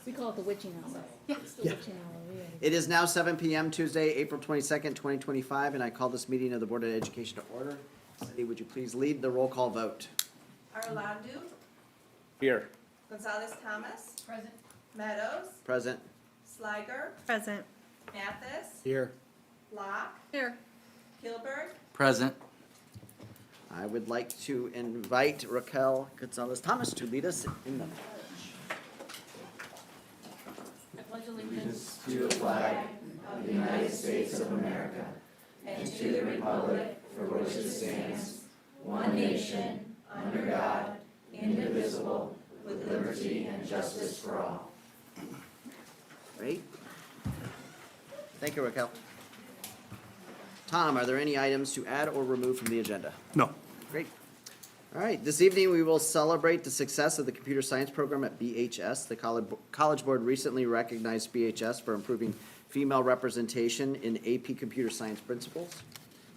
We call it the witching hour. Yeah. It's the Yeah. witching hour, yeah. It is now 7 p.m. Tuesday, April 22nd, 2025, and I call this meeting of the Board of Education to order. Cindy, would you please lead the roll call vote? Arlandu, Here. Gonzalez Thomas, Present. Meadows, Present. Sliger, Present. Mathis, Here. Locke, Here. Gilbert, Present. I would like to invite Raquel Gonzalez Thomas to lead us in the pledge. I pledge allegiance. Great. Thank you, Raquel. Tom, are there any items to add or remove from the agenda? No. Great. All right, this evening we will celebrate the success of the computer science program at BHS. The College Board recently recognized BHS for improving female representation in AP computer science principles.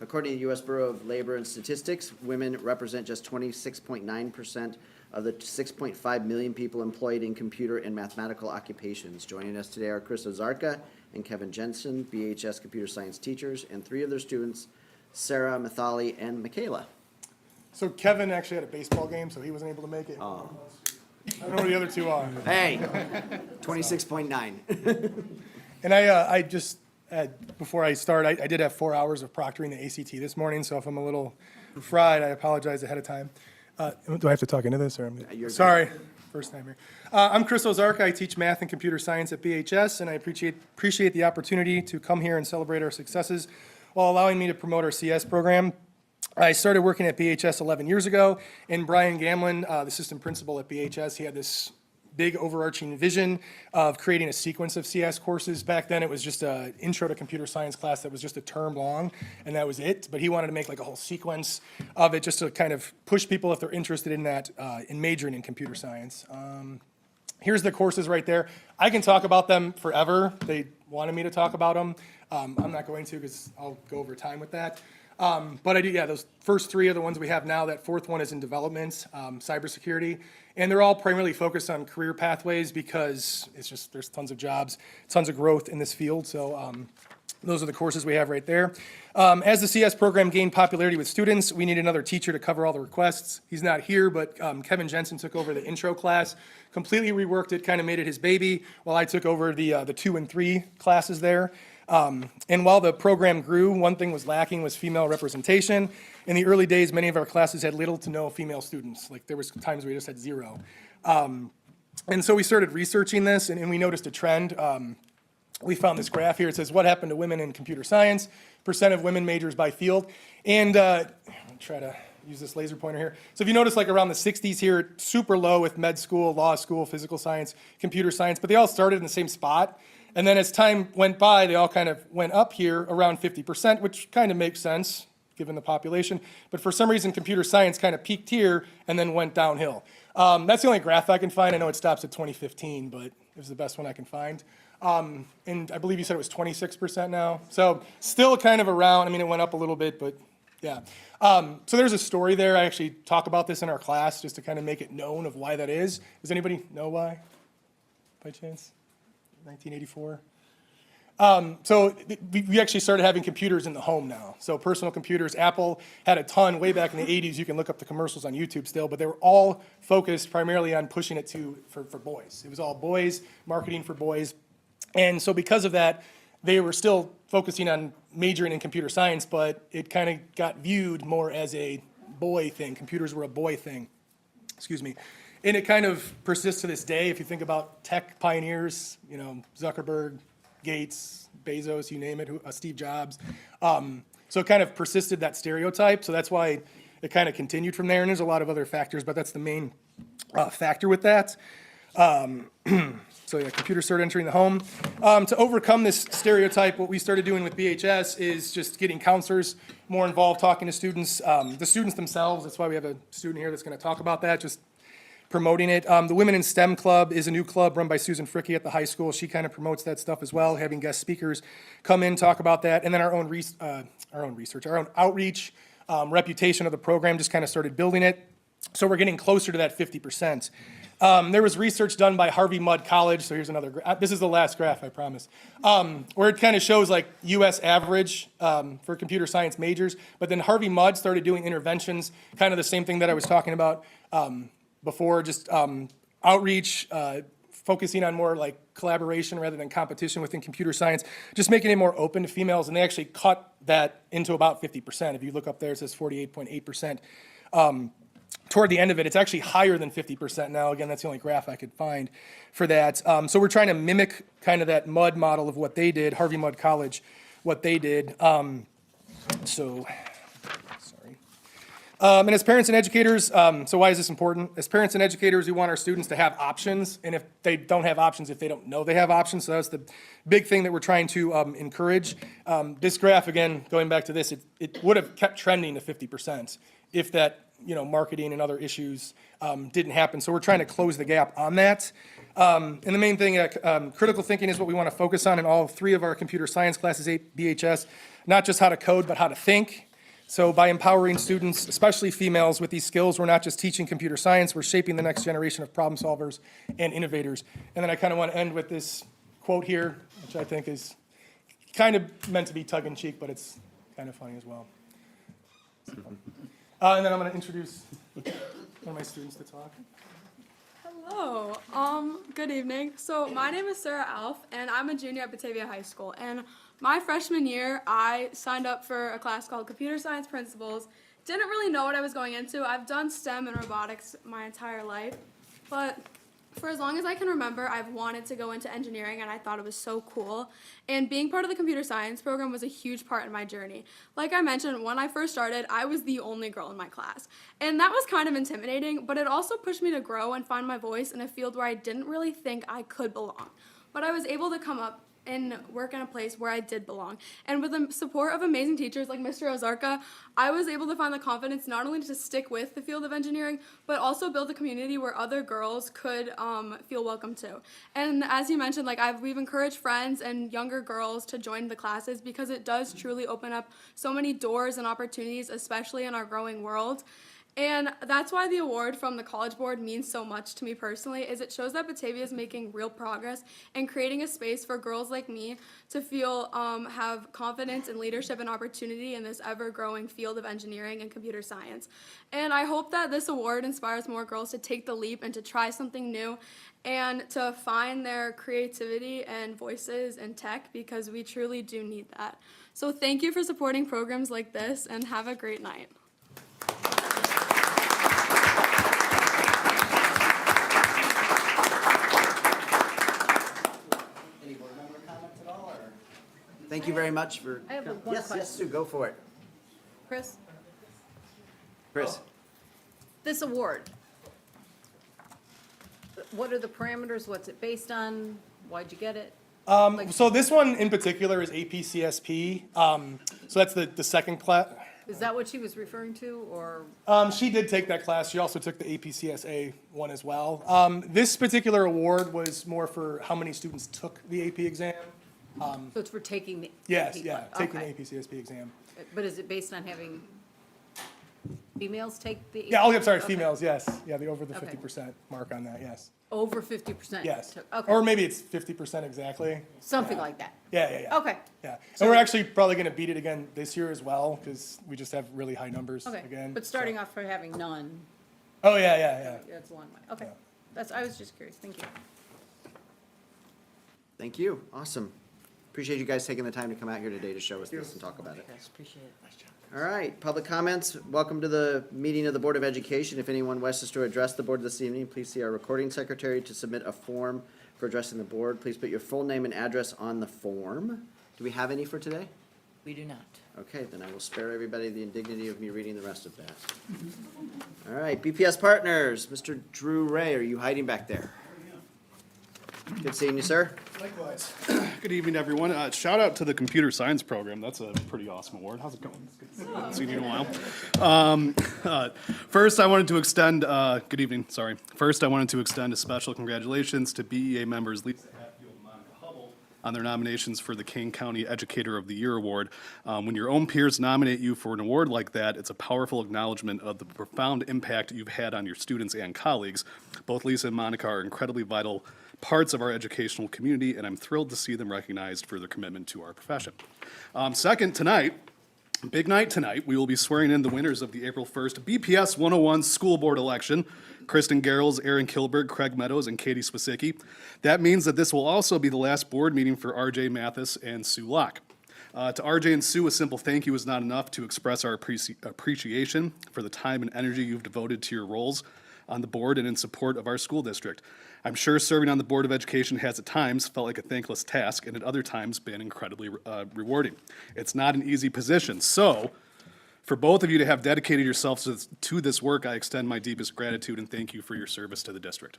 According to the U.S. Bureau of Labor and Statistics, women represent just 26.9% of the 6.5 million people employed in computer and mathematical occupations. Joining us today are Chris Ozarka and Kevin Jensen, BHS computer science teachers, and three of their students, Sarah, Mathali, and Michaela. So Kevin actually had a baseball game, so he wasn't able to make it. I don't know where the other two are. Hey, 26.9. And I just, before I start, I did have 4 hours of proctoring the ACT this morning, so if I'm a little fried, I apologize ahead of time. Do I have to talk into this, or You're sorry, first time here. I'm Chris Ozarka. I teach math and computer science at BHS, and I appreciate the opportunity to come here and celebrate our successes while allowing me to promote our CS program. I started working at BHS 11 years ago, and Brian Gamlin, the assistant principal at BHS, he had this big overarching vision of creating a sequence of CS courses. Back then, it was just an intro to computer science class that was just a term long, and that was it. But he wanted to make like a whole sequence of it just to kind of push people if they're interested in that, in majoring in computer science. Here's the courses right there. I can talk about them forever. They wanted me to talk about them. I'm not going to because I'll go over time with that. But I do, yeah, those first three are the ones we have now. That fourth one is in development, cybersecurity. And they're all primarily focused on career pathways because it's just, there's tons of jobs, tons of growth in this field. So those are the courses we have right there. As the CS program gained popularity with students, we need another teacher to cover all the requests. He's not here, but Kevin Jensen took over the intro class, completely reworked it, kind of made it his baby, while I took over the 2 and 3 classes there. And while the program grew, one thing was lacking was female representation. In the early days, many of our classes had little to no female students. Like there was times we just had 0. And so we started researching this, and we noticed a trend. We found this graph here. It says, what happened to women in computer science, percent of women majors by field. And I'll try to use this laser pointer here. So if you notice, like around the 60s here, super low with med school, law school, physical science, computer science, but they all started in the same spot. And then as time went by, they all kind of went up here around 50%, which kind of makes sense given the population. But for some reason, computer science kind of peaked here and then went downhill. That's the only graph I can find. I know it stops at 2015, but it was the best one I can find. And I believe you said it was 26% now. So still kind of around. I mean, it went up a little bit, but yeah. So there's a story there. I actually talk about this in our class just to kind of make it known of why that is. Does anybody know why, by chance? 1984. So we actually started having computers in the home now. So personal computers, Apple had a ton way back in the 80s. You can look up the commercials on YouTube still, but they were all focused primarily on pushing it for boys. It was all boys, marketing for boys. And so because of that, they were still focusing on majoring in computer science, but it kind of got viewed more as a boy thing. Computers were a boy thing. Excuse me. And it kind of persists to this day. If you think about tech pioneers, you know, Zuckerberg, Gates, Bezos, you name it, Steve Jobs. So it kind of persisted, that stereotype. So that's why it kind of continued from there. And there's a lot of other factors, but that's the main factor with that. So yeah, computers started entering the home. To overcome this stereotype, what we started doing with BHS is just getting counselors more involved, talking to students, the students themselves. That's why we have a student here that's going to talk about that, just promoting it. The Women in STEM Club is a new club run by Susan Fricke at the high school. She kind of promotes that stuff as well, having guest speakers come in, talk about that. And then our own research, our own outreach, reputation of the program just kind of started building it. So we're getting closer to that 50%. There was research done by Harvey Mudd College, so here's another, this is the last graph, I promise, where it kind of shows like US average for computer science majors, but then Harvey Mudd started doing interventions, kind of the same thing that I was talking about before, just outreach, focusing on more like collaboration rather than competition within computer science, just making it more open to females, and they actually cut that into about 50%. If you look up there, it says 48.8%. Toward the end of it, it's actually higher than 50% now. Again, that's the only graph I could find for that. So we're trying to mimic kind of that Mudd model of what they did, Harvey Mudd College, what they did. Sorry. And as parents and educators, so why is this important? As parents and educators, we want our students to have options, and if they don't have options, if they don't know they have options, so that's the big thing that we're trying to encourage. This graph, again, going back to this, it would have kept trending to 50% if that, marketing and other issues didn't happen. So we're trying to close the gap on that. And the main thing, critical thinking is what we want to focus on in all three of our computer science classes at BHS, not just how to code, but how to think. So by empowering students, especially females, with these skills, we're not just teaching computer science, we're shaping the next generation of problem solvers and innovators. And then I kind of want to end with this quote here, which I think is kind of meant to be tongue-in-cheek, but it's kind of funny as well. And then I'm going to introduce one of my students to talk. Hello. Good evening. So my name is Sarah Alf, and I'm a junior at Batavia High School. And my freshman year, I signed up for a class called Computer Science Principles. Didn't really know what I was going into. I've done STEM and robotics my entire life, but for as long as I can remember, I've wanted to go into engineering, and I thought it was so cool. And being part of the computer science program was a huge part in my journey. Like I mentioned, when I first started, I was the only girl in my class. And that was kind of intimidating, but it also pushed me to grow and find my voice in a field where I didn't really think I could belong. But I was able to come up and work in a place where I did belong. And with the support of amazing teachers like Mr. Ozarka, I was able to find the confidence not only to stick with the field of engineering, but also build a community where other girls could feel welcome too. And as you mentioned, we've encouraged friends and younger girls to join the classes because it does truly open up so many doors and opportunities, especially in our growing world. And that's why the award from the College Board means so much to me personally, is it shows that Batavia is making real progress and creating a space for girls like me to feel, have confidence and leadership and opportunity in this ever-growing field of engineering and computer science. And I hope that this award inspires more girls to take the leap and to try something new and to find their creativity and voices in tech, because we truly do need that. So thank you for supporting programs like this, and have a great night. Thank you very much for. I have one Yes, question. Sue, go for it. Chris, Chris? this award, what are the parameters? What's it based on? Why'd you get it? So this one in particular is APCSP. So that's the second class. Is that what she was referring to, or? She did take that class. She also took the APCSA one as well. This particular award was more for how many students took the AP exam. So it's for taking the. Yes, AP yeah, one. taking Okay. the APCSP exam. But is it based on having females take the? Yeah, I'm sorry, Okay. females, yes. Yeah, over the Okay. 50% mark on that, yes. Over 50%? Yes. Okay. Or maybe it's 50% exactly. Something like that. Yeah. Okay. Yeah. And we're actually probably going to beat it again this year as well, because we just have really high numbers Okay. again. But starting off for having none, Oh, yeah. that's a long way. Okay. Yeah. I was just curious. Thank you. Thank you. Awesome. Appreciate you guys taking the time to come out here today to show us this and talk about it. Yes, appreciate it. All right, public comments. Welcome to the meeting of the Board of Education. If anyone wishes to address the board this evening, please see our recording secretary to submit a form for addressing the board. Please put your full name and address on the form. Do we have any for today? We do not. Okay, then I will spare everybody the indignity of me reading the rest of that. All right, BPS Partners, Mr. Drew Ray, are you hiding back there? Good seeing you, sir. Likewise. Good evening, everyone. Shout out to the computer science program. That's a pretty awesome award. How's it going? It's good to see you. Haven't seen you in a while. First, I wanted to extend, good evening, sorry. First, I wanted to extend a special congratulations to BEA members Lisa Hatfield and Monica Hubble on their nominations for the Kane County Educator of the Year Award. When your own peers nominate you for an award like that, it's a powerful acknowledgement of the profound impact you've had on your students and colleagues. Both Lisa and Monica are incredibly vital parts of our educational community, and I'm thrilled to see them recognized for their commitment to our profession. Second, tonight, big night tonight, we will be swearing in the winners of the April 1st BPS 101 school board election, Kristen Garrels, Aaron Kilberg, Craig Meadows, and Katie Swisicki. That means that this will also be the last board meeting for RJ Mathis and Sue Locke. To RJ and Sue, a simple thank you is not enough to express our appreciation for the time and energy you've devoted to your roles on the board and in support of our school district. I'm sure serving on the Board of Education has at times felt like a thankless task and at other times been incredibly rewarding. It's not an easy position, so for both of you to have dedicated yourselves to this work, I extend my deepest gratitude and thank you for your service to the district.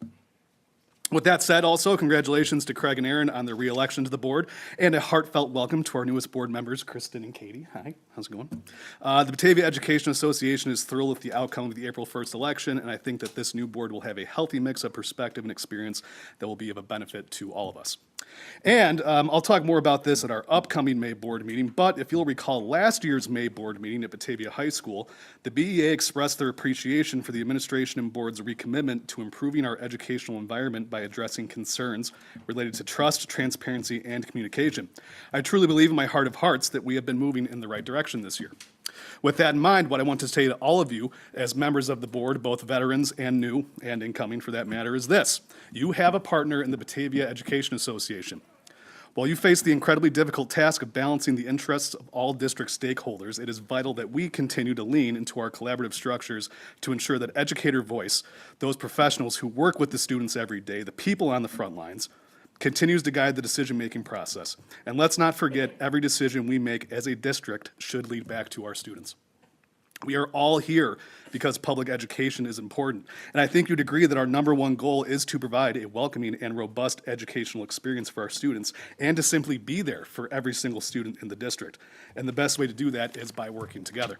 With that said, also, congratulations to Craig and Aaron on their re-election to the board, and a heartfelt welcome to our newest board members, Kristen and Katie. Hi, how's it going? The Batavia Education Association is thrilled with the outcome of the April 1st election, and I think that this new board will have a healthy mix of perspective and experience that will be of a benefit to all of us. And I'll talk more about this at our upcoming May board meeting, but if you'll recall last year's May board meeting at Batavia High School, the BEA expressed their appreciation for the administration and board's recommitment to improving our educational environment by addressing concerns related to trust, transparency, and communication. I truly believe in my heart of hearts that we have been moving in the right direction this year. With that in mind, what I want to say to all of you as members of the board, both veterans and new and incoming for that matter, is this. You have a partner in the Batavia Education Association. While you face the incredibly difficult task of balancing the interests of all district stakeholders, it is vital that we continue to lean into our collaborative structures to ensure that educator voice, those professionals who work with the students every day, the people on the front lines, continues to guide the decision-making process. And let's not forget, every decision we make as a district should lead back to our students. We are all here because public education is important. And I think you'd agree that our number one goal is to provide a welcoming and robust educational experience for our students and to simply be there for every single student in the district. And the best way to do that is by working together.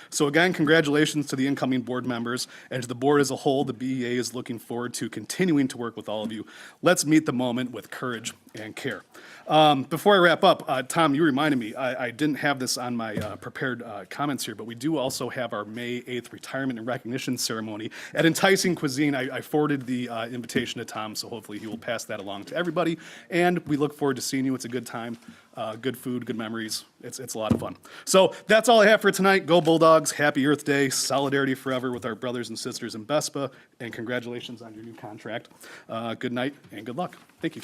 So again, congratulations to the incoming board members and to the board as a whole. The BEA is looking forward to continuing to work with all of you. Let's meet the moment with courage and care. Before I wrap up, Tom, you reminded me, I didn't have this on my prepared comments here, but we do also have our May 8th retirement and recognition ceremony at Enticing Cuisine. I forwarded the invitation to Tom, so hopefully he will pass that along to everybody. And we look forward to seeing you. It's a good time, good food, good memories. It's a lot of fun. So that's all I have for tonight. Go Bulldogs, happy Earth Day, solidarity forever with our brothers and sisters in BESPA, and congratulations on your new contract. Good night and good luck. Thank you.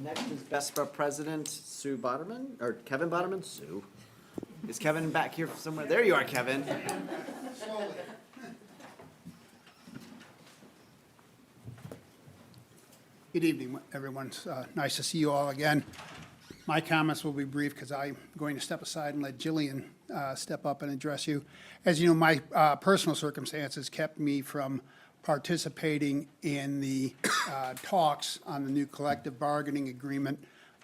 Next is BESPA President Sue Boderman, or Kevin Boderman? Sue. Is Kevin back here somewhere? There you are, Kevin. Good evening, everyone. It's nice to see you all again. My comments will be brief because I'm going to step aside and let Jillian step up and address you. As you know, my personal circumstances kept me from participating in the talks on the new collective bargaining agreement,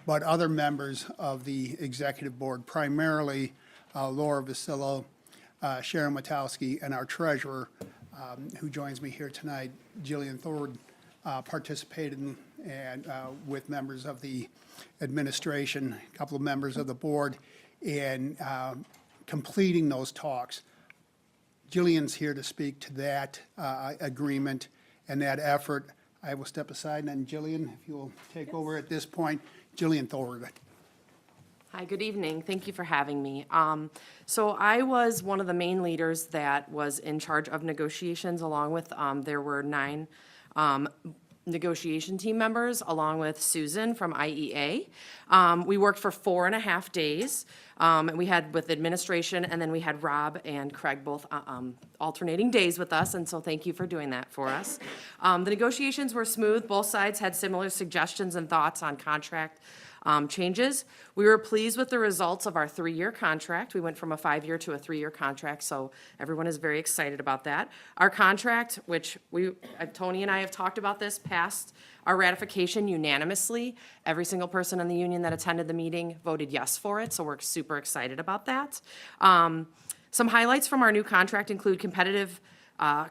but other members of the executive board, primarily Laura Vasillo, Sharon Matowski, and our treasurer, who joins me here tonight, Jillian Thorward, participated and with members of the administration, a couple of members of the board, in completing those talks. Jillian's here to speak to that agreement and that effort. I will step aside, and then Jillian, if you'll take over at this point. Jillian Thorward. Hi, good evening. Thank you for having me. So I was one of the main leaders that was in charge of negotiations, along with, there were 9 negotiation team members, along with Susan from IEA. We worked for 4.5 days. And we had with administration, and then we had Rob and Craig both alternating days with us, and so thank you for doing that for us. The negotiations were smooth. Both sides had similar suggestions and thoughts on contract changes. We were pleased with the results of our 3-year contract. We went from a 5-year to a 3-year contract, so everyone is very excited about that. Our contract, which Tony and I have talked about this, passed our ratification unanimously. Every single person in the union that attended the meeting voted yes for it, so we're super excited about that. Some highlights from our new contract include competitive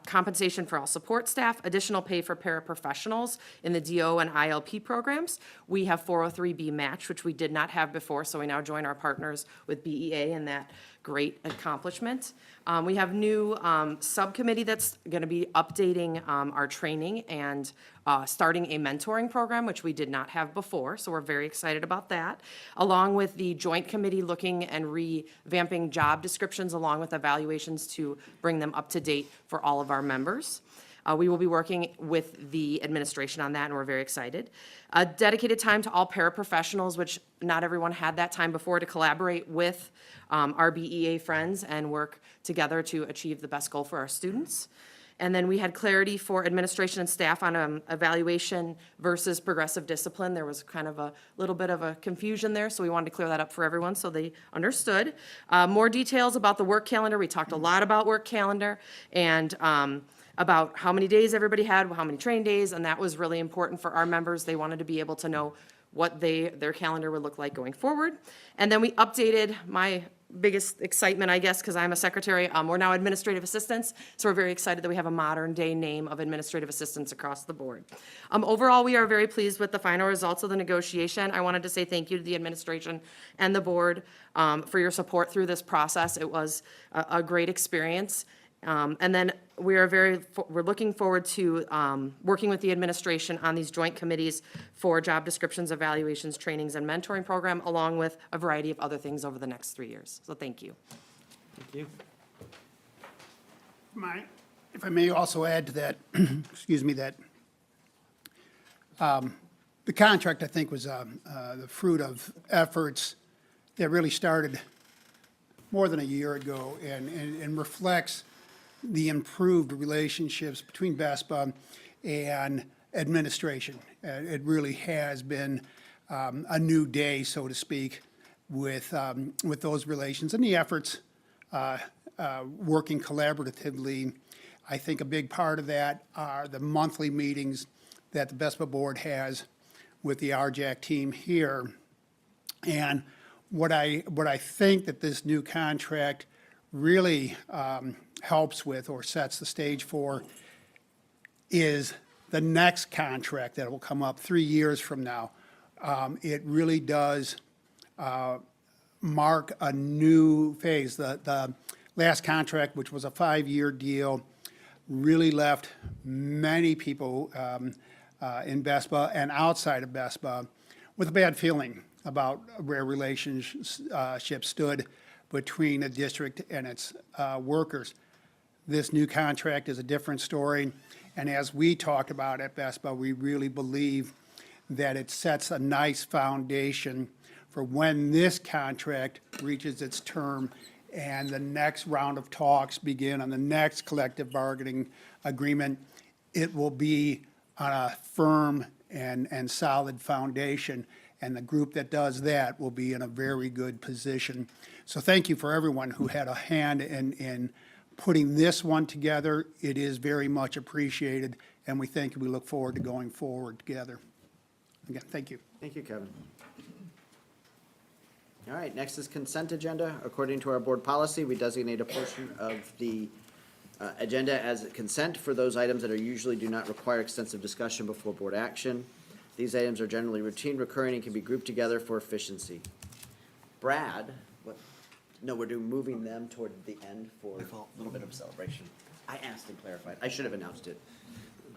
compensation for all support staff, additional pay for paraprofessionals in the DO and ILP programs. We have 403B match, which we did not have before, so we now join our partners with BEA in that great accomplishment. We have new subcommittee that's going to be updating our training and starting a mentoring program, which we did not have before, so we're very excited about that. Along with the joint committee looking and revamping job descriptions along with evaluations to bring them up to date for all of our members. We will be working with the administration on that, and we're very excited. A dedicated time to all paraprofessionals, which not everyone had that time before, to collaborate with our BEA friends and work together to achieve the best goal for our students. And then we had clarity for administration and staff on evaluation versus progressive discipline. There was kind of a little bit of a confusion there, so we wanted to clear that up for everyone so they understood. More details about the work calendar. We talked a lot about work calendar and about how many days everybody had, how many train days, and that was really important for our members. They wanted to be able to know what their calendar would look like going forward. And then we updated my biggest excitement, I guess, because I'm a secretary. We're now administrative assistants, so we're very excited that we have a modern-day name of administrative assistants across the board. Overall, we are very pleased with the final results of the negotiation. I wanted to say thank you to the administration and the board for your support through this process. It was a great experience. And then we're looking forward to working with the administration on these joint committees for job descriptions, evaluations, trainings, and mentoring program, along with a variety of other things over the next 3 years. So thank you. Thank you. If I may also add to that, excuse me, that the contract, I think, was the fruit of efforts that really started more than a year ago and reflects the improved relationships between VESPA and administration. It really has been a new day, so to speak, with those relations and the efforts working collaboratively. I think a big part of that are the monthly meetings that the VESPA board has with the RJAC team here. And what I think that this new contract really helps with or sets the stage for is the next contract that will come up 3 years from now. It really does mark a new phase. The last contract, which was a 5-year deal, really left many people in VESPA and outside of VESPA with a bad feeling about where relationships stood between the district and its workers. This new contract is a different story, and as we talked about at VESPA, we really believe that it sets a nice foundation for when this contract reaches its term and the next round of talks begin on the next collective bargaining agreement. It will be on a firm and solid foundation, and the group that does that will be in a very good position. So thank you for everyone who had a hand in putting this one together. It is very much appreciated, and we look forward to going forward together. Again, thank you. Thank you, Kevin. All right, next is consent agenda. According to our board policy, we designate a portion of the agenda as consent for those items that are usually do not require extensive discussion before board action. These items are generally routine, recurring, and can be grouped together for efficiency. Brad, what? No, we're moving them toward the end for a little bit of celebration. I asked and clarified. I should have announced it.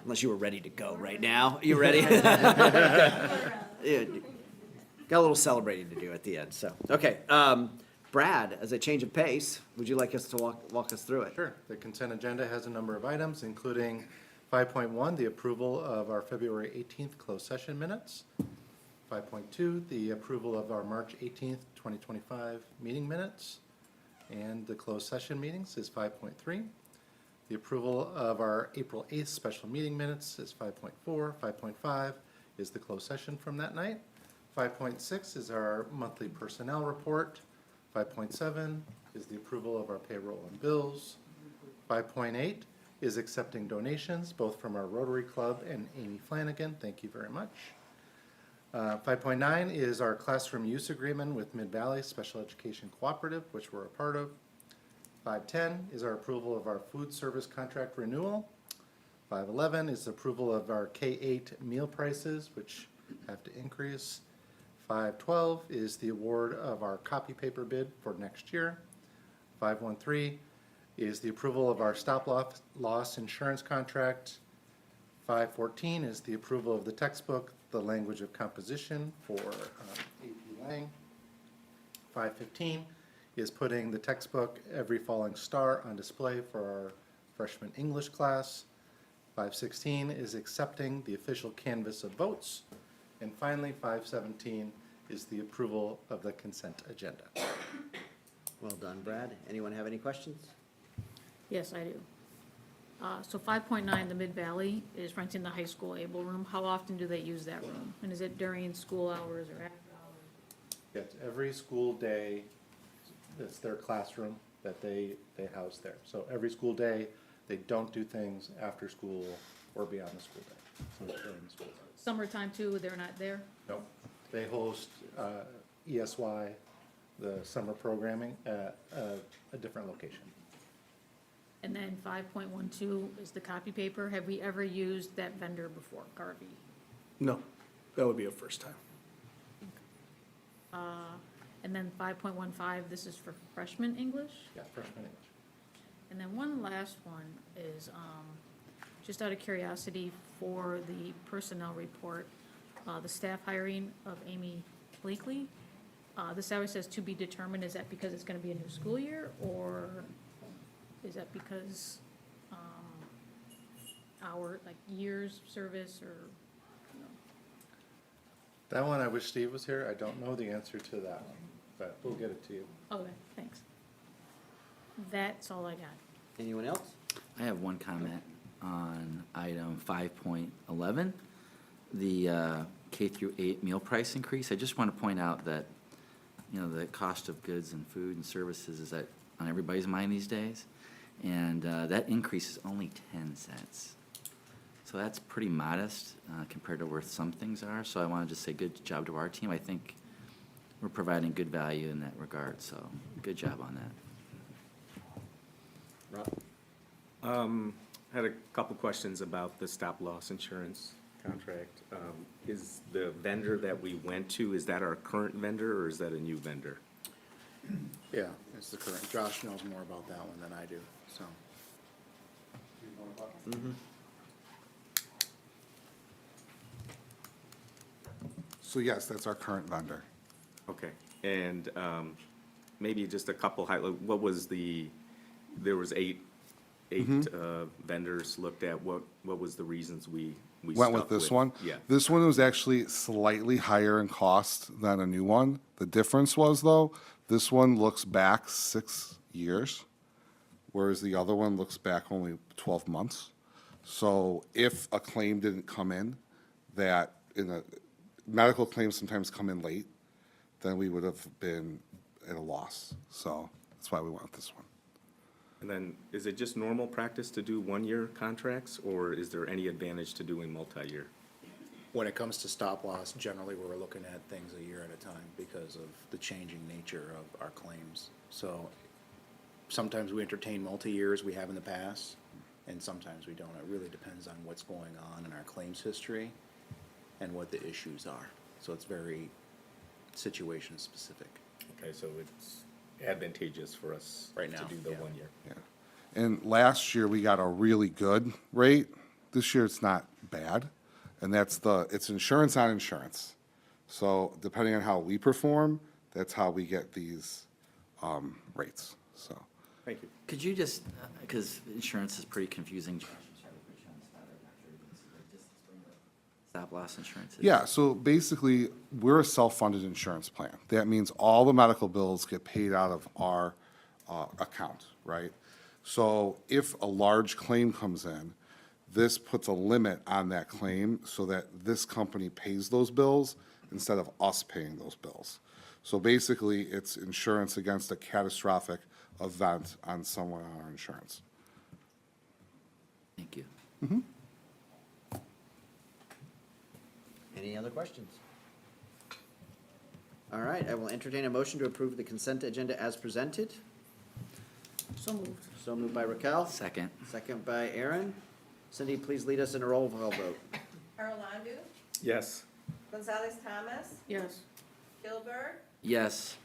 Unless you were ready to go right now. You ready? Yeah, got a little celebrating to do at the end, so. Okay, Brad, as a change of pace, would you like us to walk us through it? Sure. The consent agenda has a number of items, including 5.1, the approval of our February 18th closed session minutes. 5.2, the approval of our March 18th, 2025 meeting minutes. And the closed session meetings is 5.3. The approval of our April 8th special meeting minutes is 5.4. 5.5 is the closed session from that night. 5.6 is our monthly personnel report. 5.7 is the approval of our payroll and bills. 5.8 is accepting donations, both from our Rotary Club and Amy Flanagan. Thank you very much. 5.9 is our classroom use agreement with Mid-Valley Special Education Cooperative, which we're a part of. 510 is our approval of our food service contract renewal. 511 is approval of our K-8 meal prices, which have to increase. 512 is the award of our copy paper bid for next year. 513 is the approval of our stop-loss insurance contract. 514 is the approval of the textbook, The Language of Composition for AP Lang. 515 is putting the textbook Every Falling Star on display for our freshman English class. 516 is accepting the official canvas of votes. And finally, 517 is the approval of the consent agenda. Well done, Brad. Anyone have any questions? Yes, I do. So 5.9, the Mid-Valley is renting the high school Able Room. How often do they use that room? And is it during school hours or after hours? It's every school day, it's their classroom that they house there. So every school day, they don't do things after school or beyond the school day. So it's during the school day. Summertime too, they're not there? No, they host ESY, the summer programming, at a different location. And then 5.12 is the copy paper. Have we ever used that vendor before, Garvey? No, that would be a first time. And then 5.15, this is for freshman English? Yeah, freshman English. And then one last one is, just out of curiosity, for the personnel report, the staff hiring of Amy Blakely, the salary says to be determined. Is that because it's gonna be a new school year, or is that because, our, like, years service, or, you know? That one, I wish Steve was here. I don't know the answer to that one, but we'll get it to you. Okay, thanks. That's all I got. Anyone else? I have one comment on item 5.11, the K through 8 meal price increase. I just want to point out that, you know, the cost of goods and food and services is on everybody's mind these days. And that increase is only 10 cents. So that's pretty modest compared to where some things are. So I want to just say good job to our team. I think we're providing good value in that regard, so good job on that. Rob? I had a couple questions about the stop-loss insurance contract. Is the vendor that we went to, is that our current vendor, or is that a new vendor? Yeah, it's the current. Josh knows more about that one than I do, so. So yes, that's our current vendor. Okay, and maybe just a couple what was there was eight vendors looked at. What was the reasons we Went with stuck this one? Yeah. This one was actually slightly higher in cost than a new one. The difference was, though, this one looks back 6 years, whereas the other one looks back only 12 months. So if a claim didn't come in, medical claims sometimes come in late, then we would have been at a loss. So that's why we went with this one. And then, is it just normal practice to do one-year contracts, or is there any advantage to doing multi-year? When it comes to stop-loss, generally we're looking at things a year at a time because of the changing nature of our claims. So sometimes we entertain multi-years, we have in the past, and sometimes we don't. It really depends on what's going on in our claims history and what the issues are. So it's very situation specific. Okay, so it's advantageous for us Right now, to do the yeah. 1 year. Yeah. And last year, we got a really good rate. This year, it's not bad. And it's insurance on insurance. So depending on how we perform, that's how we get these rates, so. Thank you. Could you just, because insurance is pretty confusing. Stop-loss insurance is? Yeah, so basically, we're a self-funded insurance plan. That means all the medical bills get paid out of our account, right? So if a large claim comes in, this puts a limit on that claim so that this company pays those bills instead of us paying those bills. So basically, it's insurance against a catastrophic event on someone on our insurance. Thank you. Any other questions? All right, I will entertain a motion to approve the consent agenda as presented. So moved. So moved by Raquel. Second. Second by Aaron. Cindy, please lead us in a roll call vote. Harlandu, Yes. Gonzalez Thomas, Yes. Kilberg, Yes.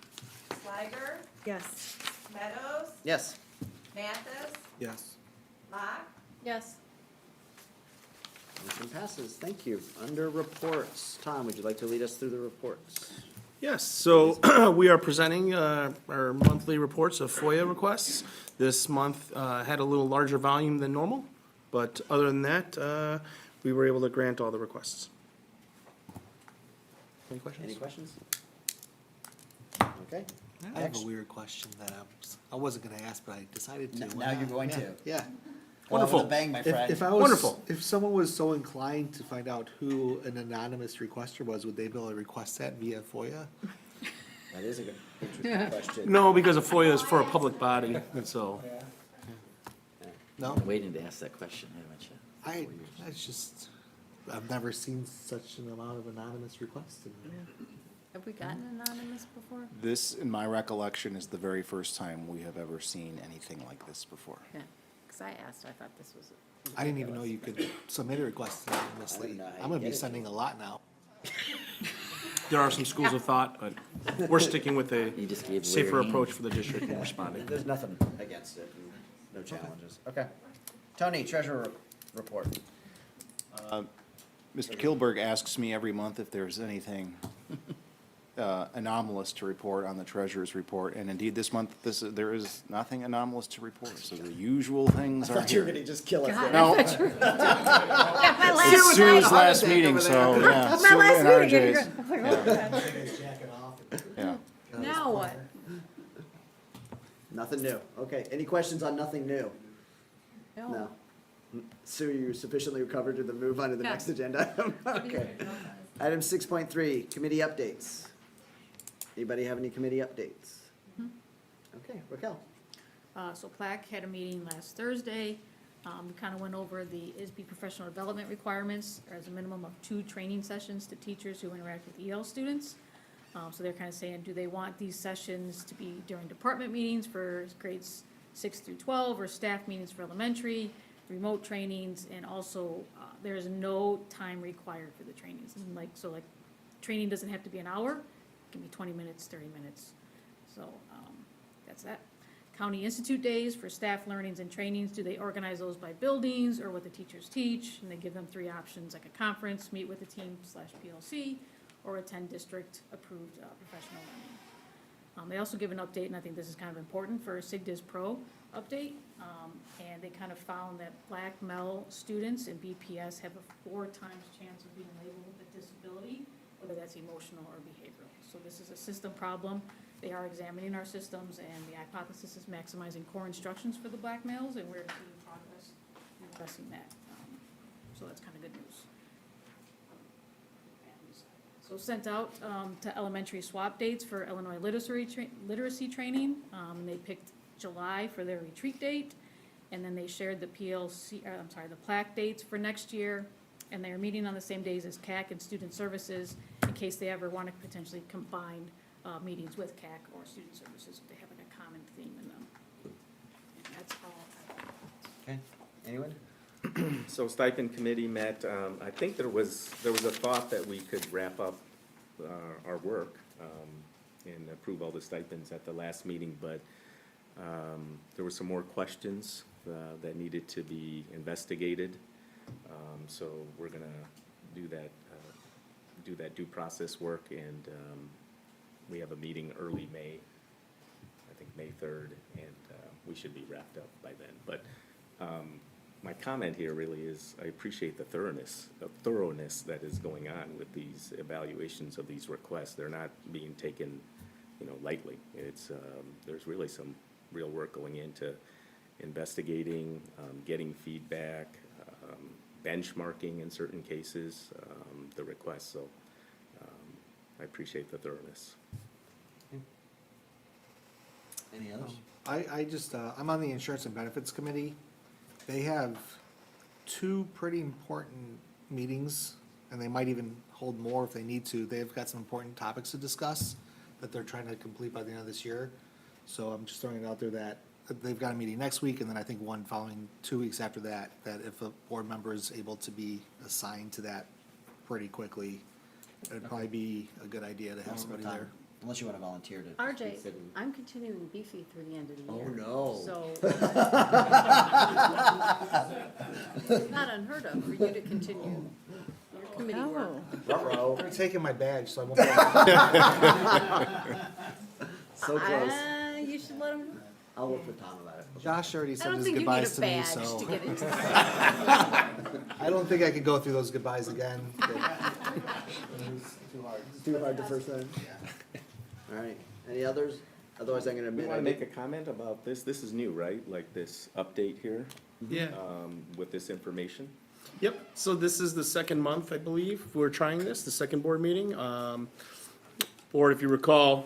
Sliger, Yes. Meadows, Yes. Mathis, Yes. Locke, Yes. Motion passes. Thank you. Under reports, Tom, would you like to lead us through the reports? Yes, so we are presenting our monthly reports of FOIA requests. This month had a little larger volume than normal, but other than that, we were able to grant all the requests. Any questions? Any questions? Okay. I have a weird question that I wasn't gonna ask, but I decided to. Now you're going to. Yeah. Wonderful. With a bang, my If, friend. if I was, Wonderful. if someone was so inclined to find out who an anonymous requester was, would they be able to request that via FOIA? That is a good, interesting question. No, because a FOIA is for a public body, and so. No? Been waiting to ask that question, haven't you? It's just, I've never seen such an amount of anonymous requests. Have we gotten anonymous before? This, in my recollection, is the very first time we have ever seen anything like this before. Yeah, because I asked, I thought this was. I didn't even know you could submit a request anonymously. I don't know how you I'm gonna get be it. sending a lot now. There are some schools of thought, but we're sticking with a You just gave away safer your approach hand. for the district in responding. There's nothing against it, no challenges. Okay. Tony, treasurer report. Mr. Kilberg asks me every month if there's anything anomalous to report on the treasurer's report, and indeed, this month, there is nothing anomalous to report, so the usual things are Thought you were here. gonna just kill us there. No, My Sue's last meeting, so, yeah, Sue and RJ's. Yeah. Now what? Nothing new. Okay, any questions on nothing new? No. Sue, you sufficiently recovered to move on to the Yeah. next agenda item? Okay. Item 6.3, committee updates. Anybody have any committee updates? Okay, Raquel. So PLAC had a meeting last Thursday. We kind of went over the ISB professional development requirements. There's a minimum of 2 training sessions to teachers who interact with EL students. So they're kind of saying, do they want these sessions to be during department meetings for grades 6 through 12, or staff meetings for elementary, remote trainings, and also, there is no time required for the trainings. And like, training doesn't have to be an hour, it can be 20 minutes, 30 minutes. So, that's that. County Institute Days for staff learnings and trainings, do they organize those by buildings or what the teachers teach? And they give them 3 options, like a conference, meet with the team /PLC, or attend district-approved professional learning. They also give an update, and I think this is kind of important, for SIGDIS Pro update. And they kind of found that Black male students in BPS have a 4 times chance of being labeled with a disability, whether that's emotional or behavioral. So this is a system problem. They are examining our systems, and the hypothesis is maximizing core instructions for the Black males, and we're making progress in addressing that. So that's kind of good news. So sent out to elementary swap dates for Illinois literacy training. They picked July for their retreat date, and then they shared the the PLAC dates for next year, and they are meeting on the same days as CAC and Student Services in case they ever want to potentially combine meetings with CAC or Student Services if they have like a common theme in them. And that's all. Okay, anyone? So stipend committee met, I think there was a thought that we could wrap up our work and approve all the stipends at the last meeting, but there were some more questions that needed to be investigated. So we're gonna do that due process work, and we have a meeting early May, I think May 3rd, and we should be wrapped up by then. But my comment here really is, I appreciate the thoroughness that is going on with these evaluations of these requests. They're not being taken, lightly. It's, there's really some real work going into investigating, getting feedback, benchmarking in certain cases, the requests. So I appreciate the thoroughness. Any others? I just, I'm on the Insurance and Benefits Committee. They have 2 pretty important meetings, and they might even hold more if they need to. They've got some important topics to discuss that they're trying to complete by the end of this year. So I'm just throwing it out there that they've got a meeting next week, and then I think one following 2 weeks after that, that if a board member is able to be assigned to that pretty quickly, it'd probably be a good idea to have somebody there. Unless you want to volunteer to. RJ, sit in- I'm continuing Beefy through the end of the Oh, year. no. So. It's not unheard of for you to continue your committee work. They're taking my badge, so I won't. So close. You should let them. I'll work with Tom about it. Josh already I said don't his think you need a goodbyes to me, badge so to get into. I don't think I could go through those goodbyes again. Too hard the first time. All right, any others? Otherwise, I'm gonna You admit. want to make a comment about this? This is new, right? Like this update here Yeah. with this information? Yep, so this is the second month, I believe, we're trying this, the second board meeting. Board, if you recall,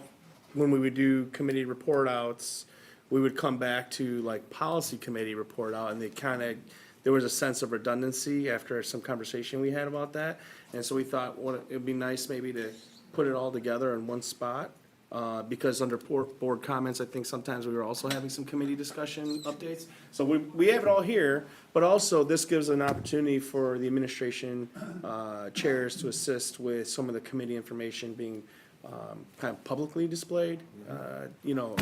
when we would do committee report outs, we would come back to like policy committee report out, and they kind of, there was a sense of redundancy after some conversation we had about that. And so we thought, what, it'd be nice maybe to put it all together in one spot. Because under board comments, I think sometimes we were also having some committee discussion updates. So we have it all here, but also this gives an opportunity for the administration chairs to assist with some of the committee information being kind of publicly displayed, you know,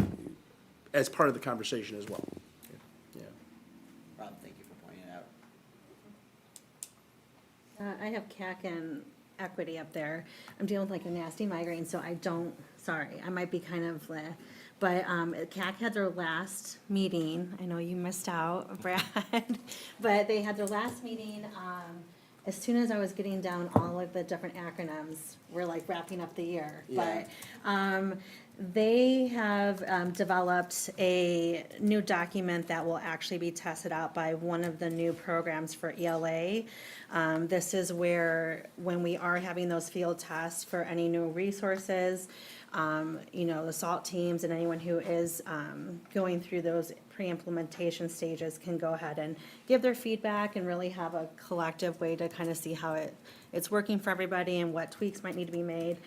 as part of the conversation as well. Yeah. Rob, thank you for pointing it out. I have CAC and equity up there. I'm dealing with like a nasty migraine, so I don't, sorry, I might be kind of, but CAC had their last meeting. I know you missed out, Brad, but they had their last meeting. As soon as I was getting down all of the different acronyms, we're like wrapping up the year. Yeah. But they have developed a new document that will actually be tested out by one of the new programs for ELA. This is where, when we are having those field tests for any new resources, you know, the SALT teams and anyone who is going through those pre-implementation stages can go ahead and give their feedback and really have a collective way to kind of see how it's working for everybody and what tweaks might need to be made.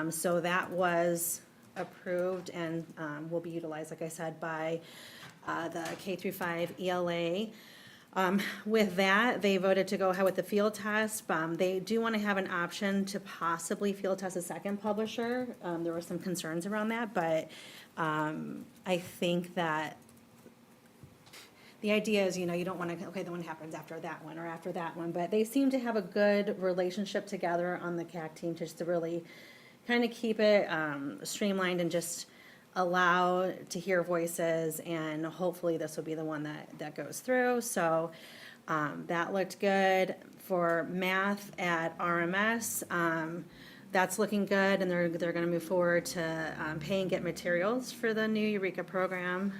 So that was approved and will be utilized, like I said, by the K through 5 ELA. With that, they voted to go ahead with the field test. They do want to have an option to possibly field test a second publisher. There were some concerns around that, but I think that the idea is, you know, you don't want to, okay, the one happens after that one or after that one, but they seem to have a good relationship together on the CAC team just to really kind of keep it streamlined and just allow to hear voices, and hopefully this will be the one that goes through. So that looked good. For math at RMS, that's looking good, and they're going to move forward to pay and get materials for the new Eureka program.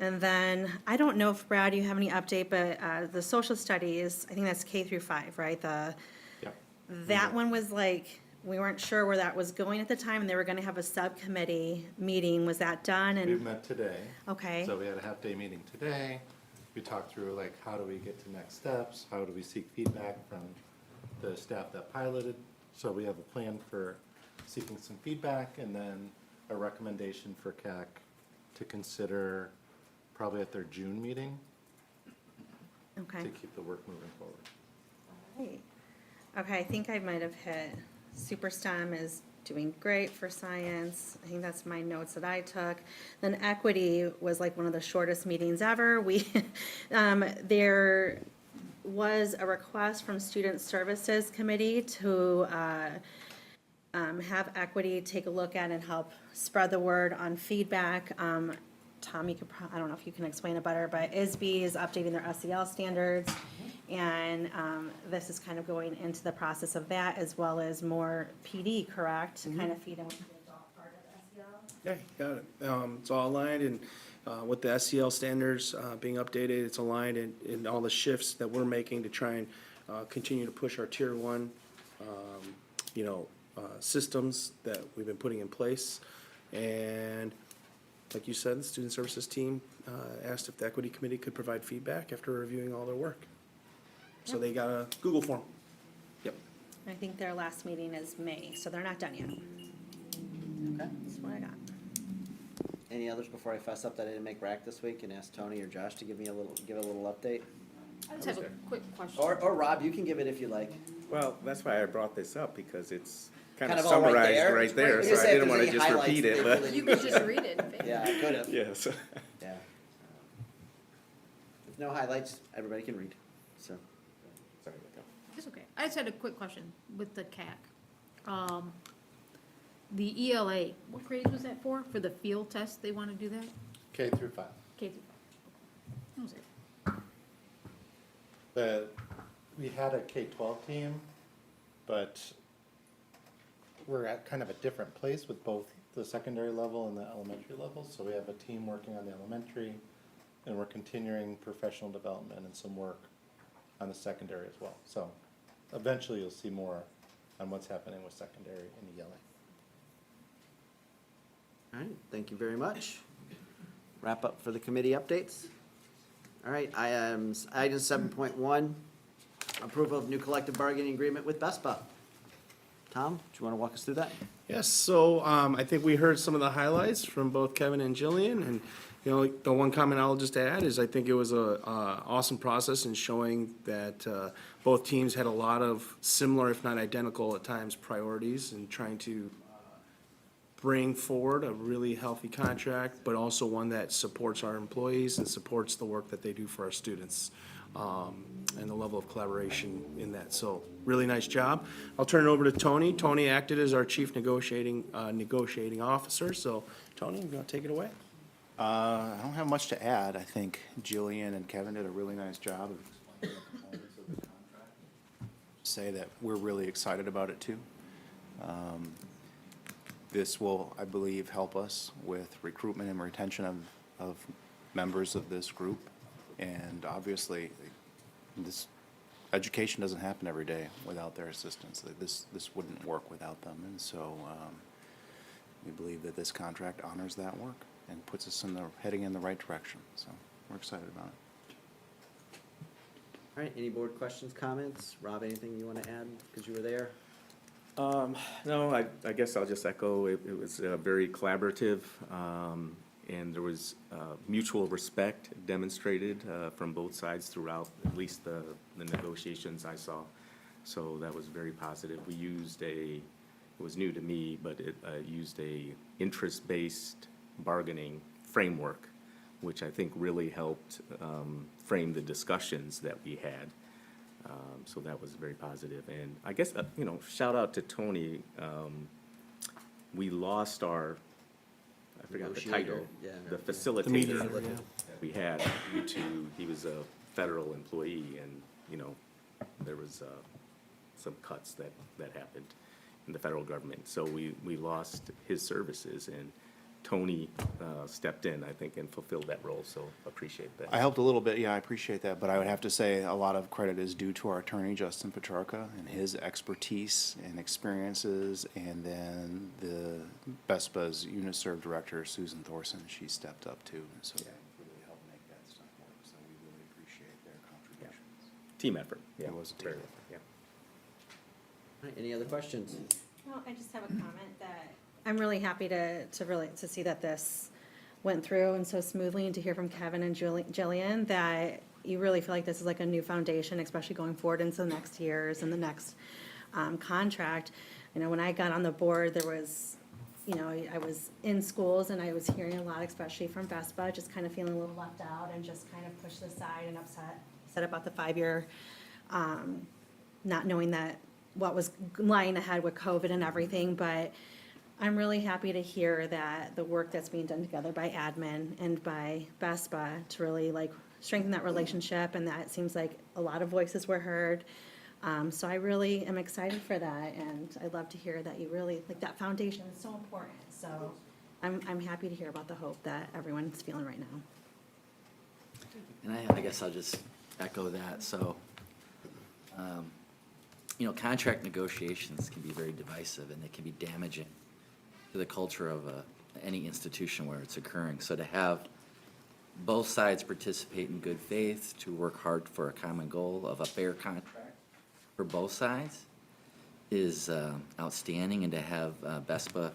And then, I don't know if, Brad, you have any update, but the social studies, I think that's K through 5, right? That one was like, we weren't sure where that was going at the time, and they were gonna have a subcommittee meeting. Was that done? We And, met today. okay, So we had a half-day meeting today. We talked through like, how do we get to next steps? How do we seek feedback from the staff that piloted? So we have a plan for seeking some feedback and then a recommendation for CAC to consider probably at their June meeting okay. to keep the work moving forward. Right. Okay, I think I might have hit, Super STEM is doing great for science. I think that's my notes that I took. Then equity was like one of the shortest meetings ever. There was a request from Student Services Committee to have equity take a look at and help spread the word on feedback. Tom, you could, I don't know if you can explain it better, but ISB is updating their SEL standards. And this is kind of going into the process of that, as well as more PD, correct? To kind of feed into the adult part of SEL. Yeah, you got it. It's all aligned, and with the SEL standards being updated, it's aligned in all the shifts that we're making to try and continue to push our tier 1, you know, systems that we've been putting in place. And like you said, the Student Services team asked if the Equity Committee could provide feedback after reviewing all their work. So they got a Google form. Yep. I think their last meeting is May, so they're not done yet. Okay. That's what I got. Any others before I fess up that I didn't make rack this week and ask Tony or Josh to give a little update? I just have a quick question. Or Rob, you can give it if you like. Well, that's why I brought this up, because it's kind Kind of of all right summarized there. right there, Right. so Just I say if didn't there's want to any just highlights repeat that it, they but. feel You could just read it. Yeah, I could have. Yes. Yeah. If no highlights, everybody can read, so. Sorry about that. It's okay. I just had a quick question with the CAC. The ELA, what grades was that for? For the field test, they want to do that? K through 5. K through 5. That was it. We had a K-12 team, but we're at kind of a different place with both the secondary level and the elementary level. So we have a team working on the elementary, and we're continuing professional development and some work on the secondary as well. So eventually you'll see more on what's happening with secondary in ELA. All right, thank you very much. Wrap up for the committee updates. All right, item 7.1, approval of new collective bargaining agreement with BESPA. Tom, do you want to walk us through that? Yes, so I think we heard some of the highlights from both Kevin and Jillian, and the one comment I'll just add is I think it was a awesome process in showing that both teams had a lot of similar, if not identical at times, priorities in trying to bring forward a really healthy contract, but also one that supports our employees and supports the work that they do for our students, and the level of collaboration in that. So, really nice job. I'll turn it over to Tony. Tony acted as our chief negotiating officer, so Tony, you want to take it away? I don't have much to add. I think Jillian and Kevin did a really nice job of explaining the components of the contract. Say that we're really excited about it too. This will, I believe, help us with recruitment and retention of members of this group. And obviously, this education doesn't happen every day without their assistance. This wouldn't work without them. And so we believe that this contract honors that work and puts us heading in the right direction. So we're excited about it. All right, any board questions, comments? Rob, anything you want to add, because you were there? No, I guess I'll just echo, it was very collaborative, and there was mutual respect demonstrated from both sides throughout at least the negotiations I saw. So that was very positive. We used it was new to me, but it used a interest-based bargaining framework, which I think really helped frame the discussions that we had. So that was very positive. And I guess, shout out to Tony. We lost I forgot the title, Yeah. the facilitator mediator, yeah. that we had due to, he was a federal employee, and, there was some cuts that happened in the federal government. So we lost his services, and Tony stepped in, I think, and fulfilled that role, so appreciate that. I helped a little bit, yeah, I appreciate that, but I would have to say a lot of credit is due to our attorney, Justin Petrarca, and his expertise and experiences, and then the BESPA's UNISERV director, Susan Thorson, she stepped up too, and so they really helped make that stuff work, so we really appreciate their contributions. Team effort, yeah. It was a team very, effort. yeah. All right, any other questions? Well, I just have a comment that I'm really happy to see that this went through and so smoothly, and to hear from Kevin and Jillian that you really feel like this is like a new foundation, especially going forward into the next years and the next contract. When I got on the board, there was, I was in schools and I was hearing a lot, especially from BESPA, just kind of feeling a little left out and just kind of pushed aside and upset about the 5-year, not knowing that what was lying ahead with COVID and everything, but I'm really happy to hear that the work that's being done together by admin and by BESPA to really strengthen that relationship, and that it seems like a lot of voices were heard. So I really am excited for that, and I'd love to hear that you really, that foundation is so important. So I'm happy to hear about the hope that everyone's feeling right now. And I guess I'll just echo that. So, contract negotiations can be very divisive, and they can be damaging to the culture of any institution where it's occurring. So to have both sides participate in good faith, to work hard for a common goal of a fair contract for both sides is outstanding, and to have BESPA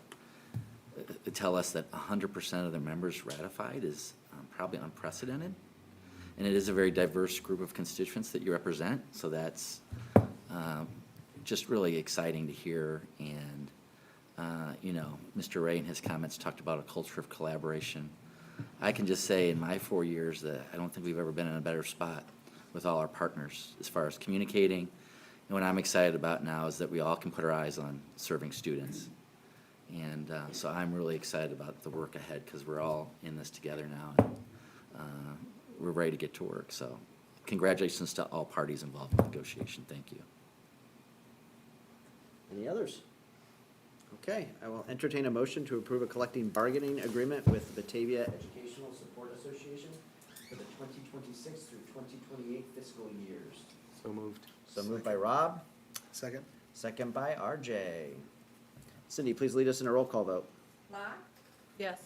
tell us that 100% of their members ratified is probably unprecedented. And it is a very diverse group of constituents that you represent, so that's just really exciting to hear. And, Mr. Ray in his comments talked about a culture of collaboration. I can just say in my 4 years that I don't think we've ever been in a better spot with all our partners as far as communicating. And what I'm excited about now is that we all can put our eyes on serving students. And so I'm really excited about the work ahead because we're all in this together now. And we're ready to get to work. So congratulations to all parties involved in the negotiation. Thank you. Any others? Okay, I will entertain a motion to approve a collective bargaining agreement with Batavia Educational Support Association for the 2026 through 2028 fiscal years. So moved. So moved by Rob, Second? second by RJ. Cindy, please lead us in a roll call vote. Locke, Yes.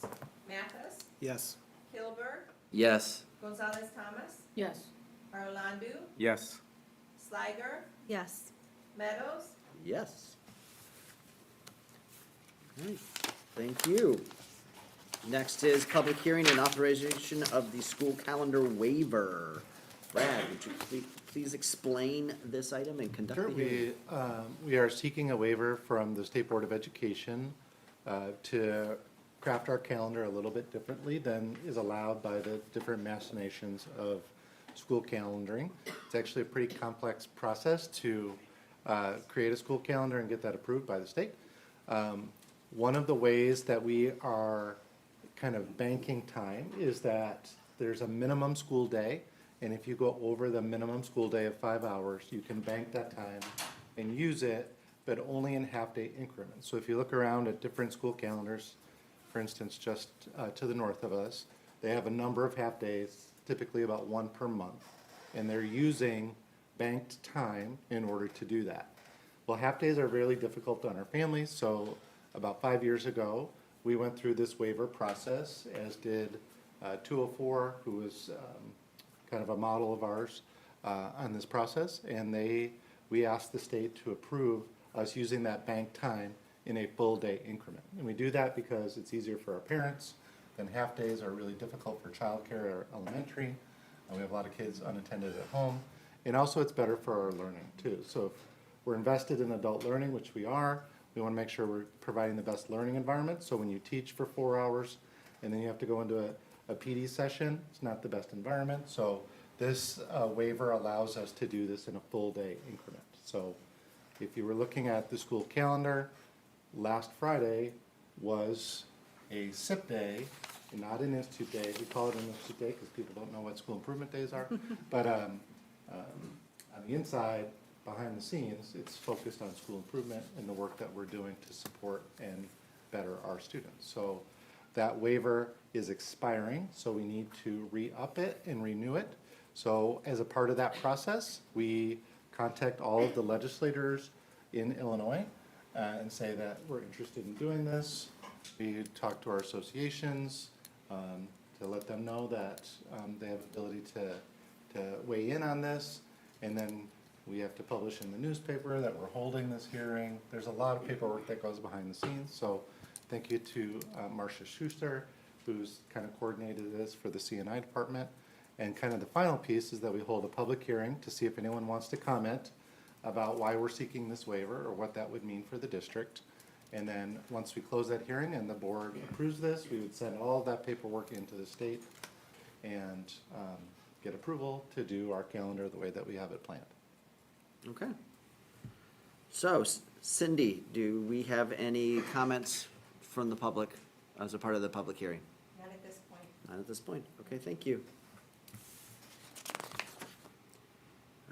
Mathis, Yes. Kilberg, Yes. Gonzalez Thomas, Yes. Arlandu, Yes. Sliger, Yes. Meadows, Yes. All right, thank you. Next is public hearing and authorization of the school calendar waiver. Brad, would you please explain this item and conduct Sure, the hearing? we are seeking a waiver from the State Board of Education to craft our calendar a little bit differently than is allowed by the different machinations of school calendaring. It's actually a pretty complex process to create a school calendar and get that approved by the state. One of the ways that we are kind of banking time is that there's a minimum school day, and if you go over the minimum school day of 5 hours, you can bank that time and use it, but only in half-day increments. So if you look around at different school calendars, for instance, just to the north of us, they have a number of half-days, typically about one per month, and they're using banked time in order to do that. Well, half-days are really difficult on our families, so about 5 years ago, we went through this waiver process, as did 204, who was kind of a model of ours on this process, and we asked the state to approve us using that banked time in a full-day increment. And we do that because it's easier for our parents, and half-days are really difficult for childcare or elementary, and we have a lot of kids unattended at home, and also it's better for our learning, too. So if we're invested in adult learning, which we are, we want to make sure we're providing the best learning environment. So when you teach for 4 hours and then you have to go into a PD session, it's not the best environment. So this waiver allows us to do this in a full day increment. So if you were looking at the school calendar, last Friday was a SIP day, not an institute day. We call it an institute day because people don't know what school improvement days are. But on the inside, behind the scenes, it's focused on school improvement and the work that we're doing to support and better our students. So that waiver is expiring, so we need to re-up it and renew it. So as a part of that process, we contact all of the legislators in Illinois and say that we're interested in doing this. We talk to our associations to let them know that they have the ability to weigh in on this, and then we have to publish in the newspaper that we're holding this hearing. There's a lot of paperwork that goes behind the scenes, so thank you to Marcia Schuster, who's kind of coordinated this for the C&I department. And kind of the final piece is that we hold a public hearing to see if anyone wants to comment about why we're seeking this waiver or what that would mean for the district. And then once we close that hearing and the board approves this, we would send all of that paperwork into the state and get approval to do our calendar the way that we have it planned. Okay. So Cindy, do we have any comments from the public as a part of the public hearing? not at this point. Not at this point. Okay, thank you.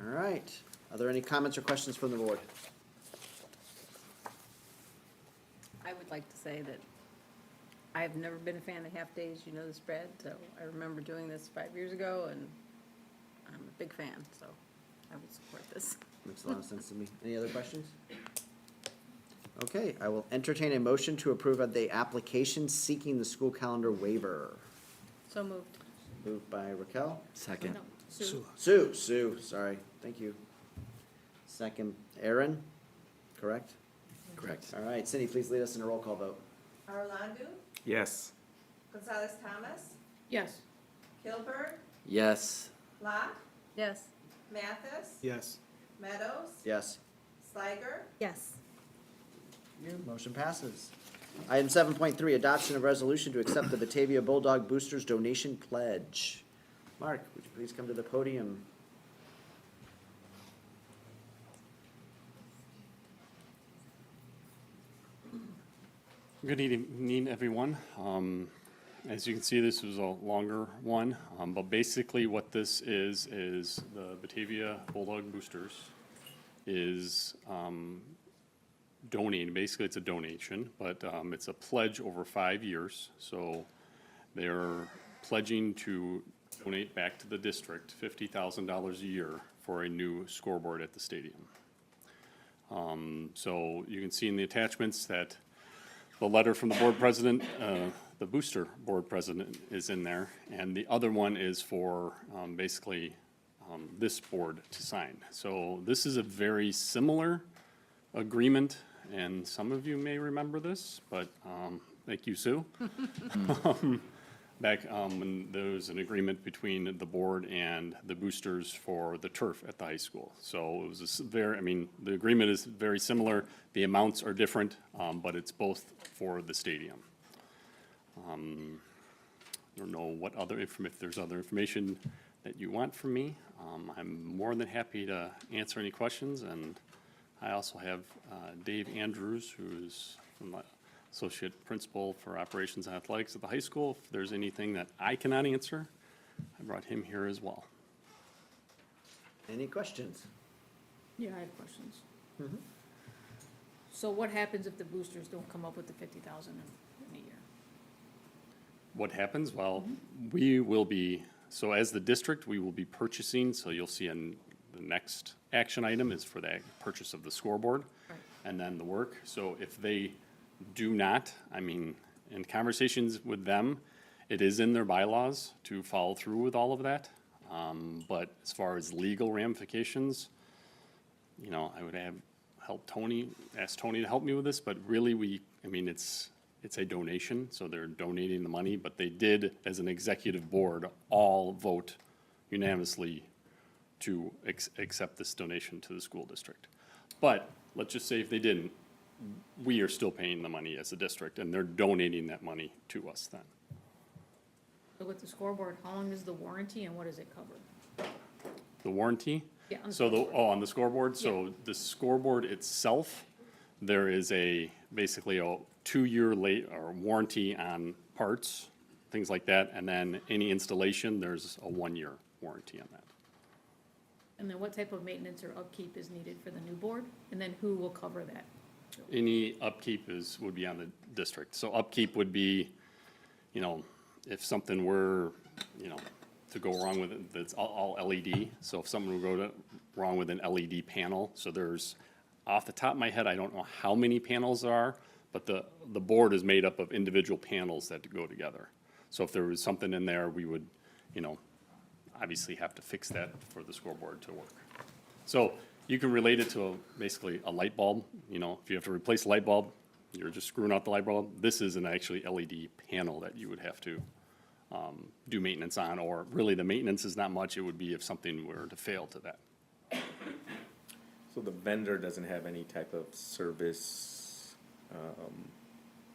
All right. Are there any comments or questions from the board? I would like to say that I've never been a fan of half-days, you know this, Brad, so I remember doing this 5 years ago, and I'm a big fan, so I would support this. Makes a lot of sense to me. Any other questions? Okay, I will entertain a motion to approve of the application seeking the school calendar waiver. So moved. Moved by Raquel. Second. No, Sue. Sue, sorry, thank you. Second, Aaron, correct? Correct. All right, Cindy, please lead us in a roll call vote. Arlandu, Yes. Gonzalez Thomas, Yes. Kilburn, Yes. Locke, Yes. Yes. Mathis, Meadows, Yes. Sliger, Yes. Motion passes. Item 7.3, adoption of resolution to accept the Batavia Bulldog Boosters donation pledge. Mark, would you please come to the podium? Good evening, everyone. As you can see, this was a longer one, but basically what this is the Batavia Bulldog Boosters is donating, basically it's a donation, but it's a pledge over 5 years. So they're pledging to donate back to the district $50,000 a year for a new scoreboard at the stadium. So you can see in the attachments that the letter from the board president, the booster board president is in there, and the other one is for basically this board to sign. So this is a very similar agreement, and some of you may remember this, but thank you, Sue. Back when there was an agreement between the board and the boosters for the turf at the high school. So it was a very, I mean, the agreement is very similar. The amounts are different, but it's both for the stadium. I don't know what other if there's other information that you want from me. I'm more than happy to answer any questions, and I also have Dave Andrews, who's from the Associate Principal for Operations and Athletics at the high school. If there's anything that I cannot answer, I brought him here as well. Any questions? Yeah, I have questions. So what happens if the boosters don't come up with the 50,000 in a year? What happens? Well, we will be, so as the district, we will be purchasing, so you'll see in the next action item is for the purchase of the scoreboard Right. and then the work. So if they do not, I mean, in conversations with them, it is in their bylaws to follow through with all of that. But as far as legal ramifications, you know, I would ask Tony to help me with this, but really I mean, it's a donation, so they're donating the money, but they did, as an executive board, all vote unanimously to accept this donation to the school district. But let's just say if they didn't, we are still paying the money as a district, and they're donating that money to us then. So with the scoreboard, how long is the warranty and what does it cover? The warranty? Yeah, on the So scoreboard. on the scoreboard, so the scoreboard itself, there is basically a 2-year warranty on parts, things like that, and then any installation, there's a 1-year warranty on that. And then what type of maintenance or upkeep is needed for the new board? And then who will cover that? Any upkeep would be on the district. So upkeep would be, you know, if something were, you know, to go wrong with it, that's all LED. So if something would go wrong with an LED panel, so there's, off the top of my head, I don't know how many panels there are, but the board is made up of individual panels that go together. So if there was something in there, we would, you know, obviously have to fix that for the scoreboard to work. So you can relate it to basically a light bulb. You know, if you have to replace a light bulb, you're just screwing out the light bulb. This is an actually LED panel that you would have to do maintenance on, or really the maintenance is not much. It would be if something were to fail to that. So the vendor doesn't have any type of service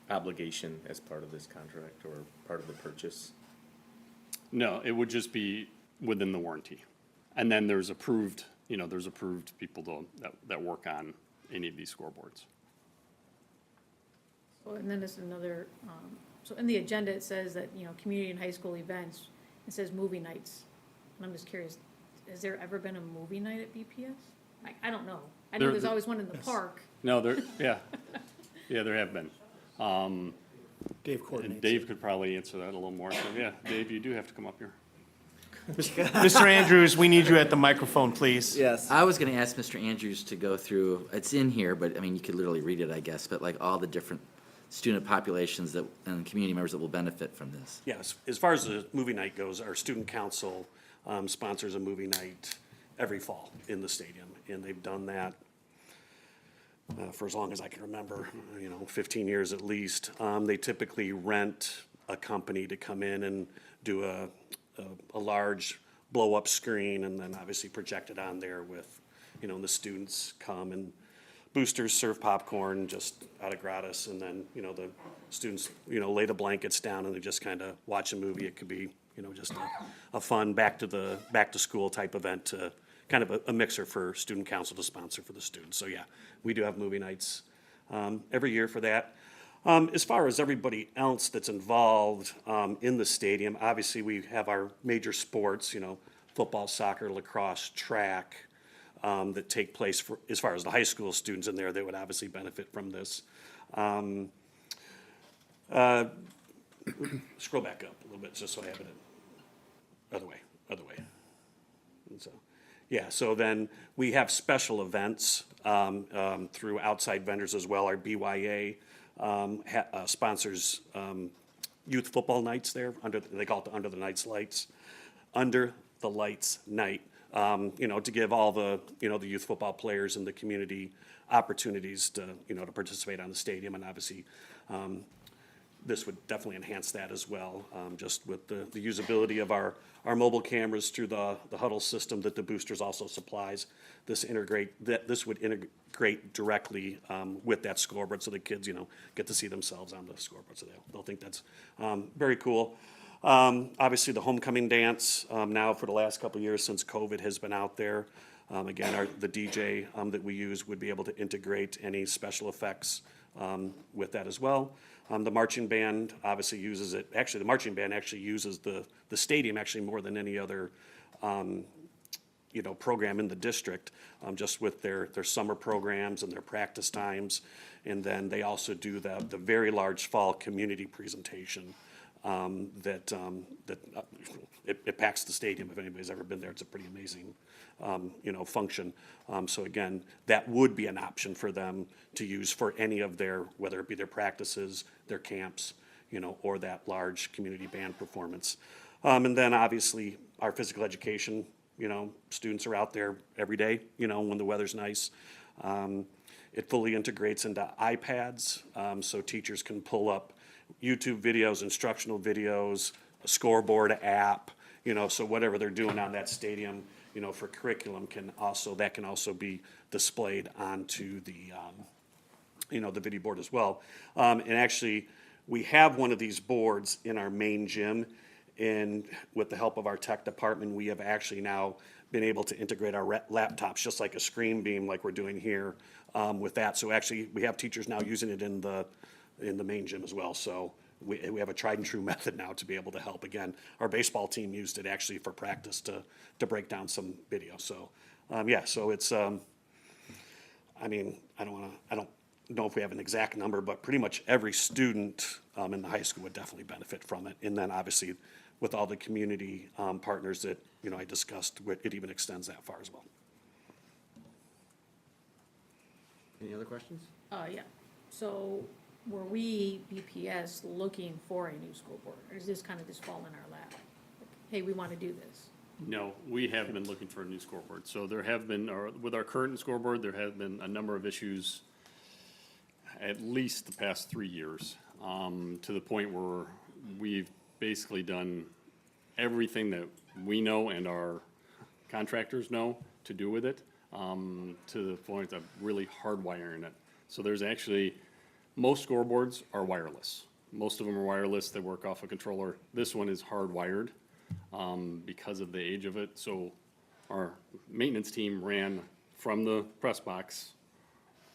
obligation as part of this contract or part of the purchase? No, it would just be within the warranty. And then there's approved people that work on any of these scoreboards. So, and then there's another, so in the agenda, it says that, you know, community and high school events, it says movie nights. And I'm just curious, has there ever been a movie night at BPS? I don't know. I know there's always one in the park. No, yeah, there have been. Dave coordinates. And Dave could probably answer that a little more. So yeah, Dave, you do have to come up here. Mr. Andrews, we need you at the microphone, please. Yes. I was gonna ask Mr. Andrews to go through, it's in here, but, I mean, you could literally read it, I guess, but like all the different student populations that, and community members that will benefit from this. Yes, as far as the movie night goes, our student council sponsors a movie night every fall in the stadium, and they've done that for as long as I can remember, 15 years at least. They typically rent a company to come in and do a large blow-up screen and then obviously project it on there with, and the students come and boosters serve popcorn just out of gratis, and then, the students, lay the blankets down and they just kind of watch a movie. It could be, just a fun back to school type event, to kind of a mixer for student council to sponsor for the students. So yeah, we do have movie nights every year for that. As far as everybody else that's involved in the stadium, obviously we have our major sports, football, soccer, lacrosse, track, that take place for, as far as the high school students in there, they would obviously benefit from this. Scroll back up a little bit just so I have it other way. And so, yeah, so then we have special events through outside vendors as well. Our BYA sponsors youth football nights there. They call it the Under the Lights night. To give all the the youth football players in the community opportunities to to participate on the stadium, and obviously this would definitely enhance that as well, just with the usability of our mobile cameras through the huddle system that the boosters also supplies. This would integrate directly with that scoreboard, so the kids get to see themselves on the scoreboard, so they'll think that's very cool. Obviously, the homecoming dance now for the last couple of years since COVID has been out there. Again, the DJ that we use would be able to integrate any special effects with that as well. The marching band obviously uses it. Actually, the marching band actually uses the stadium actually more than any other program in the district, just with their summer programs and their practice times. And then they also do the very large fall community presentation that it packs the stadium. If anybody's ever been there, it's a pretty amazing function. So again, that would be an option for them to use for any of their, whether it be their practices, their camps, or that large community band performance. And then obviously our physical education, students are out there every day, when the weather's nice. It fully integrates into iPads, so teachers can pull up YouTube videos, instructional videos, a scoreboard app, so whatever they're doing on that stadium, for curriculum can also be displayed onto the, the video board as well. And actually, we have one of these boards in our main gym, and with the help of our tech department, we have actually now been able to integrate our laptops, just like a screen beam like we're doing here with that. So actually, we have teachers now using it in the main gym as well. So we have a tried and true method now to be able to help. Again, our baseball team used it actually for practice to break down some video. So, so it's, I don't know if we have an exact number, but pretty much every student in the high school would definitely benefit from it. And then obviously with all the community partners that, I discussed, it even extends that far as well. Any other questions? Yeah. So were we, BPS, looking for a new school board, or does this kind of just fall in our lap? Like, hey, we want to do this. No, we have been looking for a new scoreboard. So there have been, with our current scoreboard, there have been a number of issues at least the past 3 years, to the point where we've basically done everything that we know and our contractors know to do with it, to the point of really hardwiring it. So there's actually, most scoreboards are wireless. Most of them are wireless, they work off a controller. This one is hardwired because of the age of it. So our maintenance team ran from the press box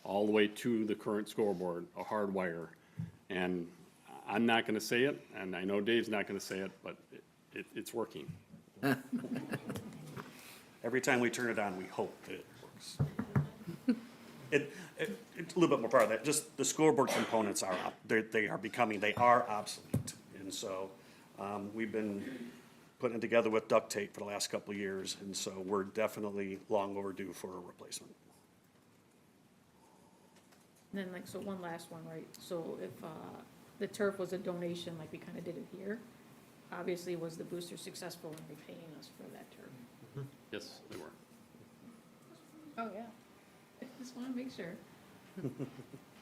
all the way to the current scoreboard, a hard wire. And I'm not gonna say it, and I know Dave's not gonna say it, but it's working. Every time we turn it on, we hope that it works. It's a little bit more part of that. Just the scoreboard components are they are obsolete, and so we've been putting it together with duct tape for the last couple of years, and so we're definitely long overdue for a replacement. And then so one last one, right? So if the turf was a donation, like we kind of did it here, obviously was the booster successful in repaying us for that turf? Yes, they were. Oh, yeah. I just want to make sure.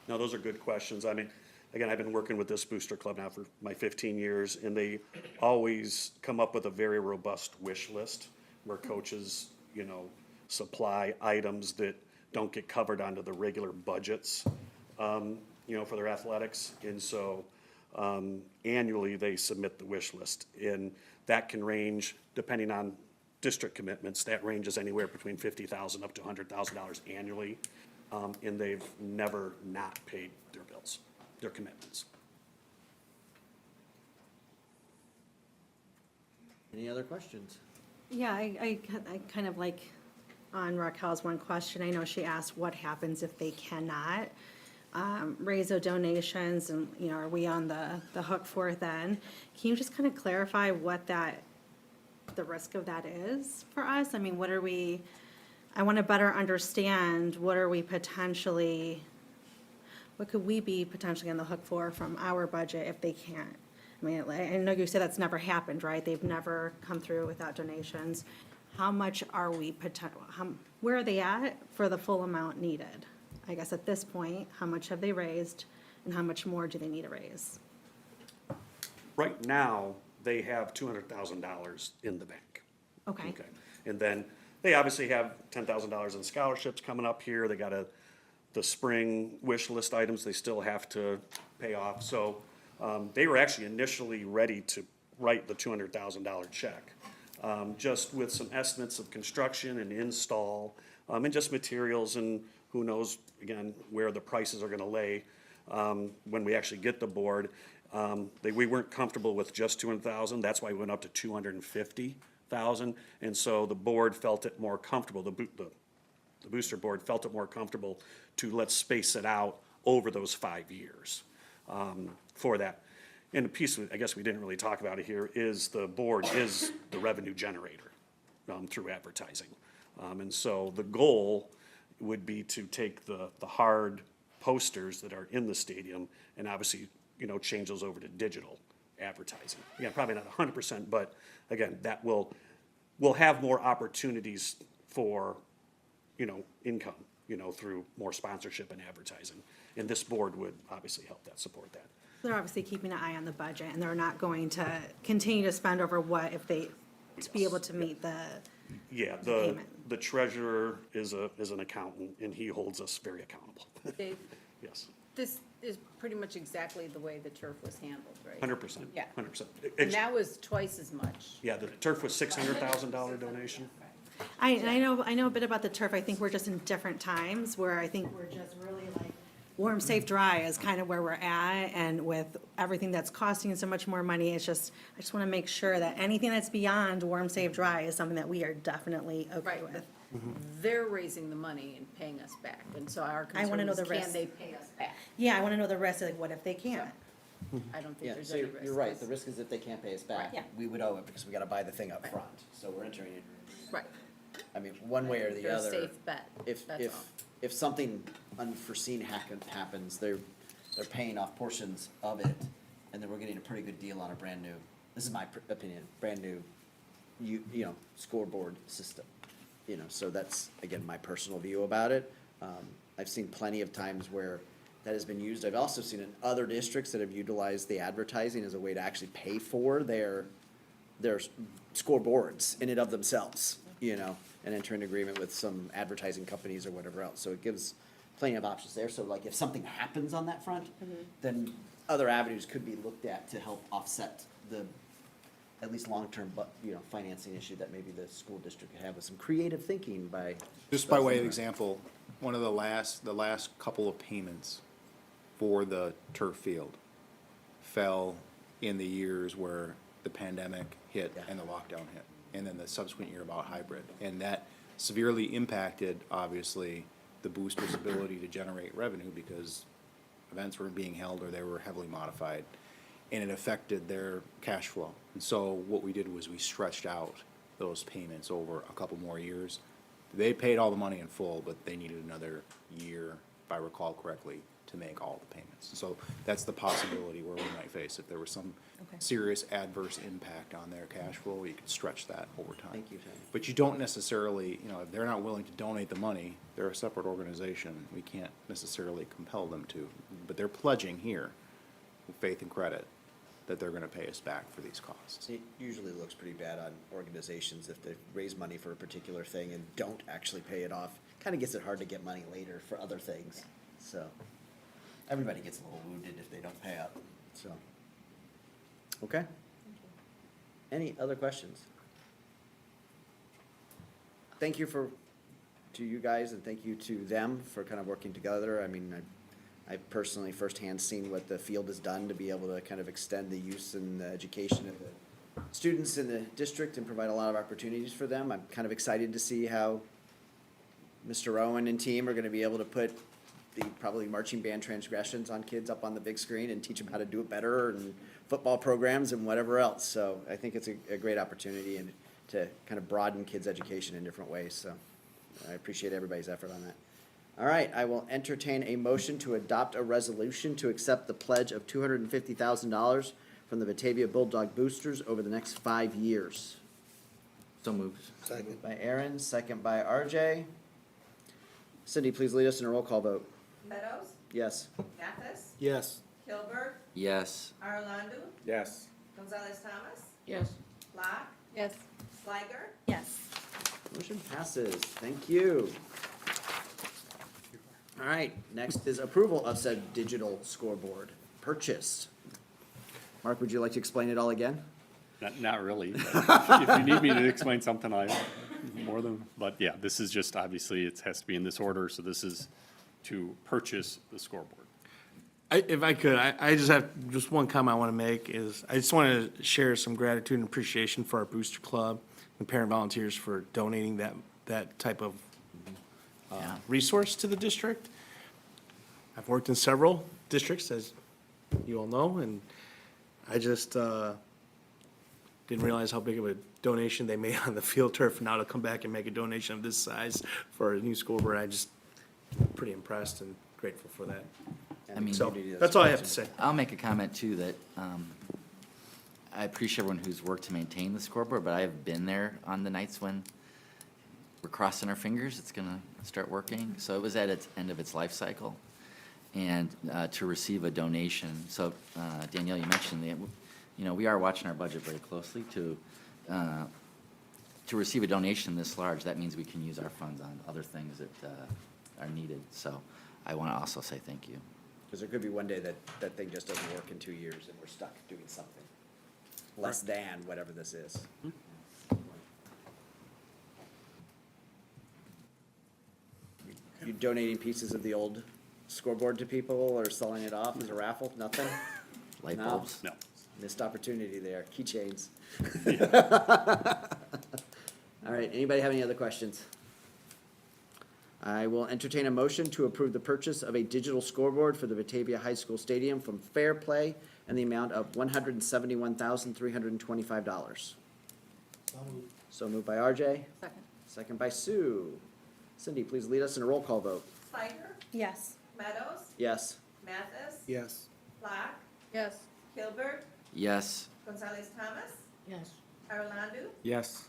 No, those are good questions. I mean, again, I've been working with this booster club now for my 15 years, and they always come up with a very robust wish list where coaches, supply items that don't get covered onto the regular budgets, for their athletics. And so annually, they submit the wish list. And that can range, depending on district commitments, that ranges anywhere between $50,000 up to $100,000 annually. And they've never not paid their bills, their commitments. Any other questions? Yeah, I kind of like on Raquel's one question, I know she asked what happens if they cannot raise their donations and, are we on the hook for it then? Can you just kind of clarify what the risk of that is for us? I mean, I want to better understand what could we be potentially on the hook for from our budget if they can't? I mean, I know you said that's never happened, right? They've never come through without donations. How much are we where are they at for the full amount needed? I guess at this point, how much have they raised and how much more do they need to raise? Right now, they have $200,000 in the bank. Okay. And then they obviously have $10,000 in scholarships coming up here. They got the spring wish list items they still have to pay off. So they were actually initially ready to write the $200,000 check. Just with some estimates of construction and install, and just materials, and who knows, again, where the prices are gonna lay, when we actually get the board. We weren't comfortable with just 200,000, that's why we went up to 250,000, and so the board felt it more comfortable, the booster board felt it more comfortable to let's space it out over those 5 years, for that. And the piece, I guess we didn't really talk about it here, is the board is the revenue generator through advertising. And so the goal would be to take the hard posters that are in the stadium and obviously, change those over to digital advertising. Again, probably not 100%, but again, that we'll have more opportunities for, income, through more sponsorship and advertising. And this board would obviously help support that. They're obviously keeping an eye on the budget and they're not going to continue to spend over to be able to meet the Yeah, payment. the treasurer is an accountant, and he holds us very accountable. Dave, Yes, this is pretty much exactly the way the turf was handled, right? 100%. Yeah. 100%. And that was twice as much. Yeah, the turf was $600,000 donation. I know a bit about the turf. I think we're just in different times where I think we're just really like warm, safe, dry is kind of where we're at. And with everything that's costing so much more money, I just want to make sure that anything that's beyond warm, safe, dry is something that we are definitely okay Right. with. They're raising the money and paying us back, and so our I wanna concern know is, the can risk. they pay us back? Yeah, I want to know the rest, like what if they can't? I don't think Yeah, there's so any you're risk. you're right, the risk is if they can't pay us back, Yeah. we would owe it because we gotta buy the thing up front, so we're entering it. Right. I mean, one way or the They're a other. safe bet, If, that's all. if something unforeseen happens, they're paying off portions of it, and then we're getting a pretty good deal on a brand new, this is my opinion, brand new, scoreboard system. So that's, again, my personal view about it. I've seen plenty of times where that has been used. I've also seen in other districts that have utilized the advertising as a way to actually pay for their scoreboards in and of themselves, and enter an agreement with some advertising companies or whatever else. So it gives plenty of options there. So like if something happens on that front, then other avenues could be looked at to help offset the at least long-term, financing issue that maybe the school district could have with some creative thinking by. Just by way of example, one of the last couple of payments for the turf field fell in the years where the pandemic hit and the lockdown hit, and then the subsequent year about hybrid. And that severely impacted, obviously, the boosters' ability to generate revenue because events were being held or they were heavily modified. And it affected their cash flow. And so what we did was we stretched out those payments over a couple more years. They paid all the money in full, but they needed another year, if I recall correctly, to to make all the payments. So that's the possibility where we might face if there was some Okay. serious adverse impact on their cash flow, you could stretch that over time. Thank you, Tony. But you don't necessarily, you know, if they're not willing to donate the money, they're a separate organization. We can't necessarily compel them to. But they're pledging here, with faith and credit, that they're gonna pay us back for these costs. It usually looks pretty bad on organizations if they raise money for a particular thing and don't actually pay it off. Kind of gets it hard to get money later for other things. So everybody gets a little wounded if they don't pay up, so. Okay? Any other questions? Thank you to you guys and thank you to them for kind of working together. I mean, I've personally firsthand seen what the field has done to be able to kind of extend the use and the education of the students in the district and provide a lot of opportunities for them. I'm kind of excited to see how Mr. Owen and team are gonna be able to put the probably marching band transgressions on kids up on the big screen and teach them how to do it better and football programs and whatever else. So I think it's a great opportunity and to kind of broaden kids' education in different ways. So I appreciate everybody's effort on that. All right, I will entertain a motion to adopt a resolution to accept the pledge of $250,000 from the Batavia Bulldog Boosters over the next 5 years. So moved. Moved by Aaron, second by RJ. Cindy, please lead us in a roll call vote. Meadows, Yes. Mathis, Yes. Kilberg, Yes. Arlandu, Yes. Gonzalez Thomas, Yes. Locke, Yes. Sliger, Yes. Motion passes. Thank you. All right, next is approval of said digital scoreboard purchase. Mark, would you like to explain it all again? Not really. But if you need me to explain something, but yeah, this is just, obviously, it has to be in this order, so this is to purchase the scoreboard. If I could, I just have, just one comment I want to make is, I just want to share some gratitude and appreciation for our Booster Club and parent volunteers for donating that type of resource to the district. I've worked in several districts, as you all know, and I just didn't realize how big of a donation they made on the field turf. Now to come back and make a donation of this size for a new scoreboard, I just pretty impressed and grateful for that. I mean, So, that's all I have to say. I'll make a comment too, that I appreciate everyone who's worked to maintain the scoreboard, but I have been there on the nights when we're crossing our fingers, it's gonna start working. So it was at its end of its life cycle. And to receive a donation, so Danielle, you mentioned that, you know, we are watching our budget very closely. To receive a donation this large, that means we can use our funds on other things that are needed. So I want to also say thank you. Because there could be one day that thing just doesn't work in 2 years and we're stuck doing something less than whatever this is. You donating pieces of the old scoreboard to people or selling it off as a raffle? Nothing? Light No? bulbs? No. Missed opportunity there. Keychains. All right, anybody have any other questions? I will entertain a motion to approve the purchase of a digital scoreboard for the Batavia High School Stadium from Fair Play in the amount of $171,325. So moved by RJ, Second. second by Sue. Cindy, please lead us in a roll call vote. Sliger, Yes. Meadows, Yes. Mathis, Yes. Locke, Yes. Kilberg, Yes. Gonzalez Thomas, Yes. Arlandu, Yes.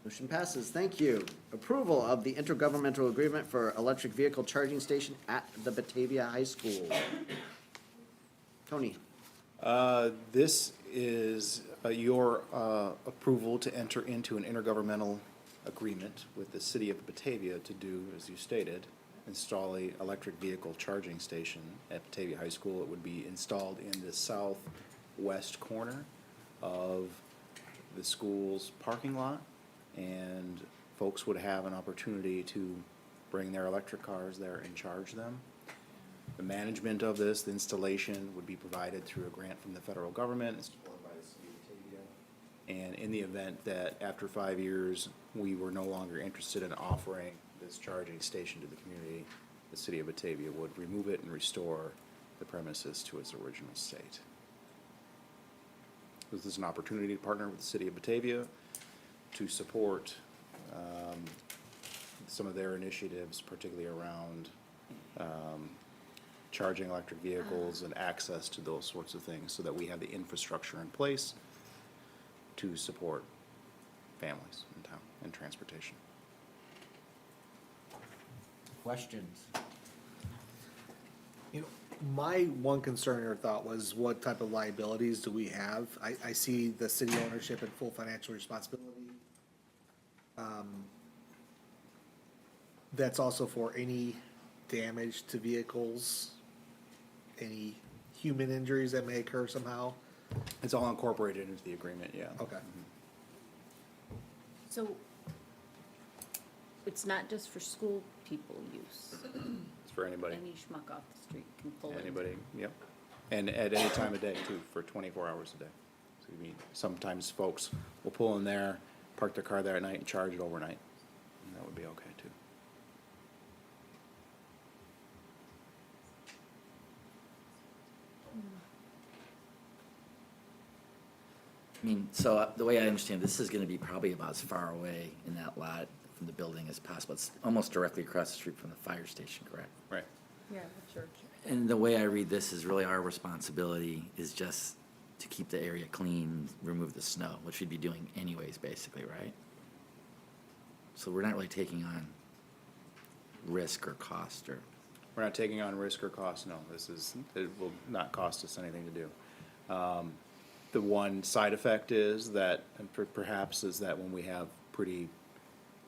Motion passes. Thank you. Approval of the intergovernmental agreement for electric vehicle charging station at the Batavia High School. Tony? This is your approval to enter into an intergovernmental agreement with the city of Batavia to do, as you stated, install a electric vehicle charging station at Batavia High School. It would be installed in the southwest corner of the school's parking lot, and folks would have an opportunity to bring their electric cars there and charge them. The management of this, the installation, would be provided through a grant from the federal government, it's supported by the city of Batavia. And in the event that after 5 years, we were no longer interested in offering this charging station to the community, the city of Batavia would remove it and restore the premises to its original state. This is an opportunity to partner with the city of Batavia to support some of their initiatives, particularly around charging electric vehicles and access to those sorts of things, so that we have the infrastructure in place to support families in town and transportation. Questions? You know, my one concern or thought was, what type of liabilities do we have? I see the city ownership and full financial responsibility. That's also for any damage to vehicles, any human injuries that may occur somehow. It's all incorporated into the agreement, yeah. Okay. So it's not just for school people use? It's for anybody, Any schmuck off the street can pull in? anybody, yep. And at any time of day too, for 24 hours a day. So you mean, sometimes folks will pull in there, park their car there at night and charge it overnight. And that would be okay too. I mean, so the way I understand, this is gonna be probably about as far away in that lot from the building as possible. It's almost directly across the street from the fire station, correct? Right. Yeah, the church. And the way I read this is really our responsibility is just to keep the area clean, remove the snow, which we'd be doing anyways, basically, right? So we're not really taking on risk or cost or, We're not taking on risk or cost, no. It will not cost us anything to do. The one side effect is that, and perhaps is that when we have pretty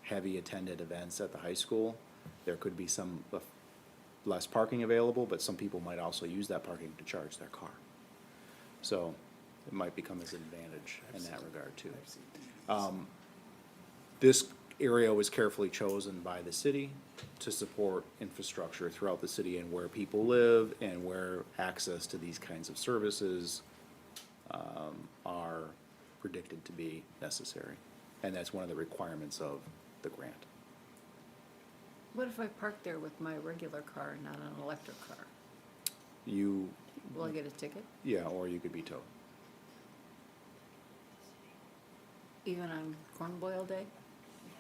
heavy attended events at the high school, there could be some less parking available, but some people might also use that parking to charge their car. So it might become as an advantage in that regard too. This area was carefully chosen by the city to support infrastructure throughout the city and where people live and where access to these kinds of services are predicted to be necessary. And that's one of the requirements of the grant. What if I park there with my regular car and not an electric car? You, Will I get a ticket? yeah, or you could be towed. Even on corn boil day?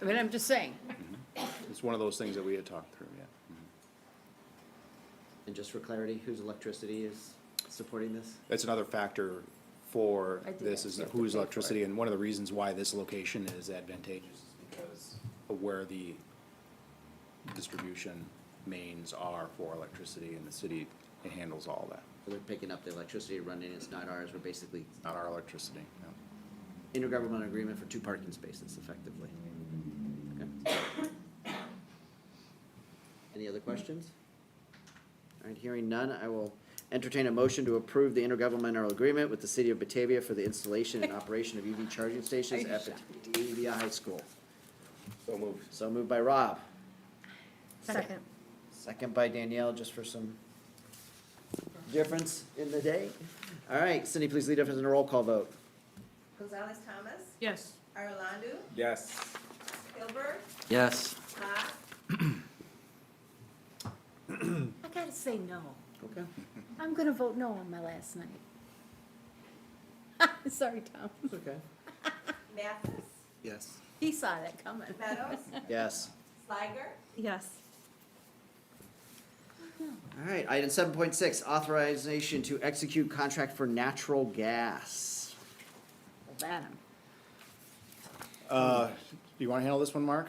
I mean, I'm just saying. It's one of those things that we had talked through, yeah. And just for clarity, whose electricity is supporting this? That's another factor for I did this, is actually have to whose pay for electricity, it. and one of the reasons why this location is advantageous is because of where the distribution mains are for electricity, and the city handles all that. So they're picking up the electricity running, it's not ours, we're basically Not our electricity, no. intergovernmental agreement for 2 parking spaces effectively. Okay. Any other questions? All right, hearing none, I will entertain a motion to approve the intergovernmental agreement with the city of Batavia for the installation and operation of EV charging stations at Batavia High School. So moved. So moved by Rob, Second. second by Danielle, just for some difference in the day. All right, Cindy, please lead us in a roll call vote. Gonzalez Thomas, Yes. Arlandu, Yes. Hilbert, yes, Todd, I gotta say no. Okay. I'm gonna vote no on my last night. Sorry, Tom. It's okay. Mathis, Yes. He saw that coming. Meadows, Yes. Sliger, Yes. All right, item 7.6, authorization to execute contract for natural gas. Well, Adam. Do you wanna handle this one, Mark?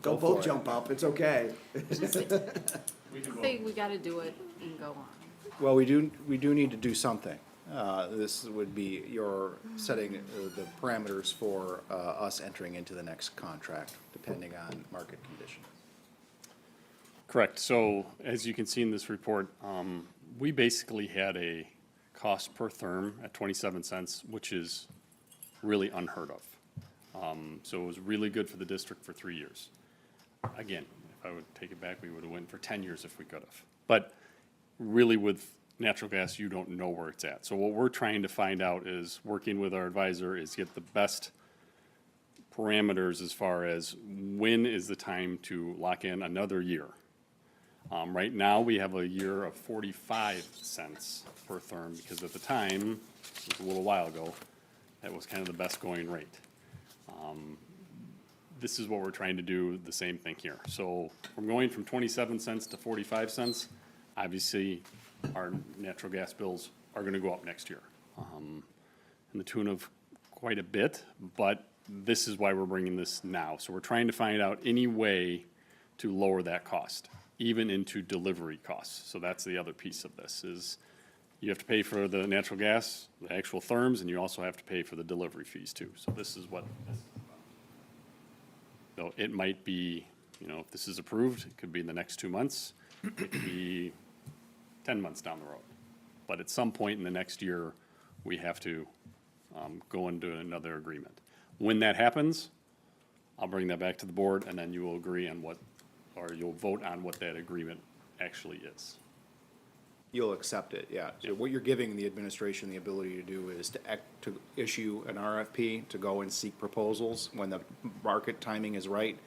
Don't for both it. jump up, it's okay. Say we gotta do it and go on. Well, we do need to do something. This would be your setting the parameters for us entering into the next contract, depending on market conditions. Correct. So as you can see in this report, we basically had a cost per therm at 27 cents, which is really unheard of. So it was really good for the district for 3 years. Again, if I would take it back, we would have went for 10 years if we could have. But really with natural gas, you don't know where it's at. So what we're trying to find out is, working with our advisor, is get the best parameters as far as when is the time to lock in another year. Right now, we have a year of 45 cents per therm, because at the time, it was a little while ago, that was kind of the best going rate. this is what we're trying to do, the same thing here. So we're going from 27 cents to 45 cents. Obviously, our natural gas bills are gonna go up next year, in the tune of quite a bit, but this is why we're bringing this now. So we're trying to find out any way to lower that cost, even into delivery costs. So that's the other piece of this, is you have to pay for the natural gas, the actual therms, and you also have to pay for the delivery fees too. So this is what this is about. So it might be, you know, if this is approved, it could be in the next 2 months, it could be 10 months down the road. But at some point in the next year, we have to go into another agreement. When that happens, I'll bring that back to the board, and then you will agree on what, or you'll vote on what that agreement actually is. You'll accept it, yeah. So what you're giving the administration the ability to do is to issue an RFP, to go and seek proposals when the market timing is right.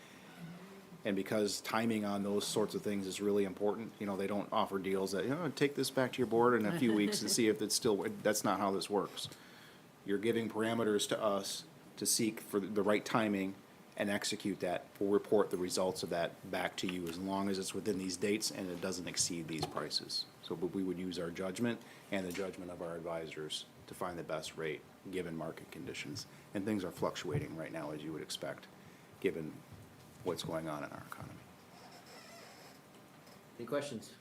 And because timing on those sorts of things is really important, you know, they don't offer deals that, you know, take this back to your board in a few weeks and see if it's still, that's not how this works. You're giving parameters to us to seek for the right timing and execute that. We'll report the results of that back to you as long as it's within these dates and it doesn't exceed these prices. So, but we would use our judgment and the judgment of our advisors to find the best rate, given market conditions. And things are fluctuating right now, as you would expect, given what's going on in our economy. Any questions?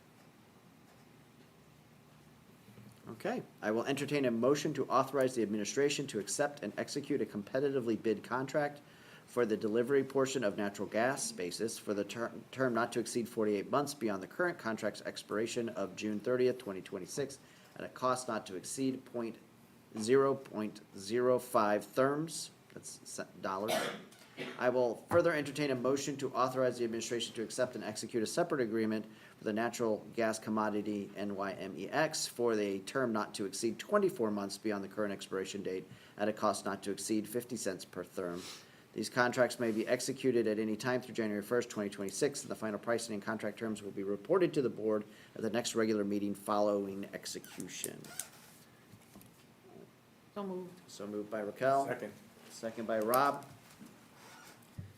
Okay, I will entertain a motion to authorize the administration to accept and execute a competitively bid contract for the delivery portion of natural gas basis for the term not to exceed 48 months beyond the current contract's expiration of June 30th, 2026, at a cost not to exceed 0.05 therms, that's dollars. I will further entertain a motion to authorize the administration to accept and execute a separate agreement for the natural gas commodity NYMEX for the term not to exceed 24 months beyond the current expiration date at a cost not to exceed 50 cents per therm. These contracts may be executed at any time through January 1st, 2026, and the final pricing and contract terms will be reported to the board at the next regular meeting following execution. So moved. So moved by Raquel. Second. Second by Rob.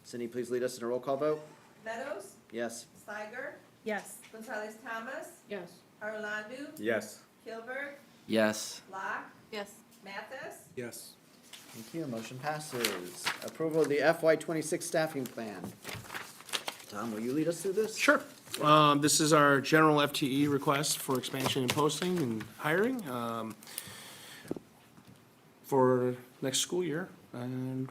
Cindy, please lead us in a roll call vote. Meadows, Yes. Steiger, Yes. Gonzalez Thomas, Yes. Arlandu, Yes. Kilberg, Yes. Locke, Yes. Mathis, Yes. Thank you, motion passes. Approval of the FY26 staffing plan. Tom, will you lead us through this? Sure. This is our general FTE request for expansion and posting and hiring for next school year. And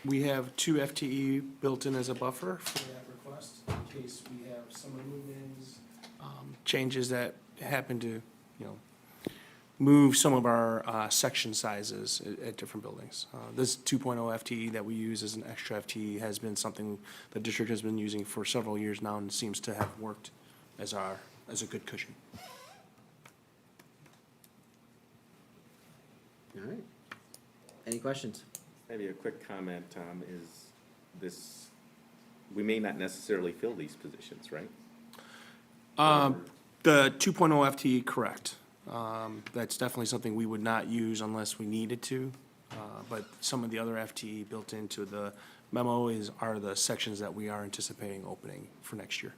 we have 2 FTE built in as a buffer for that request in case we have summer move-ins, changes that happen to, you know, move some of our section sizes at different buildings. This 2.0 FTE that we use as an extra FTE has been something the district has been using for several years now and seems to have worked as a good cushion. All right. Any questions? Maybe a quick comment, Tom, is this, we may not necessarily fill these positions, right? The 2.0 FTE, correct. That's definitely something we would not use unless we needed to. But some of the other FTE built into the memo are the sections that we are anticipating opening for next year.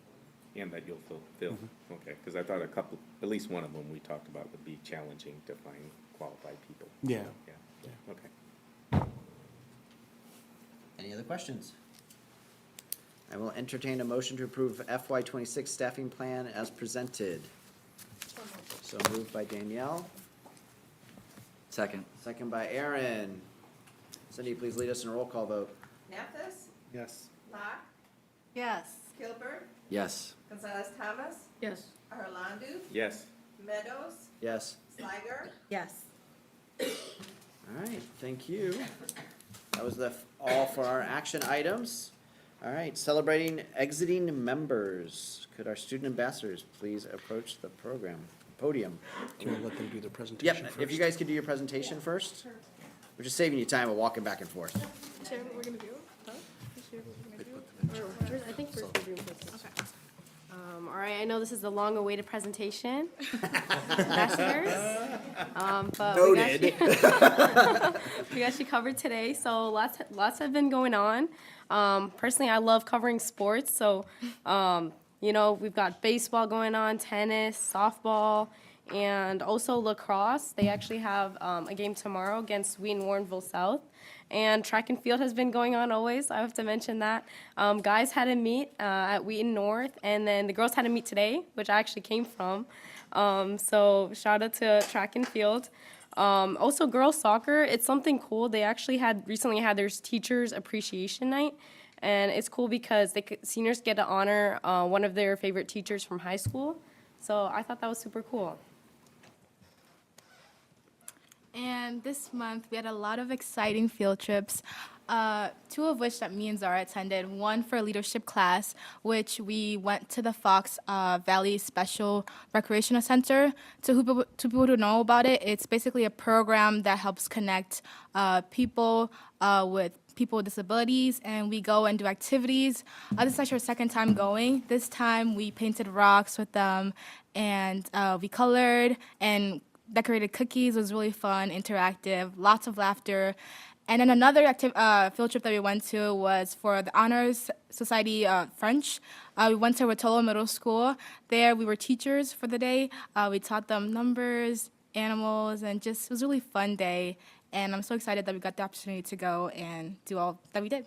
And that you'll fill? Okay, because I thought at least one of them we talked about would be challenging to find qualified people. Yeah. Yeah, okay. Any other questions? I will entertain a motion to approve FY26 staffing plan as presented. So moved by Danielle, Second. second by Aaron. Cindy, please lead us in a roll call vote. Mathis, Yes. Locke, Yes. Kilberg, Yes. Gonzalez Thomas, Yes. Arlandu, Yes. Meadows, Yes. Steiger, Yes. All right, thank you. That was all for our action items. All right, celebrating exiting members. Could our student ambassadors please approach the podium? Can we let them do the presentation Yep, first? if you guys could do your presentation first. We're just saving you time of walking back and forth. Share what we're gonna do? Huh? Share what we're gonna do? Or, I think first we're doing this. Okay. All right, I know this is the long-awaited presentation. Ambassadors. But Noted. we got you covered today, so lots have been going on. Personally, I love covering sports, so, we've got baseball going on, tennis, softball, and also lacrosse. They actually have a game tomorrow against Wheaton Warrenville South. And track and field has been going on always. I have to mention that. Guys had a meet at Wheaton North, and then the girls had a meet today, which I actually came from. So shout out to track and field. Also, girls soccer, it's something cool. They actually recently had their teachers appreciation night, and it's cool because seniors get to honor one of their favorite teachers from high school. So I thought that was super cool. And this month, we had a lot of exciting field trips, two of which that me and Zara attended. One for a leadership class, which we went to the Fox Valley Special Recreational Center. To people who know about it, it's basically a program that helps connect people with disabilities, and we go and do activities. This is actually our second time going. This time, we painted rocks with them, and we colored and decorated cookies. It was really fun, interactive, lots of laughter. And then another field trip that we went to was for the Honors Society French. We went to Rotolo Middle School. There we were teachers for the day. We taught them numbers, animals, and it was a really fun day. And I'm so excited that we got the opportunity to go and do all that we did.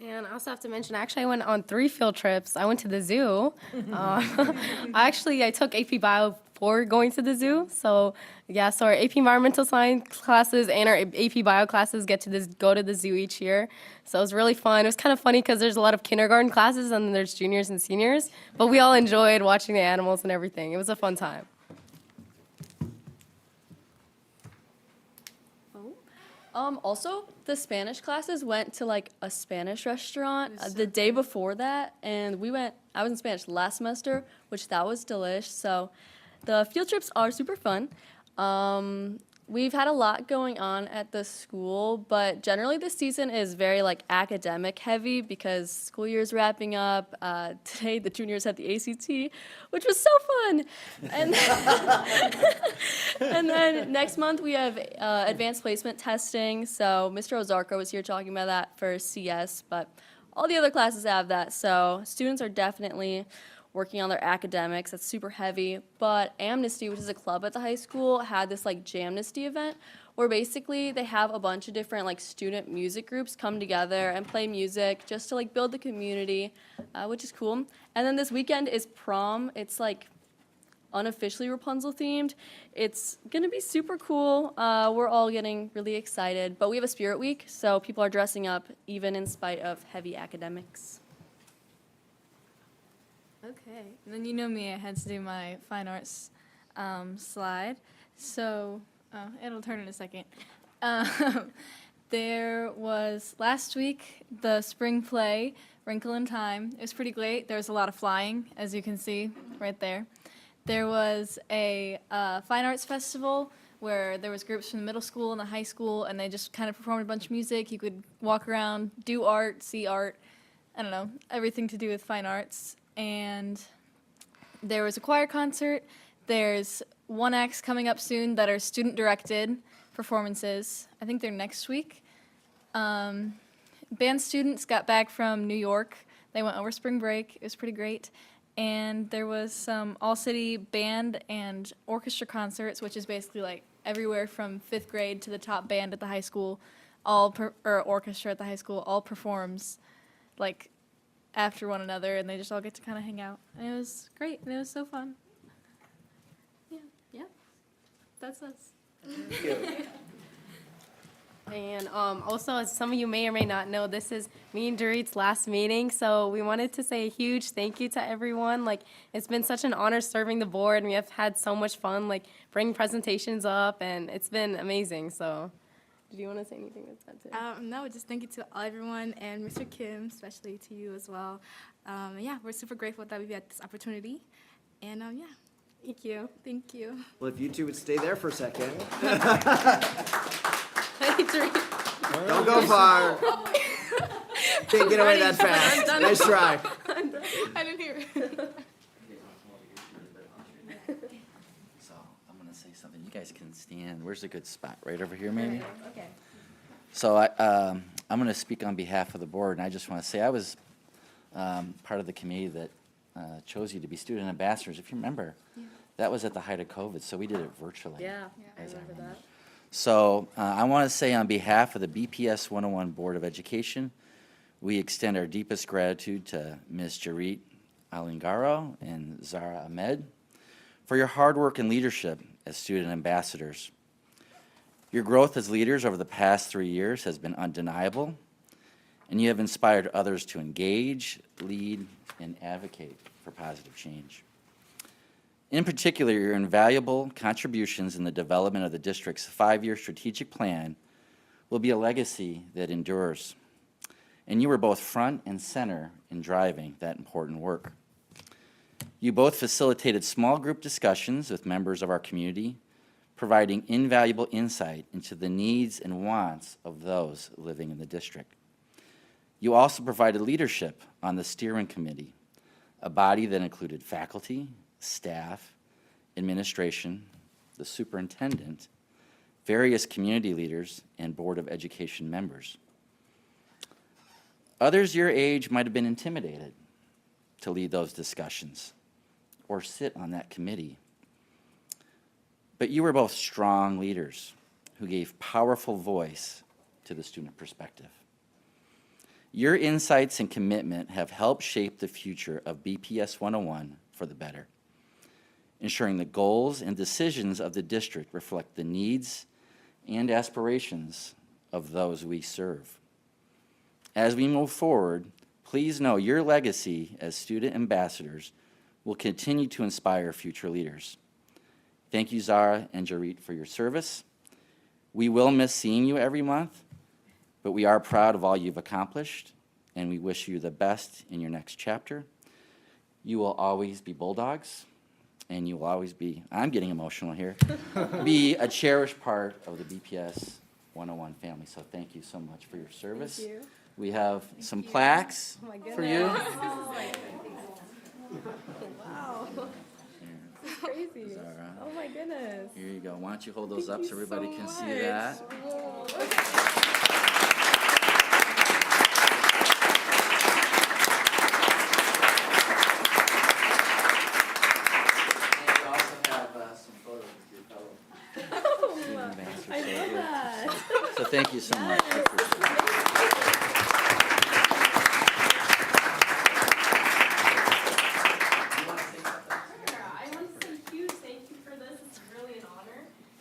And I also have to mention, actually, I went on 3 field trips. I went to the zoo. I took AP Bio before going to the zoo. So our AP Environmental Science classes and our AP Bio classes get to go to the zoo each year. So it was really fun. It was kind of funny because there's a lot of kindergarten classes and then there's juniors and seniors. But we all enjoyed watching the animals and everything. It was a fun time. Also, the Spanish classes went to like a Spanish restaurant the day before that, and I was in Spanish last semester, which that was delish. So the field trips are super fun. We've had a lot going on at the school, but generally this season is very like academic heavy because school year is wrapping up. Today the juniors had the ACT, which was so fun. And and then next month we have advanced placement testing. So Mr. Ozarko was here talking about that for CS, but all the other classes have that. So students are definitely working on their academics. That's super heavy. But Amnesty, which is a club at the high school, had this like Jamnesty event where basically they have a bunch of different like student music groups come together and play music just to like build the community, which is cool. And then this weekend is prom. It's like unofficially Rapunzel themed. It's gonna be super cool. We're all getting really excited. But we have a spirit week, so people are dressing up even in spite of heavy academics. Okay, and then you know me, I had to do my fine arts slide. So, it'll turn in a second. There was last week the spring play, Wrinkle in Time. It was pretty great. There was a lot of flying, as you can see right there. There was a fine arts festival where there was groups from the middle school and the high school, and they just kind of performed a bunch of music. You could walk around, do art, see art, I don't know, everything to do with fine arts. And there was a choir concert. There's one acts coming up soon that are student-directed performances. I think they're next week. Band students got back from New York. They went over spring break. It was pretty great. And there was some all-city band and orchestra concerts, which is basically like everywhere from 5th grade to the top band at the high school, or orchestra at the high school, all performs like after one another, and they just all get to kind of hang out. And it was great, and it was so fun. Yeah, that's us. And also, as some of you may or may not know, this is me and Dorit's last meeting, so we wanted to say a huge thank you to everyone. Like, it's been such an honor serving the board, and we have had so much fun, like, bringing presentations up, and it's been amazing, so. Did you want to say anything with that too? No, just thank you to everyone, and Mr. Kim, especially to you as well. We're super grateful that we've had this opportunity, and Thank you. Thank you. Well, if you two would stay there for a second. Don't go far. Can't get away that fast. Nice try. I didn't hear it. You guys can stand. Where's a good spot? Right over here, maybe? Okay. So I'm going to speak on behalf of the board, and I just want to say I was part of the committee that chose you to be student ambassadors. If you remember, that was at the height of COVID, so we did it virtually. Yeah, I as remember that. So I want to say on behalf of the BPS 101 Board of Education, we extend our deepest gratitude to Ms. Jarit Alingaro and Zara Ahmed for your hard work and leadership as student ambassadors. Your growth as leaders over the past 3 years has been undeniable, and you have inspired others to engage, lead, and advocate for positive change. In particular, your invaluable contributions in the development of the district's 5-year strategic plan will be a legacy that endures. And you were both front and center in driving that important work. You both facilitated small group discussions with members of our community, providing invaluable insight into the needs and wants of those living in the district. You also provided leadership on the steering committee, a body that included faculty, staff, administration, the superintendent, various community leaders, and Board of Education members. Others your age might have been intimidated to lead those discussions or sit on that committee. But you were both strong leaders who gave powerful voice to the student perspective. Your insights and commitment have helped shape the future of BPS 101 for the better, ensuring the goals and decisions of the district reflect the needs and aspirations of those we serve. As we move forward, please know your legacy as student ambassadors will continue to inspire future leaders. Thank you, Zara and Jarit, for your service. We will miss seeing you every month, but we are proud of all you've accomplished, and we wish you the best in your next chapter. You will always be Bulldogs, and you will always be, I'm getting emotional here, be a cherished part of the BPS 101 family. So thank you so much for your service. Thank you. We have some plaques Oh my for you. Wow. This is crazy. Zara. Oh my goodness. Here you go. Why don't you hold those Thank up so you everybody so can see much. that? Whoa. And we also have some photos with your fellow student ambassadors. I love that. So thank you so much. I appreciate it.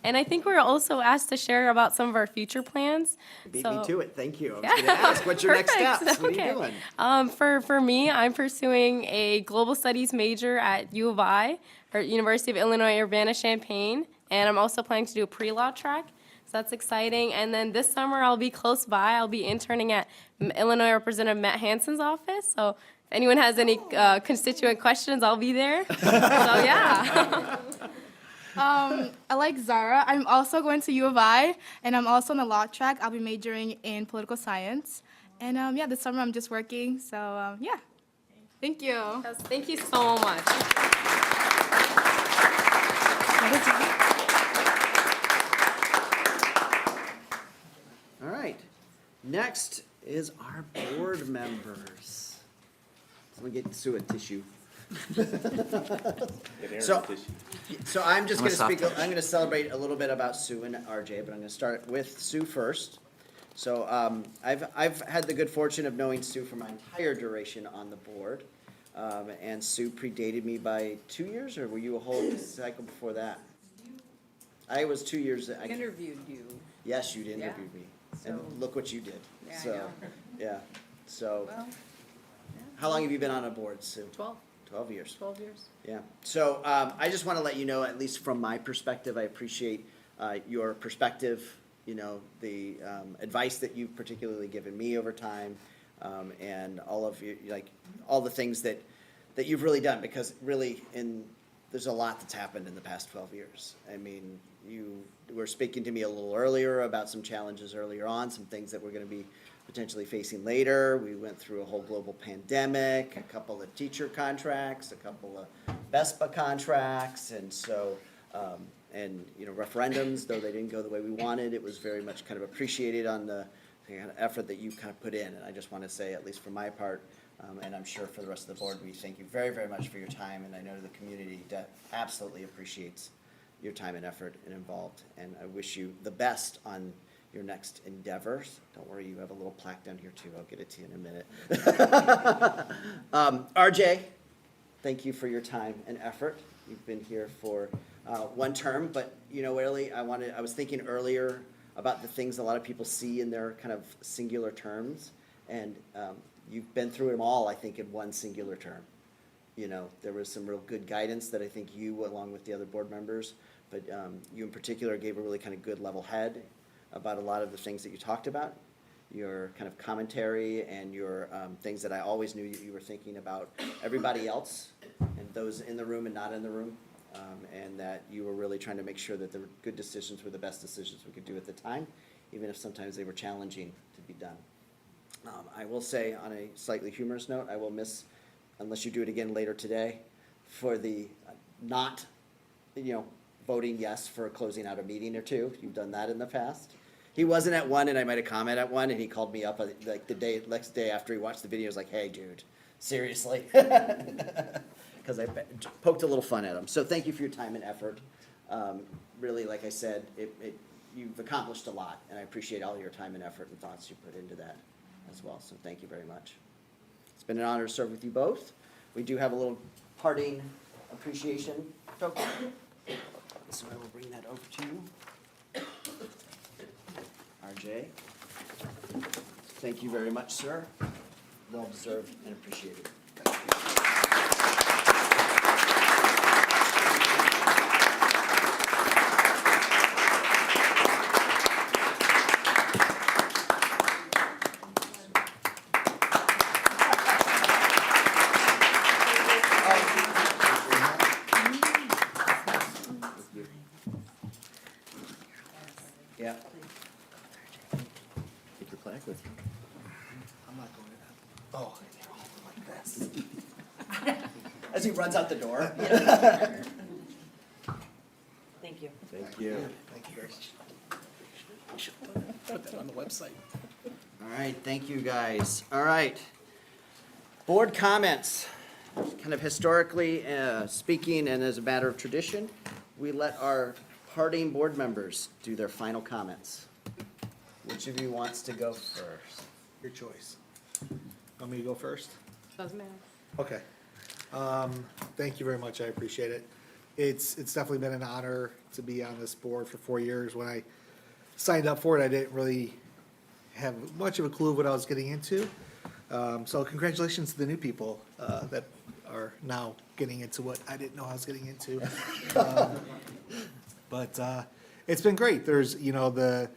And I think we're also asked to share about some of our future plans. Beat So- me to it, thank you. I was Yeah. going to ask, what's your next Perfect. steps? What are Okay. you doing? For me, I'm pursuing a global studies major at U of I, or University of Illinois Urbana-Champaign, and I'm also planning to do a pre-law track. So that's exciting. And then this summer, I'll be close by. I'll be interning at Illinois Representative Matt Hansen's office. So if anyone has any constituent questions, I'll be there. So yeah. I like Zara. I'm also going to U of I, and I'm also on the law track. I'll be majoring in political science. And yeah, this summer I'm just working. So yeah, thank you. Yes, thank you so much. All right. Next is our board members. Someone get Sue a tissue. So, so I'm just I'm a going to soft speak, touch. I'm going to celebrate a little bit about Sue and RJ, but I'm going to start with Sue first. So I've had the good fortune of knowing Sue for my entire duration on the board. And Sue predated me by 2 years, or were you a whole cycle before that? I was 2 years. I interviewed you. Yes, you interviewed Yeah. me. And So- look what you did. Yeah, I So, know. yeah, so, Well, how long have you been on a board, Sue? 12 years. 12 years. Yeah, so I just want to let you know, at least from my perspective, I appreciate your perspective, you know, the advice that you've particularly given me over time, and all of you, like, all the things that you've really done, because really, there's a lot that's happened in the past 12 years. I mean, you were speaking to me a little earlier about some challenges earlier on, some things that we're going to be potentially facing later. We went through a whole global pandemic, a couple of teacher contracts, a couple of VESPA contracts, and so and, you know, referendums, though they didn't go the way we wanted, it was very much kind of appreciated on the kind of effort that you kind of put in. And I just want to say, at least for my part, and I'm sure for the rest of the board, we thank you very, very much for your time, and I know the community absolutely appreciates your time and effort and involved, and I wish you the best on your next endeavors. Don't worry, you have a little plaque down here too, I'll get it to you in a minute. RJ, thank you for your time and effort. You've been here for one term, but you know, really, I was thinking earlier about the things a lot of people see in their kind of singular terms, and you've been through them all, I think, in one singular term. You know, there was some real good guidance that I think you, along with the other board members, but you in particular gave a really kind of good level head about a lot of the things that you talked about, your kind of commentary and your things that I always knew you were thinking about everybody else and those in the room and not in the room, and that you were really trying to make sure that the good decisions were the best decisions we could do at the time, even if sometimes they were challenging to be done. I will say, on a slightly humorous note, I will miss, unless you do it again later today, for the not, you know, voting yes for closing out a meeting or two. You've done that in the past. He wasn't at one, and I made a comment at one, and he called me up like the next day after he watched the video. He was like, "Hey, dude, seriously," because I poked a little fun at him. So thank you for your time and effort. Really, like I said, you've accomplished a lot, and I appreciate all your time and effort and thoughts you put into that as well. So thank you very much. It's been an honor to serve with you both. We do have a little parting appreciation token. So I will bring that over to you. RJ. Thank you very much, sir. Well deserved and appreciated. Yeah. Take your plaque with you. I'm not going to. Oh, you're all like this. As he runs out the door. Thank you. Thank you. Thank you very much. I should put that on the website. All right, thank you, guys. All right. Board comments. Kind of historically speaking, and as a matter of tradition, we let our parting board members do their final comments. Which of you wants to go first? Your choice. Want me to go first? Doesn't matter. Okay. Thank you very much. I appreciate it. It's definitely been an honor to be on this board for 4 years. When I signed up for it, I didn't really have much of a clue of what I was getting into. So congratulations to the new people that are now getting into what I didn't know I was getting into. But it's been great. There's, you know,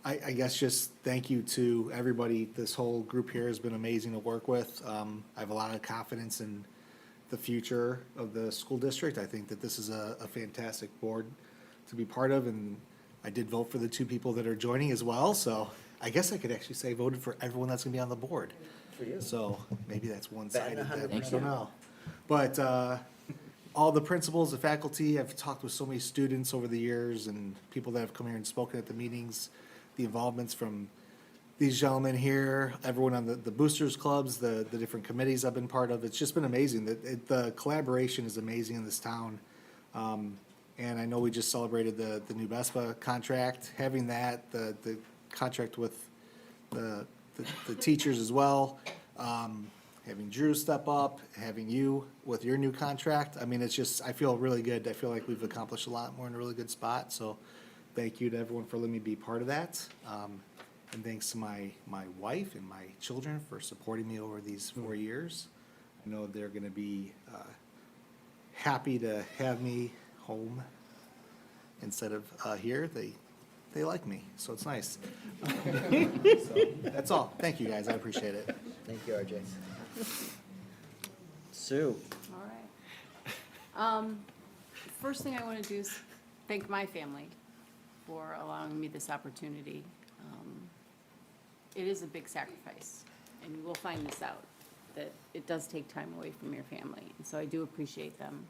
I guess just thank you to everybody. This whole group here has been amazing to work with. I have a lot of confidence in the future of the school district. I think that this is a fantastic board to be part of, and I did vote for the 2 people that are joining as well. So I guess I could actually say voted for everyone that's gonna be on the board. For you. So maybe that's one-sided. Batting 100%. I don't know. But all the principals, the faculty, I've talked with so many students over the years and people that have come here and spoken at the meetings, the involvements from these gentlemen here, everyone on the boosters clubs, the different committees I've been part of. It's just been amazing. The collaboration is amazing in this town. And I know we just celebrated the new BESPA contract. Having that, the contract with the teachers as well, having Drew step up, having you with your new contract. I mean, it's just, I feel really good. I feel like we've accomplished a lot. We're in a really good spot. So thank you to everyone for letting me be part of that. And thanks to my wife and my children for supporting me over these 4 years. I know they're gonna be happy to have me home instead of here. They like me, so it's nice. So, that's all. Thank you, guys. I appreciate it. Thank you, RJ. Sue. All right. First thing I want to do is thank my family for allowing me this opportunity. It is a big sacrifice, and you will find this out, that it does take time away from your family. And so I do appreciate them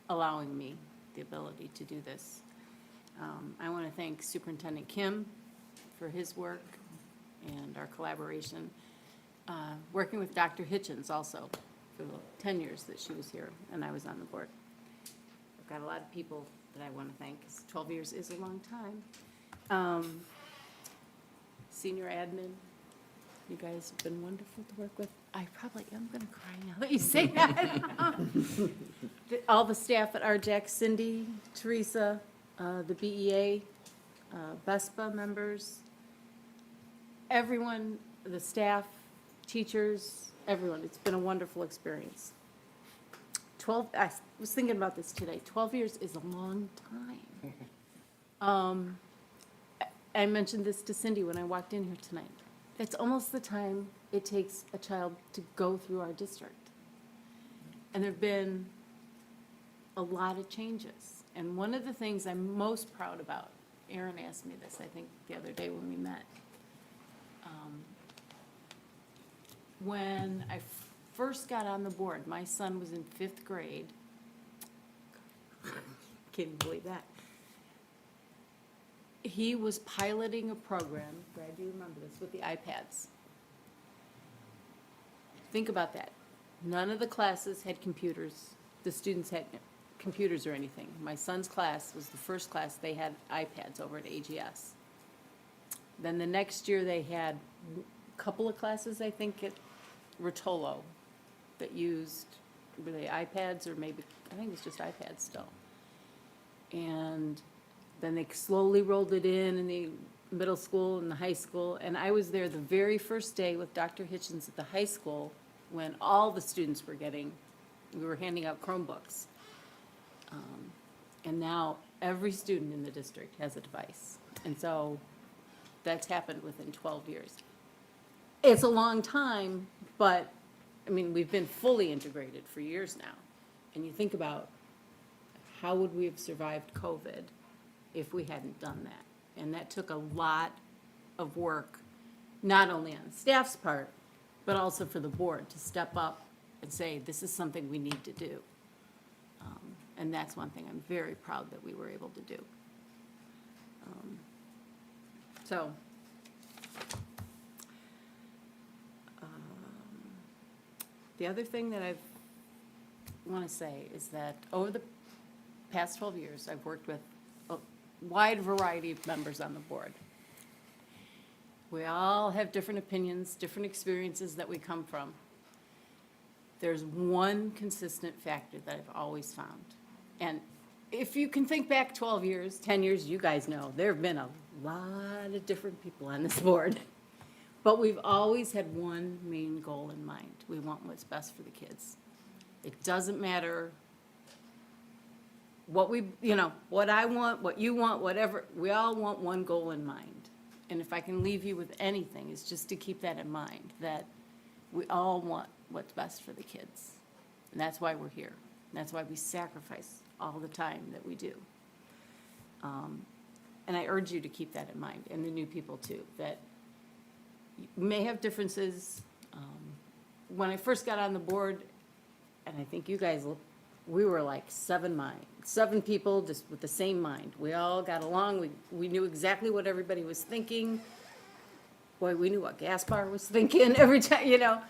allowing me the ability to do this. I want to thank Superintendent Kim for his work and our collaboration. Working with Dr. Hitchens also for the 10 years that she was here and I was on the board. I've got a lot of people that I want to thank, because 12 years is a long time. Senior admin, you guys have been wonderful to work with. I probably am going to cry now that you say that. All the staff at RJAC, Cindy, Teresa, the BEA, VESPA members, everyone, the staff, teachers, everyone. It's been a wonderful experience. I was thinking about this today. 12 years is a long time. I mentioned this to Cindy when I walked in here tonight. It's almost the time it takes a child to go through our district. And there've been a lot of changes. And one of the things I'm most proud about, Aaron asked me this, I think, the other day when we met. When I first got on the board, my son was in 5th grade. Can't even believe that. He was piloting a program, Brad, do you remember this, with the iPads? Think about that. None of the classes had computers. The students had computers or anything. My son's class was the first class, they had iPads over at AGS. Then the next year, they had a couple of classes, I think, at Rotolo that used, were they iPads or maybe, I think it was just iPads still. And then they slowly rolled it in the middle school and the high school. And I was there the very first day with Dr. Hitchens at the high school when all the students were we were handing out Chromebooks. And now every student in the district has a device. And so that's happened within 12 years. It's a long time, but, I mean, we've been fully integrated for years now. And you think about how would we have survived COVID if we hadn't done that? And that took a lot of work, not only on the staff's part, but also for the board to step up and say, this is something we need to do. And that's one thing I'm very proud that we were able to do. The other thing that I want to say is that over the past 12 years, I've worked with a wide variety of members on the board. We all have different opinions, different experiences that we come from. There's one consistent factor that I've always found. And if you can think back 12 years, 10 years, you guys know, there have been a lot of different people on this board. But we've always had one main goal in mind. We want what's best for the kids. It doesn't matter what what I want, what you want, whatever, we all want one goal in mind. And if I can leave you with anything, it's just to keep that in mind, that we all want what's best for the kids. And that's why we're here. And that's why we sacrifice all the time that we do. And I urge you to keep that in mind, and the new people too, that you may have differences. When I first got on the board, and I think you guys, we were like 7 people just with the same mind. We all got along. We knew exactly what everybody was thinking. Boy, we knew what Gaspar was thinking every time,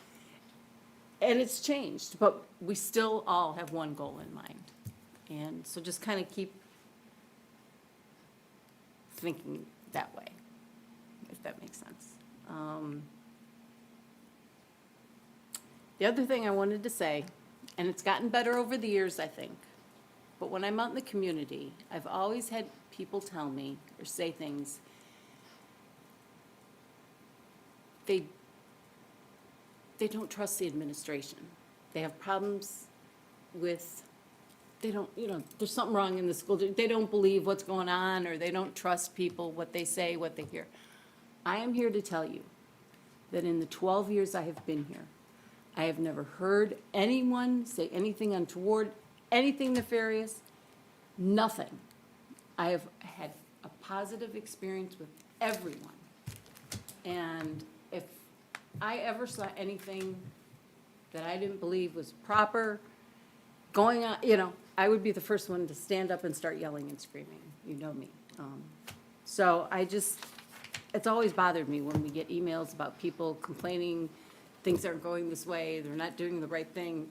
And it's changed, but we still all have one goal in mind. And so just kind of keep thinking that way, if that makes sense. The other thing I wanted to say, and it's gotten better over the years, I think, but when I'm out in the community, I've always had people tell me or say things. They don't trust the administration. They have problems with, there's something wrong in the school. They don't believe what's going on, or they don't trust people, what they say, what they hear. I am here to tell you that in the 12 years I have been here, I have never heard anyone say anything untoward, anything nefarious, nothing. I have had a positive experience with everyone. And if I ever saw anything that I didn't believe was proper going on, I would be the first one to stand up and start yelling and screaming. You know me. So it's always bothered me when we get emails about people complaining, things aren't going this way, they're not doing the right thing.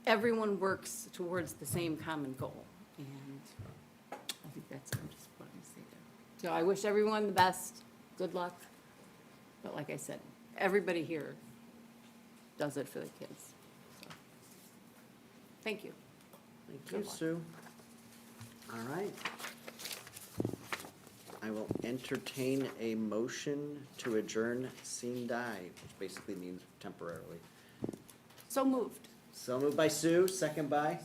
Everyone works towards the same common goal, and I think that's, I'm just wanting to say that. So I wish everyone the best, good luck, but like I said, everybody here does it for the kids. So, thank you. Thank Good you, luck. Sue. All right. I will entertain a motion to adjourn sine die, which basically means temporarily. So moved. So moved by Sue, second by?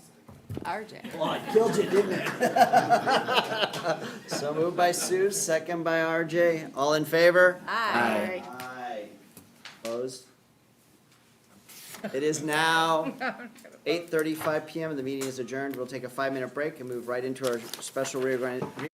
RJ. Well, I killed you, didn't I? So moved by Sue, second by RJ. All in favor? Aye. Aye. Opposed? It is now 8:35 PM and the meeting is adjourned. We'll take a 5-minute break and move right into our special reorganization.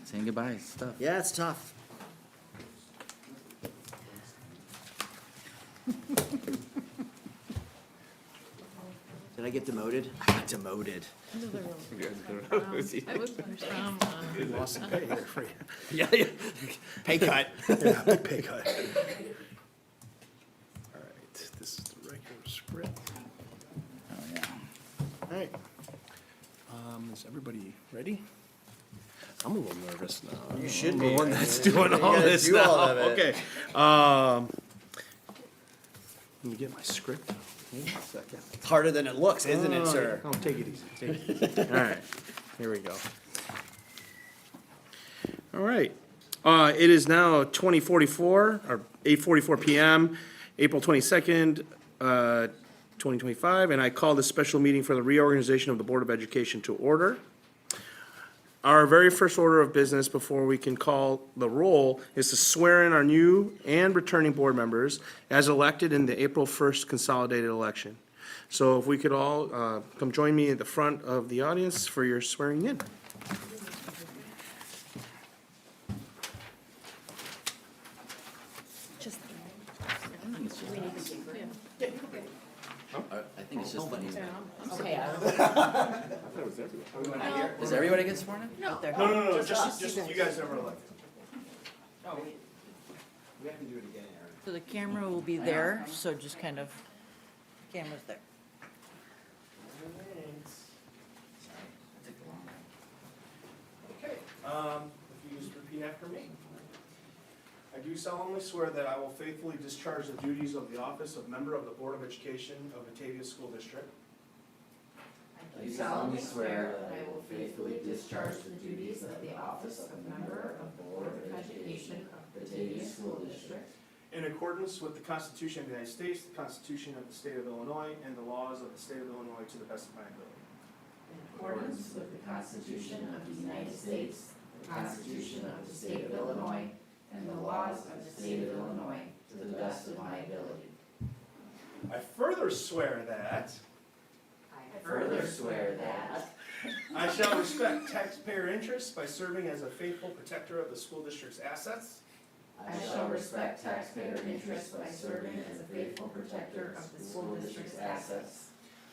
saying goodbye is tough. Yeah, it's tough. Did I get demoted? I got demoted. Lost some pay there for you. Yeah, yeah. Pay cut. Yeah, big pay cut. All right, this is the regular script. Oh, yeah. All right. Is everybody ready? I'm a little nervous now. You should I'm be. the one that's doing You all gotta this do all now. of it. Okay. Let me get my script. Hold on a second. It's harder than it looks, isn't it, Oh, sir? Oh, take it easy, take it easy. All right, here we go. All right. It is now 20:44, or 8:44 PM, April 22nd, 2025, and I call this special meeting for the reorganization of the Board of Education to order. Our very first order of business before we can call the roll is to swear in our new and returning board members as elected in the April 1st consolidated election. So if we could all come join me at the front of the audience for your swearing in. I think it's just the new. Okay. Does everybody get sworn in? No, just you guys never elected. We have to do it again, Aaron. So the camera will be there, so just kind of, camera's there. Okay, if you just repeat after me. I do solemnly swear that I will faithfully discharge the duties of the office of member of the Board of Education of Batavia School District. I solemnly swear that I will faithfully discharge the duties of the office of member of the Board of Education of Batavia School District In accordance with the Constitution of the United States, the Constitution of the State of Illinois, and the laws of the State of Illinois to the best of my ability. in accordance with the Constitution of the United States, the Constitution of the State of Illinois, and the laws of the State of Illinois to the best of my ability. I further swear that Further swear that I shall respect taxpayer interests by serving as a faithful protector of the school district's assets. I shall respect taxpayer interests by serving as a faithful protector of the school district's assets.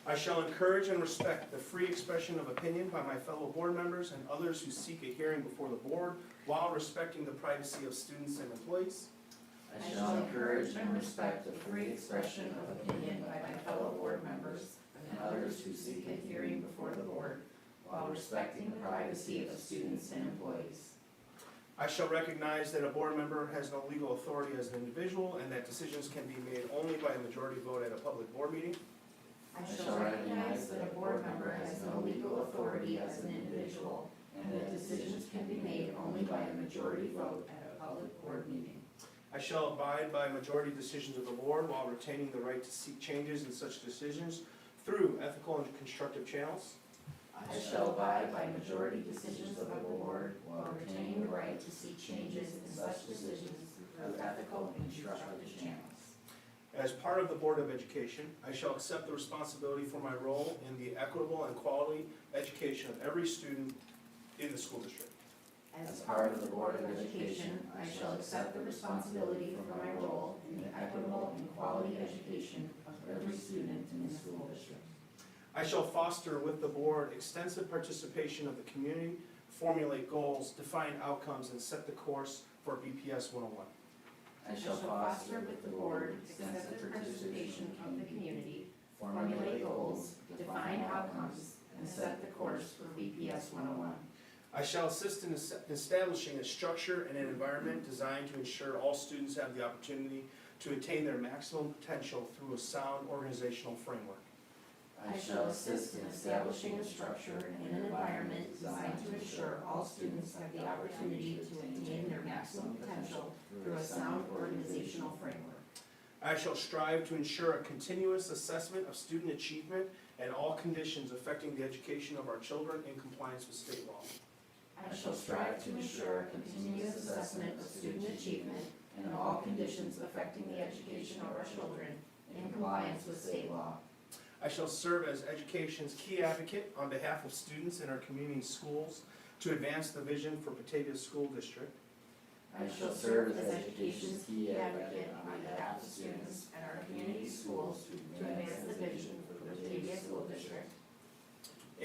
I shall encourage and respect the free expression of opinion by my fellow board members and others who seek a hearing before the board while respecting the privacy of students and employees. I shall encourage and respect the free expression of opinion by my fellow board members and others who seek a hearing before the board while respecting the privacy of students and employees. I shall recognize that a board member has no legal authority as an individual and that decisions can be made only by a majority vote at a public board meeting. I shall recognize that a board member has no legal authority as an individual and that decisions can be made only by a majority vote at a public board meeting. I shall abide by majority decisions of the board while retaining the right to seek changes in such decisions through ethical and constructive channels. I shall abide by majority decisions of the board while retaining the right to seek changes in such decisions through ethical and constructive channels. As part of the Board of Education, I shall accept the responsibility for my role in the equitable and quality education of every student in the school district. As part of the Board of Education, I shall accept the responsibility for my role in the equitable and quality education of every student in the school district. I shall foster with the board extensive participation of the community, formulate goals, define outcomes, and set the course for BPS 101. I shall foster with the board extensive participation of the community, formulate goals, define outcomes, and set the course for BPS 101. I shall assist in establishing a structure and an environment designed to ensure all students have the opportunity to attain their maximum potential through a sound organizational framework. I shall assist in establishing a structure and an environment designed to ensure all students have the opportunity to attain their maximum potential through a sound organizational framework. I shall strive to ensure a continuous assessment of student achievement and all conditions affecting the education of our children in compliance with state law. I shall strive to ensure a continuous assessment of student achievement and all conditions affecting the education of our children in compliance with state law. I shall serve as education's key advocate on behalf of students in our community schools to advance the vision for Batavia School District. I shall serve as education's key advocate on behalf of students and our community schools to advance the vision for the Batavia School District.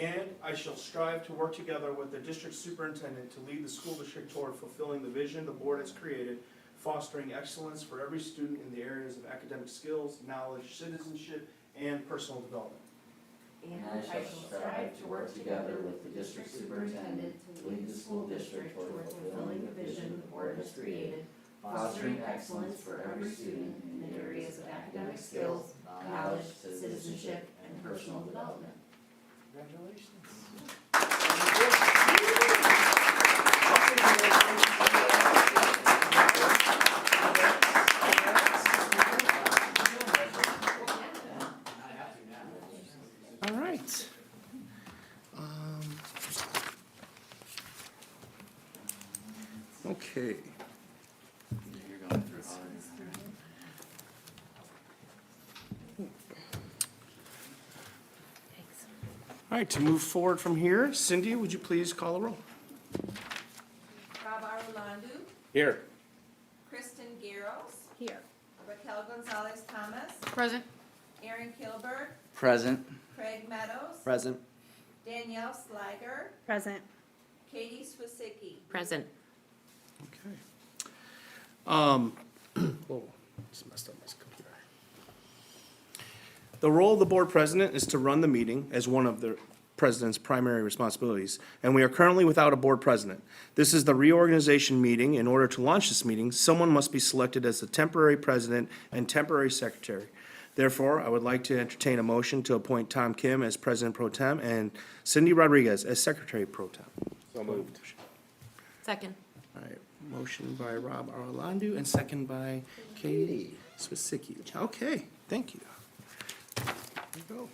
And I shall strive to work together with the district superintendent to lead the school district toward fulfilling the vision the board has created, fostering excellence for every student in the areas of academic skills, knowledge, citizenship, and personal development. And I shall strive to work together with the district superintendent to lead the school district toward fulfilling the vision the board has created, fostering excellence for every student in the areas of academic skills, knowledge, citizenship, and personal development. All right. Okay. All right, to move forward from here, Cindy, would you please call a roll? Rob Arrolandu, Here. Kristen Garros, Here. Raquel Gonzalez Thomas, Present. Aaron Kilberg, Present. Craig Meadows, Present. Danielle Sliger, Present. Katie Swisicki. Present. Okay. Whoa, just messed up my computer. The role of the board president is to run the meeting as one of the president's primary responsibilities, and we are currently without a board president. This is the reorganization meeting. In order to launch this meeting, someone must be selected as the temporary president and temporary secretary. Therefore, I would like to entertain a motion to appoint Tom Kim as president pro tem and Cindy Rodriguez as secretary pro tem. So moved. Second. All right, motion by Rob Arlandu and second by Katie Swisicki. Okay, thank you. There you go.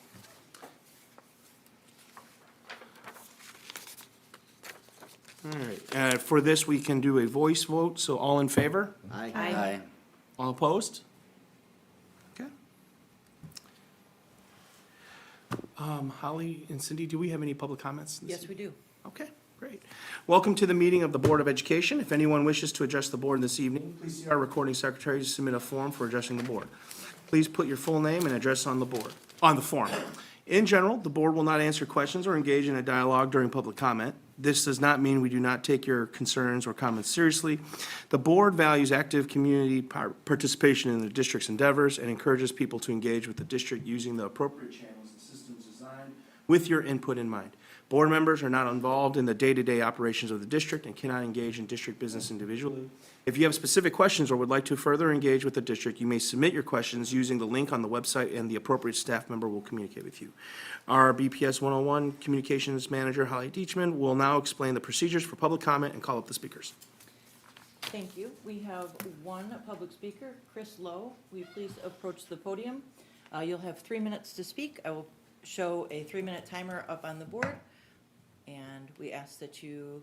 All right, for this, we can do a voice vote, so all in favor? Aye. Aye. All opposed? Okay. Holly and Cindy, do we have any public comments? Yes, we do. Okay, great. Welcome to the meeting of the Board of Education. If anyone wishes to address the board this evening, please see our recording secretary to submit a form for addressing the board. Please put your full name and address on the form. In general, the board will not answer questions or engage in a dialogue during public comment. This does not mean we do not take your concerns or comments seriously. The board values active community participation in the district's endeavors and encourages people to engage with the district using the appropriate channels and systems designed with your input in mind. Board members are not involved in the day-to-day operations of the district and cannot engage in district business individually. If you have specific questions or would like to further engage with the district, you may submit your questions using the link on the website, and the appropriate staff member will communicate with you. Our BPS 101 Communications Manager, Holly Deachman, will now explain the procedures for public comment and call up the speakers. Thank you. We have one public speaker, Chris Lowe. Will you please approach the podium? You'll have 3 minutes to speak. I will show a 3-minute timer up on the board. And we ask that you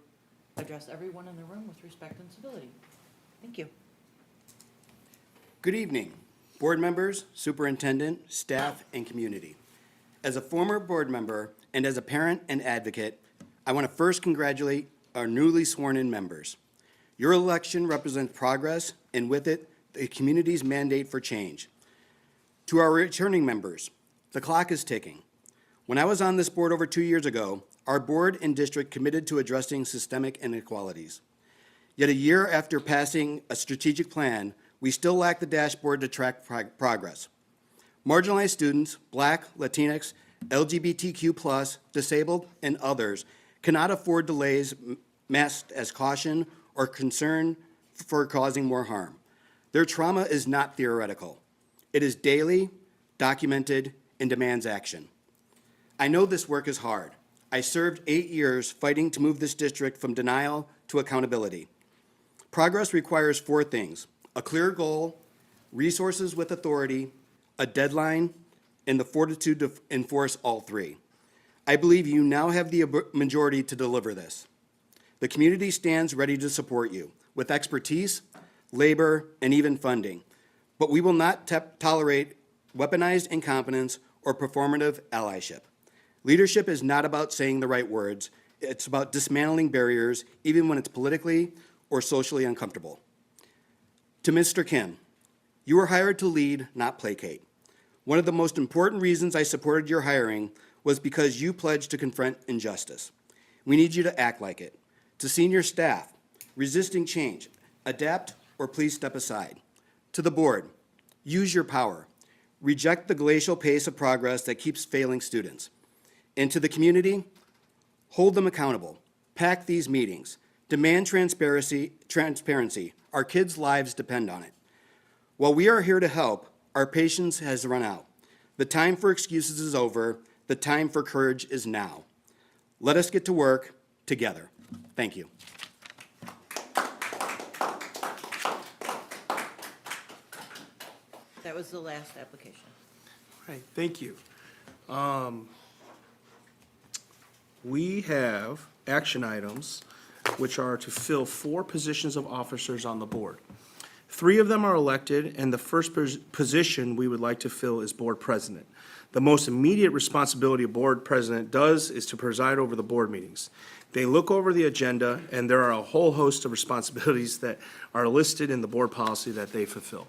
address everyone in the room with respect and civility. Thank you. Good evening, board members, superintendent, staff, and community. As a former board member and as a parent and advocate, I want to first congratulate our newly sworn-in members. Your election represents progress, and with it, the community's mandate for change. To our returning members, the clock is ticking. When I was on this board over 2 years ago, our board and district committed to addressing systemic inequalities. Yet a year after passing a strategic plan, we still lack the dashboard to track progress. Marginalized students, Black, Latinx, LGBTQ+, disabled, and others cannot afford delays masked as caution or concern for causing more harm. Their trauma is not theoretical. It is daily, documented, and demands action. I know this work is hard. I served 8 years fighting to move this district from denial to accountability. Progress requires 4 things: a clear goal, resources with authority, a deadline, and the fortitude to enforce all 3. I believe you now have the majority to deliver this. The community stands ready to support you with expertise, labor, and even funding. But we will not tolerate weaponized incompetence or performative allyship. Leadership is not about saying the right words. it's about dismantling barriers, even when it's politically or socially uncomfortable. To Mr. Kim, you were hired to lead, not placate. One of the most important reasons I supported your hiring was because you pledged to confront injustice. We need you to act like it. To senior staff, resisting change, adapt or please step aside. To the board, use your power. Reject the glacial pace of progress that keeps failing students. And to the community, hold them accountable. Pack these meetings. Demand transparency. Our kids' lives depend on it. While we are here to help, our patience has run out. The time for excuses is over. The time for courage is now. Let us get to work together. Thank you. That was the last application. All right, thank you. We have action items, which are to fill 4 positions of officers on the board. 3 of them are elected, and the first position we would like to fill is board president. The most immediate responsibility a board president does is to preside over the board meetings. They look over the agenda, and there are a whole host of responsibilities that are listed in the board policy that they fulfill.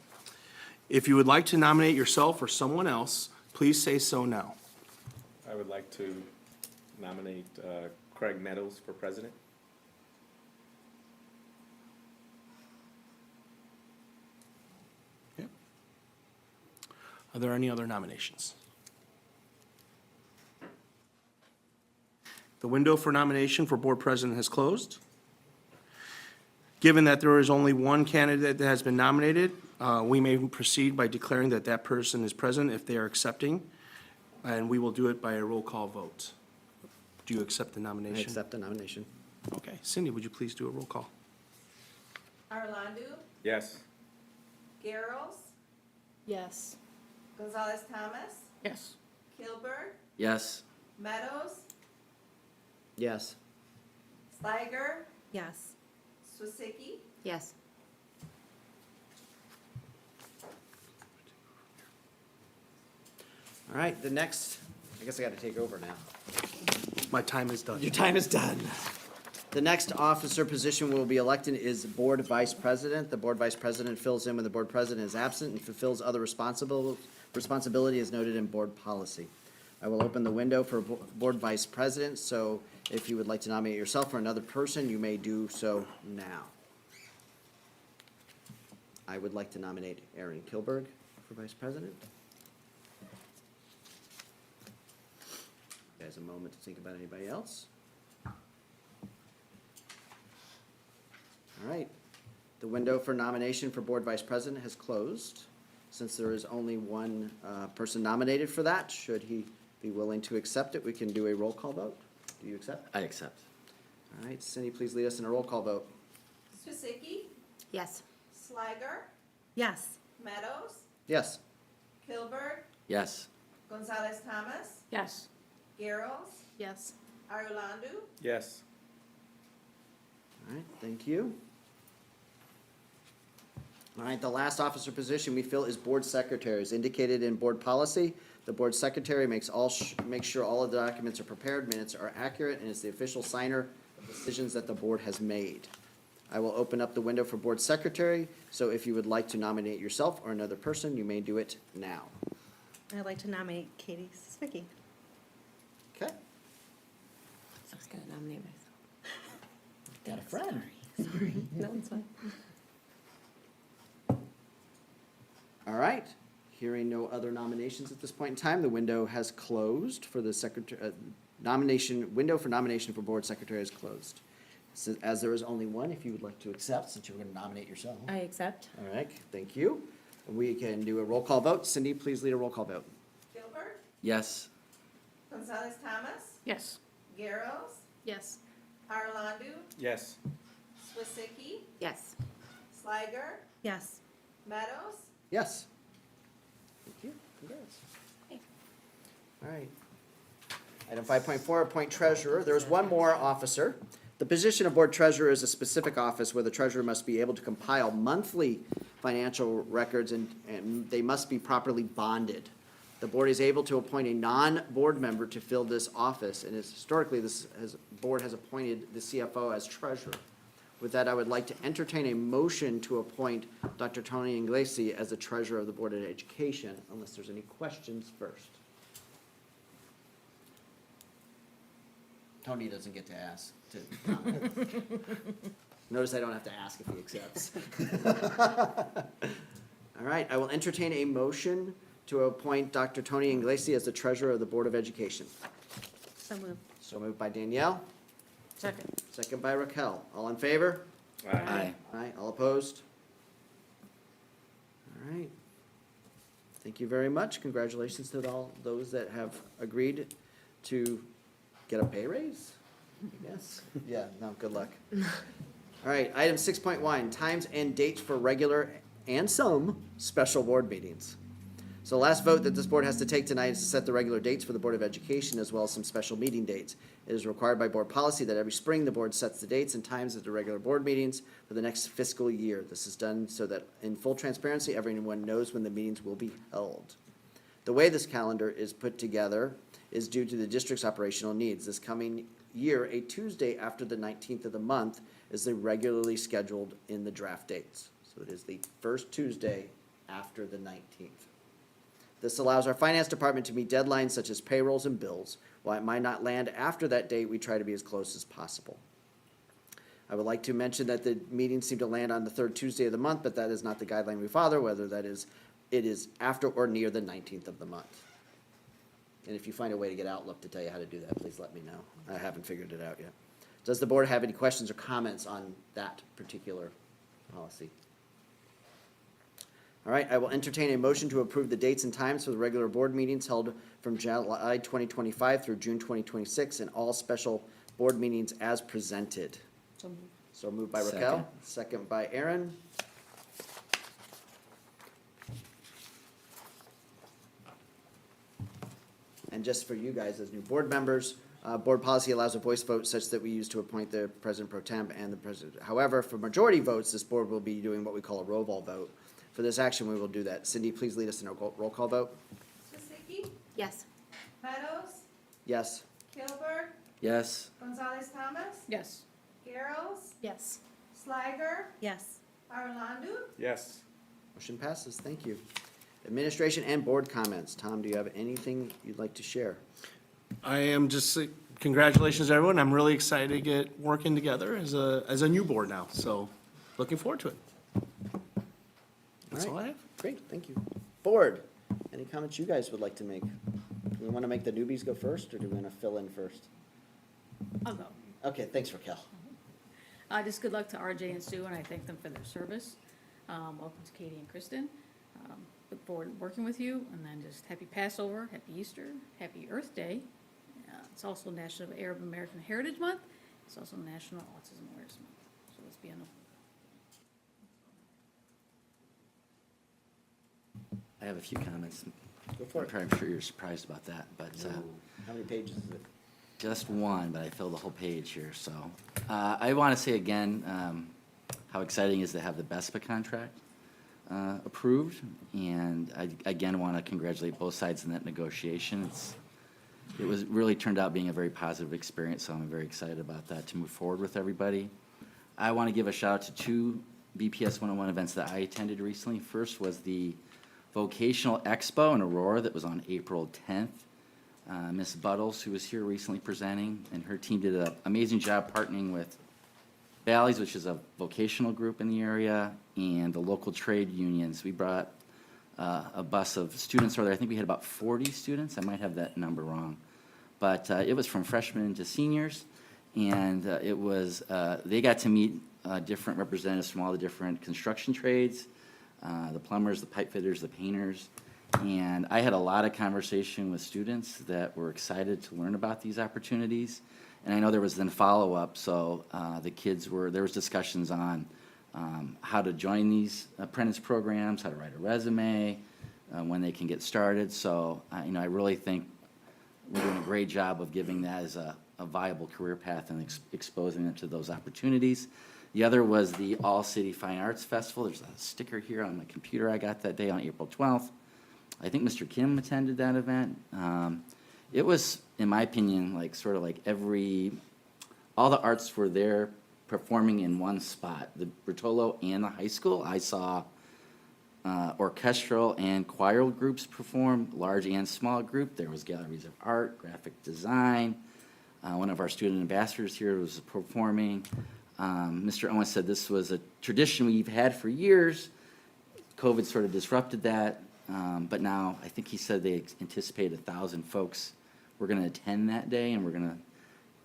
If you would like to nominate yourself or someone else, please say so now. I would like to nominate Craig Meadows for president. Are there any other nominations? The window for nomination for board president has closed. Given that there is only one candidate that has been nominated, we may proceed by declaring that that person is present if they are accepting, and we will do it by a roll call vote. Do you accept the nomination? I accept the nomination. Okay. Cindy, would you please do a roll call? Arlandu, Yes. Garrels, Yes. Gonzalez Thomas, Yes. Kilberg, Yes. Meadows, Yes. Steiger, Yes. Swisicki, Yes. All right, the next, I guess I got to take over now. My time is done. Your time is done. The next officer position will be elected is board vice president. The board vice president fills in when the board president is absent and fulfills other responsibility as noted in board policy. I will open the window for board vice president, so if you would like to nominate yourself or another person, you may do so now. I would like to nominate Aaron Kilberg for vice president. Guys, a moment to think about anybody else. All right, the window for nomination for board vice president has closed. Since there is only one person nominated for that, should he be willing to accept it, we can do a roll call vote. Do you accept? I accept. All right, Cindy, please lead us in a roll call vote. Swisicki, Yes. Sliger, Yes. Meadows, Yes. Kilberg, Yes. Gonzalez Thomas, Yes. Garrels, Yes. Arlandu, Yes. All right, thank you. All right, the last officer position we fill is board secretary. As indicated in board policy, the board secretary makes sure all of the documents are prepared, minutes are accurate, and is the official signer of decisions that the board has made. I will open up the window for board secretary, so if you would like to nominate yourself or another person, you may do it now. I'd like to nominate Katie Swisicki. Okay? I was gonna nominate myself. Got a friend. Sorry. No, it's fine. All right, hearing no other nominations at this point in time, the window has closed for the window for nomination for board secretary is closed. So, as there is only one, if you would like to accept, since you were going to nominate yourself. I accept. All right, thank you. We can do a roll call vote. Cindy, please lead a roll call vote. Kilberg, Yes. Gonzalez Thomas, Yes. Garrels, Yes. Arlandu, Yes. Swisicki, Yes. Sliger, Yes. Meadows, Yes. Thank you. Congrats. All right. Item 5.4, appoint treasurer. There is one more officer. The position of board treasurer is a specific office where the treasurer must be able to compile monthly financial records and they must be properly bonded. the board is able to appoint a non-board member to fill this office, and historically, board has appointed the CFO as treasurer. With that, I would like to entertain a motion to appoint Dr. Tony Inglesi as the treasurer of the Board of Education, unless there's any questions first. Tony doesn't get to ask. Notice I don't have to ask if he accepts. All right, I will entertain a motion to appoint Dr. Tony Inglesi as the treasurer of the Board of Education. So moved. So moved by Danielle, Second. second by Raquel. All in favor? Aye. Aye, all opposed? All right. Thank you very much. Congratulations to all those that have agreed to get a pay raise, I guess. Yeah, no, good luck. All right, item 6.1, times and dates for regular and some special board meetings. So the last vote that this board has to take tonight is to set the regular dates for the Board of Education as well as some special meeting dates. It is required by board policy that every spring the board sets the dates and times of the regular board meetings for the next fiscal year. This is done so that in full transparency, everyone knows when the meetings will be held. The way this calendar is put together is due to the district's operational needs. This coming year, a Tuesday after the 19th of the month is the regularly scheduled in the draft dates. So it is the first Tuesday after the 19th. This allows our finance department to meet deadlines such as payrolls and bills. While it might not land after that date, we try to be as close as possible. I would like to mention that the meetings seem to land on the third Tuesday of the month, but that is not the guideline we follow, whether it is after or near the 19th of the month. And if you find a way to get Outlook to tell you how to do that, please let me know. I haven't figured it out yet. Does the board have any questions or comments on that particular policy? All right, I will entertain a motion to approve the dates and times for the regular board meetings held from July 2025 through June 2026 and all special board meetings as presented. So moved. So moved by Raquel, second by Aaron. And just for you guys as new board members, board policy allows a voice vote such that we use to appoint the president pro temp and the president. However, for majority votes, this board will be doing what we call a roll call vote. For this action, we will do that. Cindy, please lead us in a roll call vote. Swisicki, Yes. Meadows, Yes. Kilburg, Yes. Gonzalez Thomas, Yes. Garrels, Yes. Sliger, Yes. Arlandu, Yes. Motion passes. Thank you. Administration and board comments. Tom, do you have anything you'd like to share? I am just, congratulations, everyone. I'm really excited to get working together as a new board now, so looking forward to it. That's all I have. Great, thank you. Board, any comments you guys would like to make? Do we want to make the newbies go first, or do we want to fill in first? I'll go. Okay, thanks, Raquel. Just good luck to RJ and Sue, and I thank them for their service. Welcome to Katie and Kristen. Look forward to working with you, and then just happy Passover, happy Easter, happy Earth Day. It's also National Arab American Heritage Month. It's also National Autism Awareness Month. So let's be on the. I have a few comments. Go for it. I'm sure you're surprised about that, but How many pages is it? just one, but I filled the whole page here, so. I want to say again, how exciting it is to have the BESPA contract approved. And I, again, want to congratulate both sides in that negotiation. It was really turned out being a very positive experience, so I'm very excited about that to move forward with everybody. I want to give a shout out to two BPS 101 events that I attended recently. First was the Vocational Expo in Aurora that was on April 10th. Ms. Buttles, who was here recently presenting, and her team did an amazing job partnering with Valleys, which is a vocational group in the area, and the local trade unions. We brought a bus of students over there. I think we had about 40 students. I might have that number wrong. But it was from freshmen to seniors, and it was, they got to meet different representatives from all the different construction trades, the plumbers, the pipe fitters, the painters. And I had a lot of conversation with students that were excited to learn about these opportunities. And I know there was then follow-up, so the kids there was discussions on how to join these apprentice programs, how to write a resume, when they can get started. So, I really think we're doing a great job of giving that as a viable career path and exposing them to those opportunities. The other was the All City Fine Arts Festival. There's a sticker here on my computer I got that day on April 12th. I think Mr. Kim attended that event. It was, in my opinion, like sort of like all the arts were there performing in one spot. The Bertolo and the high school, I saw orchestral and choral groups perform, large and small group. There was galleries of art, graphic design. One of our student ambassadors here was performing. Mr. Owen said this was a tradition we've had for years. COVID sort of disrupted that, but now I think he said they anticipate 1,000 folks were going to attend that day, and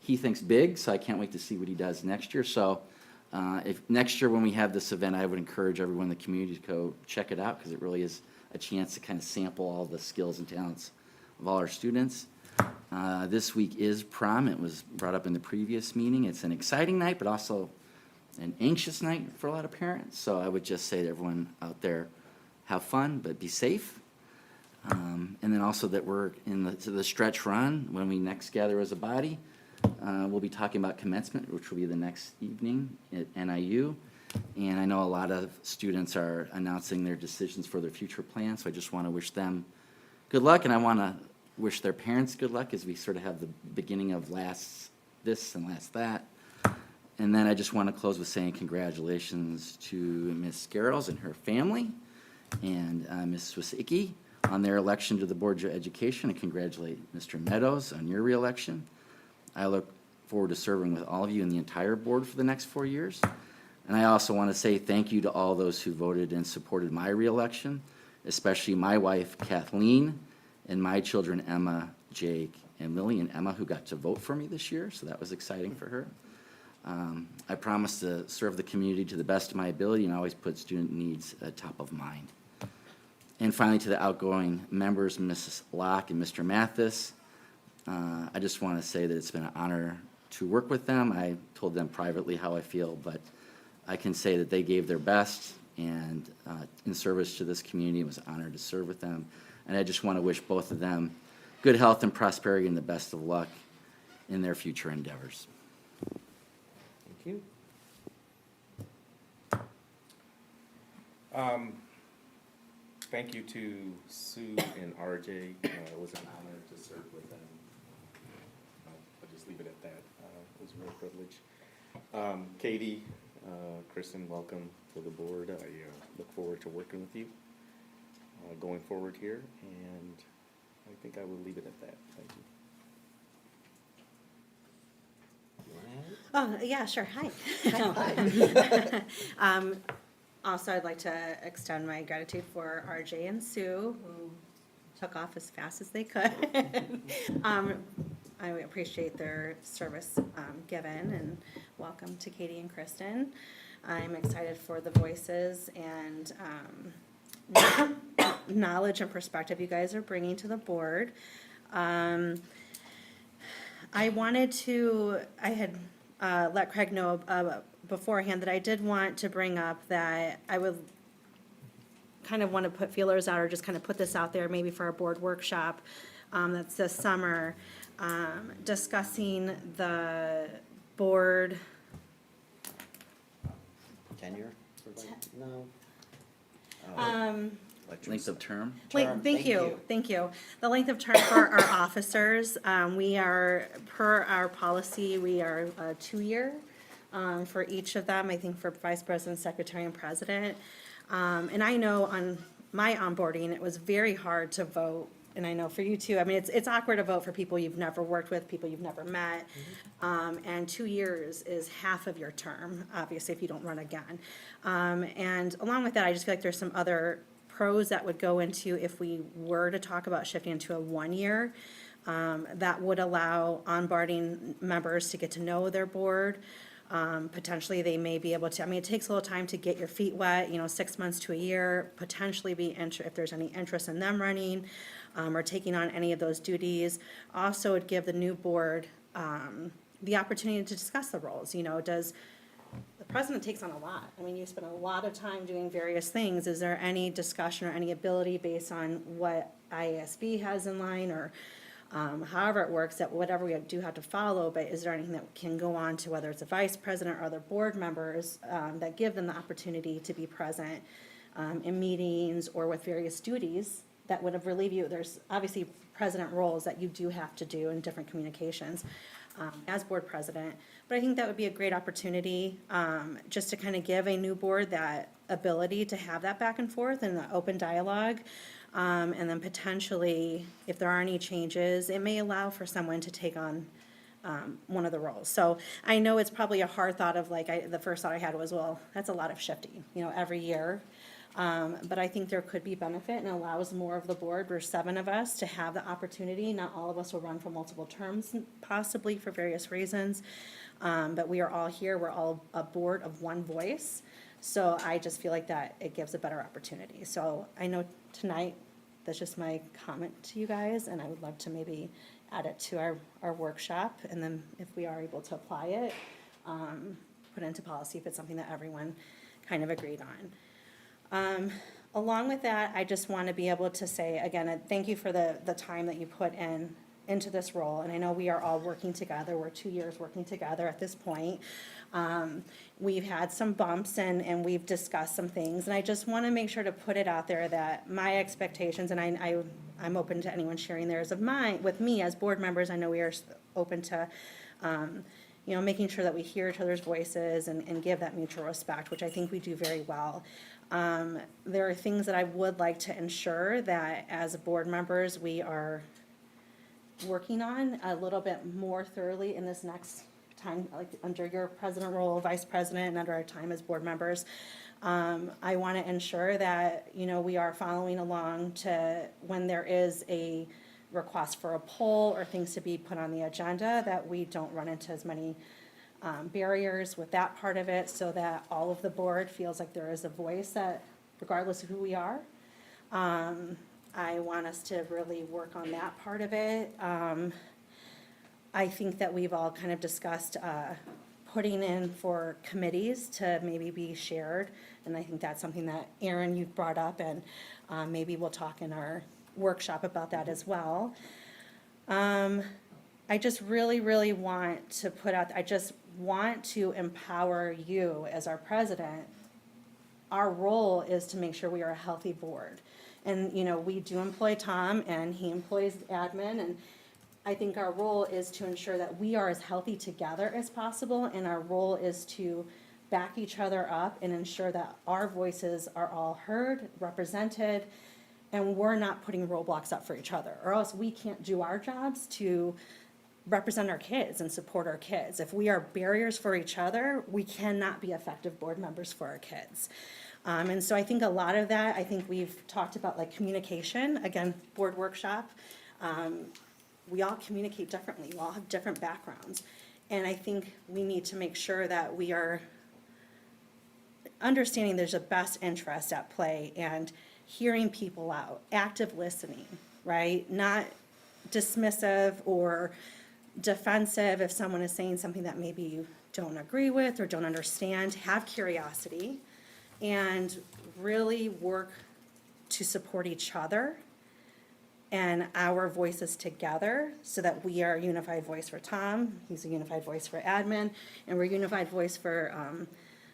he thinks big, so I can't wait to see what he does next year. So if next year when we have this event, I would encourage everyone in the community to go check it out, because it really is a chance to kind of sample all the skills and talents of all our students. This week is prom. It was brought up in the previous meeting. It's an exciting night, but also an anxious night for a lot of parents. So I would just say to everyone out there, have fun, but be safe. And then also that we're in the stretch run. When we next gather as a body, we'll be talking about commencement, which will be the next evening at NIU. And I know a lot of students are announcing their decisions for their future plans, so I just want to wish them good luck, and I want to wish their parents good luck as we sort of have the beginning of last this and last that. And then I just want to close with saying congratulations to Ms. Garrels and her family, and Ms. Swisicki on their election to the Board of Education, and congratulate Mr. Meadows on your reelection. I look forward to serving with all of you in the entire board for the next 4 years. And I also want to say thank you to all those who voted and supported my reelection, especially my wife, Kathleen, and my children, Emma, Jake, and Lily, and Emma, who got to vote for me this year, so that was exciting for her. I promise to serve the community to the best of my ability and always put student needs top of mind. And finally, to the outgoing members, Mrs. Locke and Mr. Mathis, I just want to say that it's been an honor to work with them. I told them privately how I feel, but I can say that they gave their best, and in service to this community, it was an honor to serve with them. And I just want to wish both of them good health and prosperity and the best of luck in their future endeavors. Thank you. Thank you to Sue and RJ. It was an honor to serve with them. I'll just leave it at that. It was a real privilege. Katie, Kristen, welcome to the board. I look forward to working with you going forward here, and I think I will leave it at that. Thank you. Oh, yeah, sure. Hi. Also, I'd like to extend my gratitude for RJ and Sue, who took off as fast as they could. I appreciate their service given, and welcome to Katie and Kristen. I'm excited for the voices and knowledge and perspective you guys are bringing to the board. I had let Craig know beforehand that I did want to bring up that I would kind of want to put feelers out, or just kind of put this out there maybe for a board workshop that's this summer, discussing the board. Tenure? No. Length of term? Thank you. The length of term for our officers, we are, per our policy, we are a 2-year for each of them, I think for vice president, secretary, and president. And I know on my onboarding, it was very hard to vote, and I know for you too. I mean, it's awkward to vote for people you've never worked with, people you've never met. And 2 years is half of your term, obviously, if you don't run again. And along with that, I just feel like there's some other pros that would go into if we were to talk about shifting into a 1-year. That would allow onboarding members to get to know their board. Potentially, they may be able to, I mean, it takes a little time to get your feet wet, 6 months to a year, potentially if there's any interest in them running or taking on any of those duties. Also, it'd give the new board the opportunity to discuss the roles. The president takes on a lot. I mean, you spend a lot of time doing various things. Is there any discussion or any ability based on what IASB has in line, or however it works, that whatever we do have to follow, but is there anything that can go on to whether it's a vice president or other board members that give them the opportunity to be present in meetings or with various duties that would have relieved you. There's obviously president roles that you do have to do in different communications as board president. But I think that would be a great opportunity just to kind of give a new board that ability to have that back and forth and the open dialogue. And then potentially, if there are any changes, it may allow for someone to take on one of the roles. So I know it's probably a hard thought of like, the first thought I had was, well, that's a lot of shifting, every year. But I think there could be benefit and allows more of the board, we're 7 of us, to have the opportunity. Not all of us will run for multiple terms, possibly for various reasons. But we are all here, we're all a board of one voice. So I just feel like that it gives a better opportunity. So I know tonight, that's just my comment to you guys, and I would love to maybe add it to our workshop, and then if we are able to apply it, put it into policy if it's something that everyone kind of agreed on. Along with that, I just want to be able to say, again, thank you for the time that you put into this role, and I know we are all working together. We're 2 years working together at this point. We've had some bumps and we've discussed some things, and I just want to make sure to put it out there that my expectations, and I'm open to anyone sharing theirs of mine with me as board members. I know we are open to making sure that we hear each other's voices and give that mutual respect, which I think we do very well. There are things that I would like to ensure that as board members we are working on a little bit more thoroughly in this next time, like under your president role, vice president, and under our time as board members. I want to ensure that, we are following along to when there is a request for a poll or things to be put on the agenda, that we don't run into as many barriers with that part of it, so that all of the board feels like there is a voice that, regardless of who we are. I want us to really work on that part of it. I think that we've all kind of discussed putting in for committees to maybe be shared, and I think that's something that, Aaron, you've brought up, and maybe we'll talk in our workshop about that as well. I just really, really want to put out, I just want to empower you as our president. Our role is to make sure we are a healthy board. And, we do employ Tom, and he employs admin, and I think our role is to ensure that we are as healthy together as possible, and our role is to back each other up and ensure that our voices are all heard, represented, and we're not putting roadblocks up for each other, or else we can't do our jobs to represent our kids and support our kids. If we are barriers for each other, we cannot be effective board members for our kids. And so I think a lot of that, I think we've talked about like communication, again, board workshop. We all communicate differently, we all have different backgrounds. And I think we need to make sure that we are understanding there's a best interest at play and hearing people out, active listening, right? Not dismissive or defensive if someone is saying something that maybe you don't agree with or don't understand. Have curiosity and really work to support each other and our voices together, so that we are a unified voice for Tom, he's a unified voice for admin, and we're a unified voice for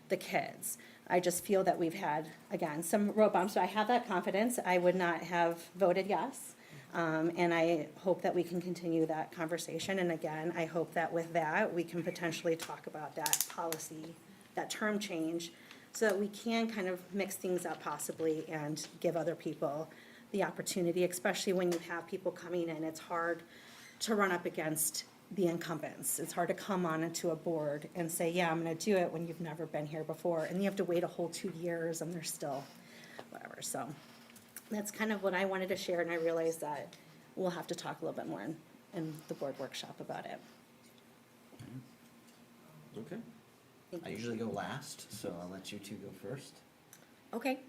the kids. I just feel that we've had, again, some road bumps, so I have that confidence. I would not have voted yes. And I hope that we can continue that conversation. And again, I hope that with that, we can potentially talk about that policy, that term change, so that we can kind of mix things up possibly and give other people the opportunity, especially when you have people coming in. It's hard to run up against the incumbents. It's hard to come on into a board and say, yeah, I'm gonna do it, when you've never been here before. And you have to wait a whole 2 years and they're still whatever. So that's kind of what I wanted to share, and I realize that we'll have to talk a little bit more in the board workshop about it. Okay. Thank I you. usually go last, so I'll let you two go first. Okay,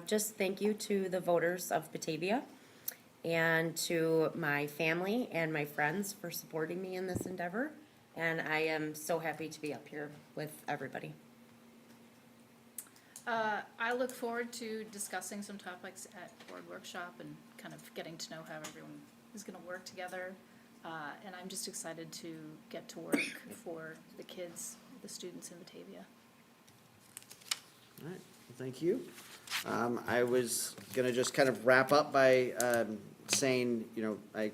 just thank you to the voters of Batavia and to my family and my friends for supporting me in this endeavor. And I am so happy to be up here with everybody. I look forward to discussing some topics at board workshop and kind of getting to know how everyone is going to work together. And I'm just excited to get to work for the kids, the students in Batavia. All right, well, thank you. I was gonna just kind of wrap up by, saying, I'm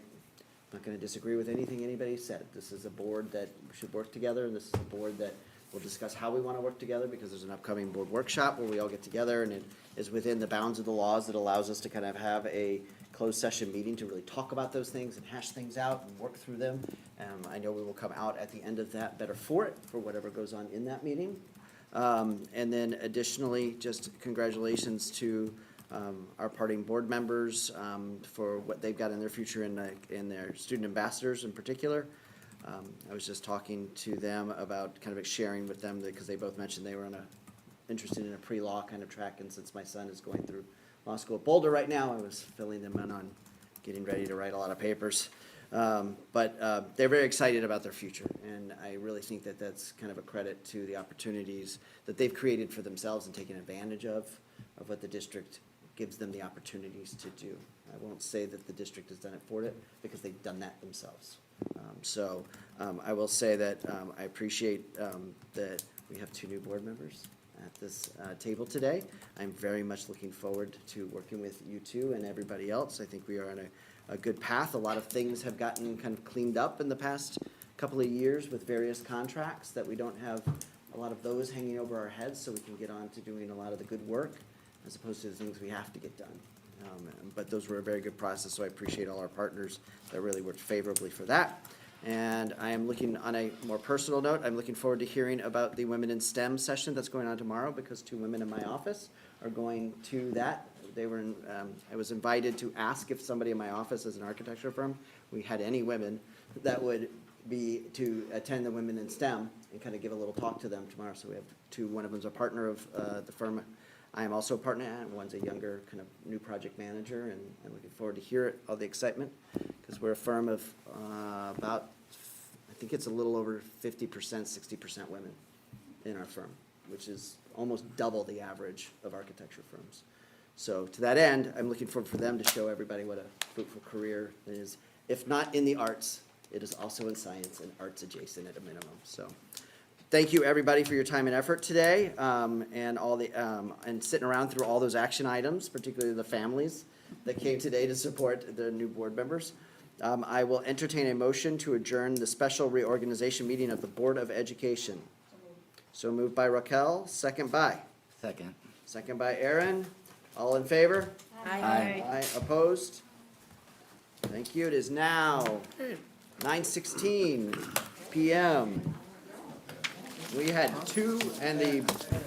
not gonna disagree with anything anybody said. This is a board that should work together, and this is a board that will discuss how we wanna work together, because there's an upcoming board workshop where we all get together, and it is within the bounds of the laws that allows us to kind of have a closed session meeting to really talk about those things and hash things out and work through them. I know we will come out at the end of that better for it, for whatever goes on in that meeting. And then additionally, just congratulations to our parting board members for what they've got in their future in their student ambassadors in particular. I was just talking to them about kind of sharing with them, because they both mentioned they were interested in a pre-law kind of track, and since my son is going through law school at Boulder right now, I was filling them in on getting ready to write a lot of papers. But they're very excited about their future, and I really think that that's kind of a credit to the opportunities that they've created for themselves and taken advantage of what the district gives them the opportunities to do. I won't say that the district has done it for it, because they've done that themselves. I will say that I appreciate that we have 2 new board members at this table today. I'm very much looking forward to working with you two and everybody else. I think we are on a good path. A lot of things have gotten kind of cleaned up in the past couple of years with various contracts, that we don't have a lot of those hanging over our heads, so we can get on to doing a lot of the good work as opposed to the things we have to get done. But those were a very good process, so I appreciate all our partners that really worked favorably for that. And I am looking, on a more personal note, I'm looking forward to hearing about the Women in STEM session that's going on tomorrow, because 2 women in my office are going to that. I was invited to ask if somebody in my office, as an architecture firm, we had any women that would be to attend the Women in STEM and kind of give a little talk to them tomorrow. So we have 2, one of them's a partner of the firm I am also a partner at, and one's a younger kind of new project manager, and I'm looking forward to hear all the excitement, because we're a firm of about, I think it's a little over 50%, 60% women in our firm, which is almost double the average of architecture firms. So to that end, I'm looking forward for them to show everybody what a fruitful career is. If not in the arts, it is also in science and arts adjacent at a minimum. So thank you, everybody, for your time and effort today, and all the and sitting around through all those action items, particularly the families that came today to support the new board members. I will entertain a motion to adjourn the special reorganization meeting of the Board of Education. So moved by Raquel, second by? Second. Second by Aaron. All in favor? Aye. Aye, opposed? Thank you. It is now 9:16 PM. We had 2, and the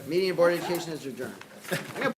meeting of Board of Education is adjourned.